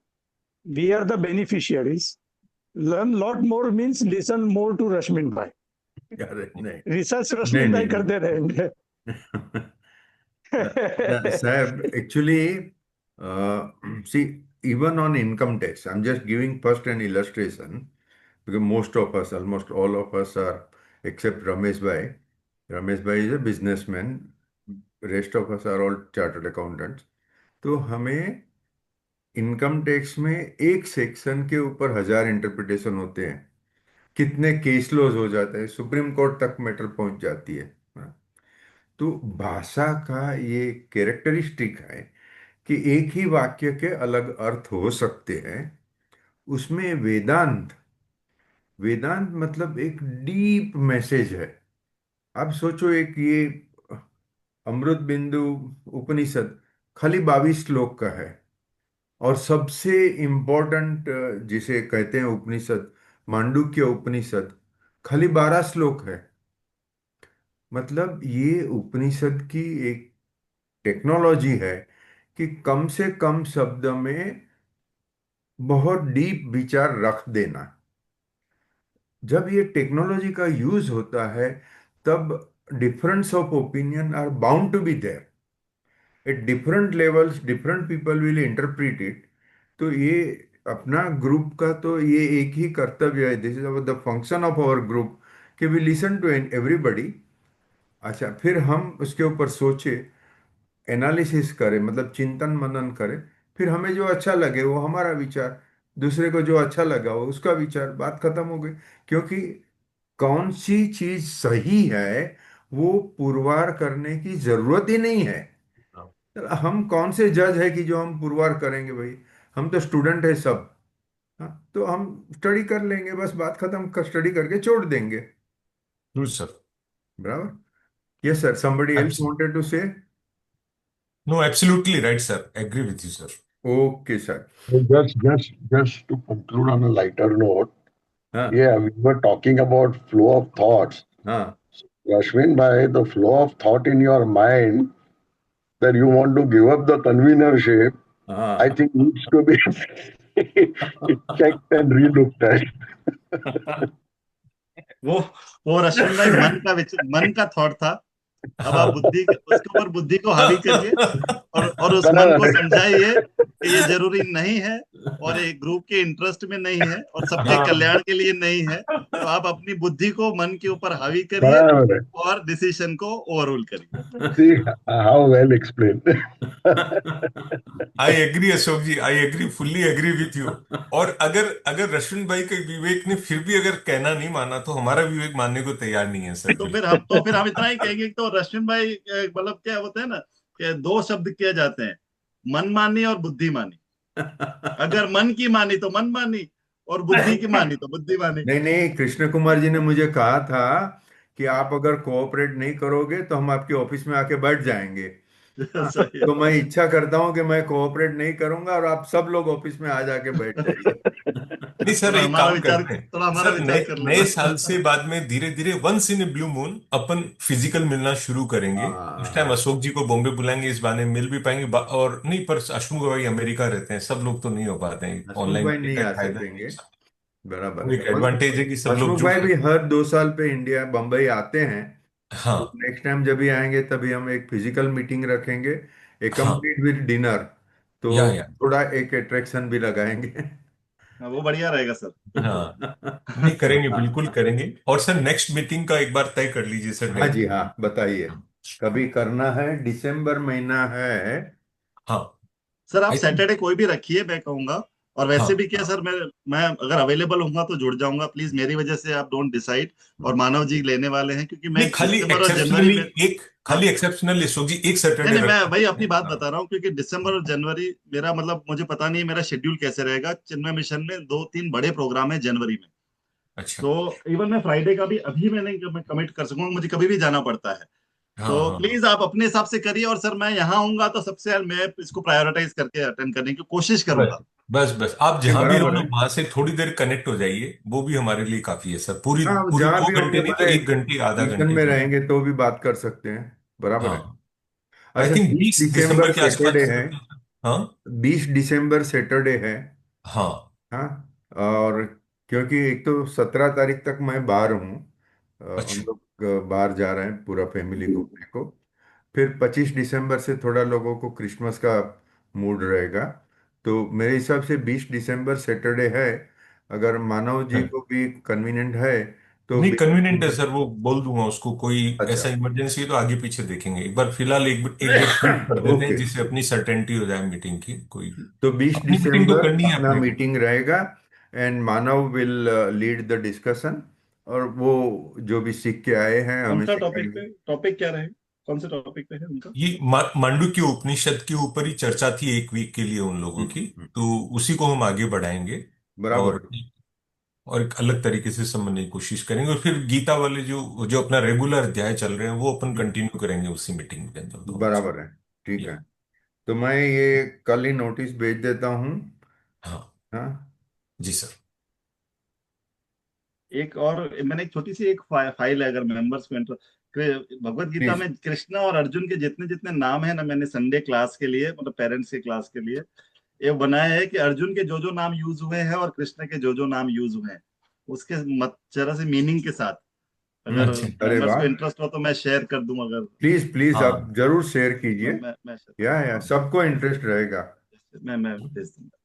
we are the beneficiaries. Learn lot more means listen more to Rashmin bhai. अरे नहीं रिसर्च नहीं रश्मिन भाई नहीं करते रहेंगे। Sir, actually, see, even on income tax, I'm just giving first an illustration because most of us, almost all of us are, except Ramesh Bhai. Ramesh Bhai is a businessman. Rest of us are all chartered accountants. तो हमें इनकम टैक्स में एक सेक्शन के ऊपर 1000 इंटरप्रिटेशन होते हैं, कितने केस लॉज हो जाते हैं, सुप्रीम कोर्ट तक मैटर पहुंच जाती है। हाँ। तो भाषा का ये कैरेक्टरिस्टिक है कि एक ही वाक्य के अलग अर्थ हो सकते हैं। उसमें वेदांत, वेदांत मतलब एक डीप मैसेज है। आप सोचो, एक ये अमृत बिंदु उपनिषद खाली 22 श्लोक का है, और सबसे इम्पोर्टेंट जिसे कहते हैं उपनिषद, मांडुक्य उपनिषद, खाली 12 श्लोक है। मतलब ये उपनिषद की एक टेक्नोलॉजी है कि कम से कम शब्द में बहुत डीप विचार रख देना। जब ये टेक्नोलॉजी का यूज होता है तब difference of opinion are bound to be there at different levels, different people will interpret it. तो ये अपना ग्रुप का तो ये एक ही कर्तव्य है, this is the function of our group, कि वी लिसन टू एवरीबॉडी। अच्छा, फिर हम उसके ऊपर सोचे, एनालिसिस करें, मतलब चिंतन मनन करें, फिर हमें जो अच्छा लगे वो हमारा विचार, दूसरे को जो अच्छा लगा वो उसका विचार, बात खत्म हो गई। क्योंकि कौन सी चीज सही है वो पुरवार करने की जरूरत ही नहीं है। हम कौन से जज है कि जो हम पुरवार करेंगे भाई? हम तो स्टूडेंट है सब। हाँ, तो हम स्टडी कर लेंगे, बस बात खत्म, कर स्टडी करके छोड़ देंगे। True sir. बराबर। Yes sir, somebody else wanted to say? No, absolutely right sir, agree with you sir. Okay sir. Just to conclude on a lighter note, हाँ yeah, we were talking about flow of thoughts. हाँ Rashmin bhai, the flow of thought in your mind that you want to give up the convenership, I हाँ think needs to be checked and relooked at. वो वो रश्मि भाई मन का थॉट था। अब आप हाँ। उसके ऊपर बुद्धि को हावी करिए, और उस मन को Correct. समझाइए कि ये जरूरी नहीं है, और एक ग्रुप के इंटरेस्ट में नहीं है, और सबके हाँ। कल्याण के लिए नहीं है। तो आप अपनी बुद्धि को मन के ऊपर हावी करिए बराबर है। और डिसीजन को ओवररूल करिए। See how well explained. I agree Ashok ji, I agree, fully agree with you. और अगर अगर रश्विन भाई के विवेक ने फिर भी अगर कहना नहीं माना, तो हमारा विवेक मानने को तैयार नहीं है सर, बिल्कुल। तो फिर हम इतना ही कहेंगे कि तो रश्मि भाई मतलब क्या होता है ना, कि दो शब्द किए जाते हैं, मनमानी और बुद्धिमानी। अगर मन की मानी तो मन मानी, और बुद्धि की मानी तो बुद्धि मानी। नहीं नहीं, कृष्ण कुमार जी ने मुझे कहा था कि आप अगर कोऑपरेट नहीं करोगे तो हम आपके ऑफिस में आके बैठ जाएंगे। सही है। तो मैं इच्छा करता हूं कि मैं कोऑपरेट नहीं करूंगा और आप सब लोग ऑफिस में आ जाके बैठ जाइए। नहीं सर, एक काम करते हैं थोड़ा हमारा सर, विचार नए कर नए लेना। साल से बाद में धीरे धीरे once in a blue moon अपन फिजिकल मिलना शुरू करेंगे। उस टाइम हाँ, अशोक जी को बॉम्बे बुलाएंगे, इस बहाने मिल भी पाएंगे। और नहीं, पर अशोक भाई अमेरिका रहते हैं, सब लोग तो नहीं हो पाते हैं, हसमुख ऑनलाइन भाई मिलने नहीं का आ फायदा नहीं सकेंगे। है। बराबर वो है। एक एडवांटेज है कि सब लोग हसमुख जुड़ भाई भी सकते हर 2 साल पे इंडिया बम्बई आते हैं। हैं। तो हाँ। नेक्स्ट टाइम जब भी आएंगे तभी हम एक फिजिकल मीटिंग रखेंगे, हाँ। Complete with dinner. तो या थोड़ा एक अट्रैक्शन भी लगाएंगे। हाँ, वो बढ़िया रहेगा सर। हाँ, नहीं करेंगे, बिल्कुल करेंगे। और सर नेक्स्ट मीटिंग का एक बार तय कर लीजिए सर, हाँ डेट। जी, हाँ बताइए। कभी करना है? दिसंबर महीना है। हाँ। सर आप आई थिंक। सैटरडे कोई भी रखिए, मैं कहूंगा। और वैसे हाँ। भी क्या सर, मैं अगर अवेलेबल होऊंगा तो जुड़ जाऊंगा, प्लीज मेरी वजह से आप डोंट डिसाइड। और मानव जी लेने वाले हैं, क्योंकि नहीं, मैं दिसंबर और जनवरी में। हाँ। खाली एक्सेप्शनली अशोक जी, एक नहीं सैटरडे नहीं, रख मैं भाई सकते अपनी हैं। बात हाँ। बता रहा हूँ, क्योंकि दिसंबर और जनवरी मेरा मतलब, मुझे पता नहीं मेरा शेड्यूल कैसे रहेगा। चिन्मय मिशन में 2-3 बड़े प्रोग्राम है जनवरी में। अच्छा। तो इवन मैं फ्राइडे का भी अभी मैं नहीं कमिट कर सकूंगा, मुझे कभी भी जाना पड़ता है। हाँ। तो हाँ। हाँ। प्लीज आप अपने हिसाब से करिए, और सर मैं यहाँ आऊंगा तो सबसे पहले मैं इसको प्रायोरिटाइज करके अटेंड करने की कोशिश बस करूंगा। बस बस, आप ये जहां भी हो बराबर ना, है। वहां से थोड़ी देर कनेक्ट हो जाइए, वो भी हमारे लिए काफी है सर। पूरी हाँ, पूरी जहाँ दो भी घंटे होंगे नहीं तो भले 1 घंटे, आधा मिशन घंटे में जो। रहेंगे तो भी बात कर सकते हैं। बराबर है। हाँ। आई अच्छा, थिंक 20 20 दिसंबर दिसंबर के सैटरडे आसपास है। करते हैं सर। हाँ। 20 दिसंबर सैटरडे है। हाँ। हाँ। और क्योंकि एक तो 17 तारीख तक मैं बाहर हूँ, हम अच्छा। लोग बाहर जा रहे हैं पूरा फैमिली घूमने को। फिर 25 दिसंबर से थोड़ा लोगों को क्रिसमस का मूड रहेगा। तो मेरे हिसाब से 20 दिसंबर सैटरडे है। अगर मानव जी को भी कन्वीनियंट है तो नहीं, 20 कन्वीनियंट है दिसंबर सर, वो बोल दूंगा उसको। कोई अच्छा। ऐसा इमरजेंसी है तो आगे पीछे देखेंगे, एक बार फिलहाल एक डेट फिक्स कर देते हैं, ओके। जिससे अपनी सर्टेनिटी हो जाए मीटिंग की। कोई तो 20 अपनी मीटिंग तो दिसंबर करनी है अपना अपने को। मीटिंग रहेगा, and Manav will lead the discussion. और वो जो भी सीख के आए हैं कौन हमें सा सिखाएंगे। टॉपिक क्या रहेगा, कौन से टॉपिक पे है उनका? ये मांडुक्य उपनिषद के ऊपर ही चर्चा थी एक वीक के लिए उन लोगों की। हम्म। तो उसी को हम आगे बढ़ाएंगे। बराबर और और एक अलग तरीके से समझने की कोशिश करेंगे। और फिर गीता वाले जो जो अपना रेगुलर अध्याय चल रहे हैं, वो अपन है। कंटिन्यू करेंगे उसी मीटिंग के अंदर दोनों से। बराबर है। ठीक है। या। तो मैं ये कल ही नोटिस भेज देता हूँ। हाँ। हाँ। जी सर। एक और मैंने एक छोटी सी एक फाइल है, अगर मेंबर्स को भगवत गीता प्लीज। में कृष्ण और अर्जुन के जितने जितने नाम है ना, मैंने संडे क्लास के लिए, मतलब पेरेंट्स के क्लास के लिए ये बनाया है, कि अर्जुन के जो जो नाम यूज हुए हैं और कृष्ण के जो जो नाम यूज हुए हैं, उसके मत जरा से मीनिंग के साथ, अगर अच्छा। अरे मेंबर्स को वाह। इंटरेस्ट हो तो मैं शेयर कर दूं, अगर। प्लीज प्लीज, आप हाँ। जरूर शेयर कीजिए। मैं शेयर कर या दूंगा। सबको इंटरेस्ट रहेगा। मैं भेज दूंगा।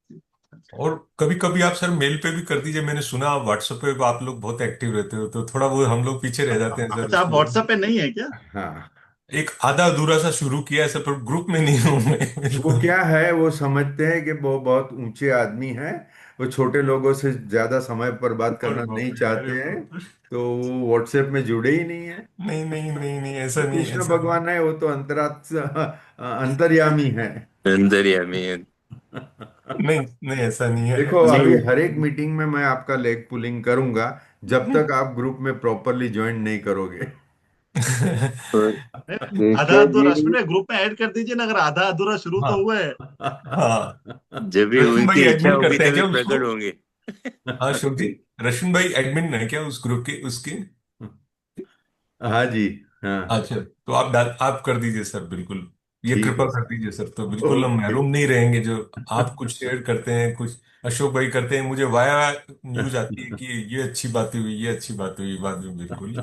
और कभी कभी आप सर मेल पे भी कर दीजिए। मैंने सुना आप व्हाट्सएप पे आप लोग बहुत एक्टिव रहते हो, तो थोड़ा वो हम लोग पीछे रह जाते हैं सर अच्छा, आप उसमें। व्हाट्सएप पे नहीं है क्या? हाँ। एक आधा अधूरा सा शुरू किया है सर, पर ग्रुप में नहीं हूं मैं, वो बिल्कुल। क्या है, वो समझते हैं कि वो बहुत ऊंचे आदमी हैं, वो छोटे लोगों से ज्यादा समय पर बात अरे करना बाप नहीं रे, अरे चाहते हैं। बाप रे। तो वो व्हाट्सएप में जुड़े ही नहीं है। नहीं नहीं नहीं नहीं, ऐसा तो नहीं, कृष्ण ऐसा नहीं। भगवान है, वो तो अंतर्यामी है। अंतर्यामी है। नहीं नहीं, ऐसा नहीं है। देखो, जी। अभी हर एक मीटिंग में मैं आपका लेग पुलिंग करूंगा जब तक आप ग्रुप में प्रॉपरली ज्वाइन नहीं करोगे। और आधा केशव अधूरा जी, रश्मि ग्रुप में ऐड कर दीजिए ना, अगर आधा अधूरा शुरू हाँ। तो हुआ है। हाँ। जब भी रश्मि भाई उनकी इच्छा एडमिन होगी करते हैं तभी क्या उसको? प्रकट होंगे। हाँ अशोक जी, रश्मि भाई एडमिन है क्या उस ग्रुप के, उसके? हाँ जी। हाँ। अच्छा, तो आप कर दीजिए सर, बिल्कुल। ये ठीक कृपा है कर सर। दीजिए सर, तो बिल्कुल हम ओके। महरूम नहीं रहेंगे। जो आप कुछ शेयर करते हैं, कुछ अशोक भाई करते हैं, मुझे वाया न्यूज आती है कि ये अच्छी बातें हुई, ये अच्छी बात हुई बाद में, बिल्कुल।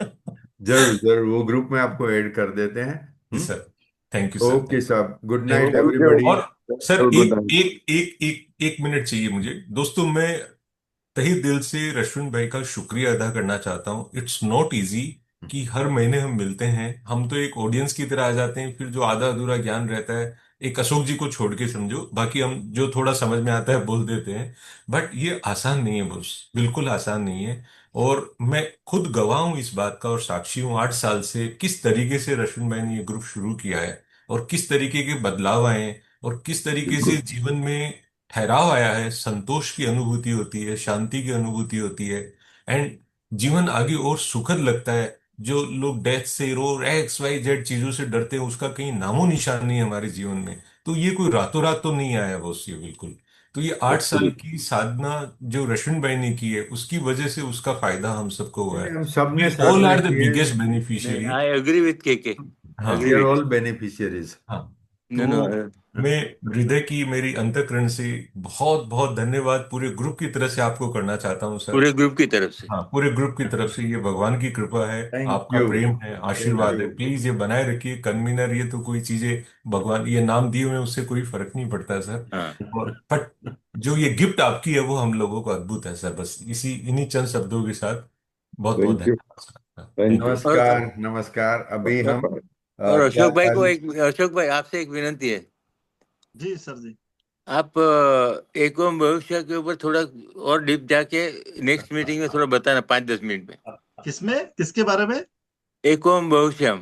जरूर जरूर, वो ग्रुप में आपको ऐड कर देते हैं। जी hmm. Sir, thank you sir, okay साहब, good thank night you. Thank you. Everybody. और सर गुड एक नाइट। एक एक एक एक मिनट चाहिए मुझे दोस्तों। मैं तहे दिल से रश्विन भाई का शुक्रिया अदा करना चाहता हूँ। इट्स नॉट इजी कि हर महीने हम मिलते हैं, हम तो एक ऑडियंस की तरह आ जाते हैं, फिर जो आधा अधूरा ज्ञान रहता है, एक अशोक जी को छोड़ के समझो, बाकी हम जो थोड़ा समझ में आता है बोल देते हैं। बट ये आसान नहीं है बॉस, बिल्कुल आसान नहीं है। और मैं खुद गवाह हूं इस बात का और साक्षी हूँ 8 साल से किस तरीके से रश्विन भाई ने ये ग्रुप शुरू किया है, और किस तरीके के बदलाव आए हैं, और किस तरीके से बिल्कुल। जीवन में ठहराव आया है, संतोष की अनुभूति होती है, शांति की अनुभूति होती है, एंड जीवन आगे और सुखद लगता है। जो लोग डेथ से रो एक्स वाई जेड चीजों से डरते हैं, उसका कहीं नामो निशान नहीं है हमारे जीवन में। तो ये कोई रातों रात तो नहीं आया बॉस, ये बिल्कुल। तो ये 8 साल Hopefully. की साधना जो रश्विन भाई ने की है, उसकी वजह से उसका फायदा हम सबको हुआ नहीं, है। हम सब ने वी साथ ऑल में आर द किए। बिगेस्ट नहीं, बेनिफिशियरी। आई एग्री विथ के हाँ, we agree are with. All beneficiaries. हाँ। No no. तो मैं हृदय की, मेरी अंतःकरण से बहुत बहुत धन्यवाद पूरे ग्रुप की तरफ से आपको करना चाहता हूँ सर। पूरे ग्रुप की तरफ से। हाँ, पूरे ग्रुप की तरफ से ये भगवान की कृपा है, थैंक आपका यू। प्रेम है, थैंक आशीर्वाद है। यू। प्लीज ये बनाए रखिए। कन्वीनर ये तो कोई चीजें भगवान ये नाम दिए हुए हैं, उससे कोई फर्क नहीं पड़ता है सर। हाँ। और बट जो ये गिफ्ट आपकी है वो हम लोगों को अद्भुत है सर। बस इसी इन्हीं चंद शब्दों के साथ बहुत बहुत Thank you. धन्यवाद sir. Thank thank you. you. और नमस्कार नमस्कार। अभी और, हम और क्या अशोक भाई को खाली। एक, अशोक भाई आपसे एक विनंती है। जी सर जी। आप एवं भविष्य के ऊपर थोड़ा और डीप जाके नेक्स्ट मीटिंग में थोड़ा बताना, 5-10 मिनट में। किसमें, किसके बारे में? एवं भविष्यम,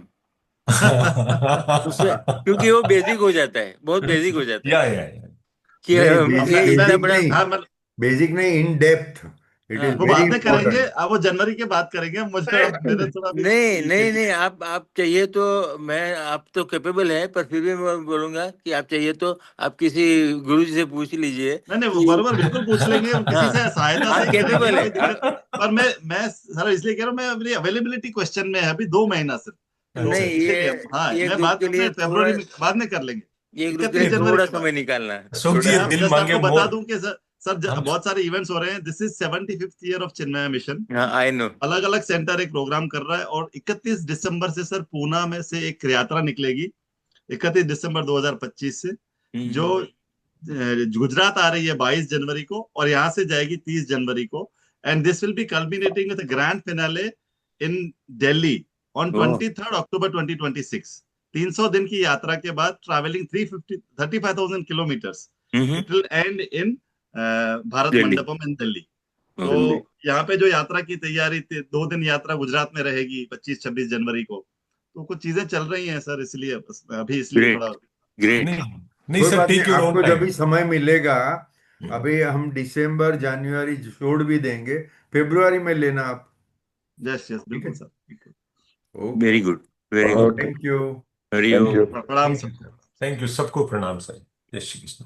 उसमें क्योंकि वो बेसिक हो जाता है, बहुत बेसिक हो जाता है या कि नहीं, ये इतना बेसिक बड़ा। नहीं, हाँ मतलब, बेसिक नहीं, इन डेप्थ। इट इज हाँ। वो वेरी बाद में करेंगे, इंपॉर्टेंट। अब वो जनवरी के बाद करेंगे। मुझे अब मेरे थोड़ा भी नहीं ये नहीं नहीं, आप चाहिए तो, मैं, आप तो कैपेबल है, पर फिर भी मैं बोलूंगा कि आप चाहिए तो आप किसी गुरु जी से पूछ लीजिए नहीं नहीं, वो कि। बरोबर बिल्कुल पूछ लेंगे, हम किसी हाँ, से सहायता से आप ही करेंगे, कैपेबल है कोई दिक्कत। पर मैं सर इसलिए कह रहा हूँ, मैं मेरी अवेलेबिलिटी क्वेश्चन में है अभी 2 महीना सिर्फ, तो नहीं, अच्छा अच्छा। इसीलिए हाँ, ये मैं ग्रुप बात के लिए अपने थोड़ा, फरवरी में बाद में कर लेंगे, ये ग्रुप के लिए 31 जनवरी थोड़ा के बाद। समय निकालना है, अशोक जी, थोड़ा। ये मैं दिल जस्ट मांगे आपको बता मोर। दूं कि सर हम बहुत सारे इवेंट्स हो रहे हैं। This is 75th year of Chinmay mission. हाँ, आई नो। अलग अलग सेंटर एक प्रोग्राम कर रहा है, और 31 दिसंबर से सर पूना में से एक यात्रा निकलेगी, 31 दिसंबर 2025 से, जो गुजरात आ रही है 22 जनवरी को, और यहां से जाएगी 30 जनवरी को। And this will be culminating with grand finale in Delhi on oh. 23 October 2026। 300 दिन की यात्रा के बाद, travelling 35,000 kilometres, hmm. It will end in Bharat Delhi. Mandapam in Delhi. तो ओके। यहाँ पे जो यात्रा की तैयारी 2 दिन यात्रा गुजरात में रहेगी 25-26 जनवरी को। तो कुछ चीजें चल रही हैं सर, इसलिए बस अभी इसलिए ग्रेट, थोड़ा। ग्रेट। नहीं नहीं कोई सर, बात नहीं, टेक योर ओन आपको जब टाइम। भी समय मिलेगा, अभी हम दिसंबर जनवरी छोड़ भी देंगे, फरवरी में लेना आप। यस यस, ठीक है। बिल्कुल सर, बिल्कुल। Okay. Very good, very good. Okay. Thank you. Hari Thank Om. you. प्रणाम thank sir. You sir, thank you, सबको प्रणाम सर। जय श्री कृष्ण।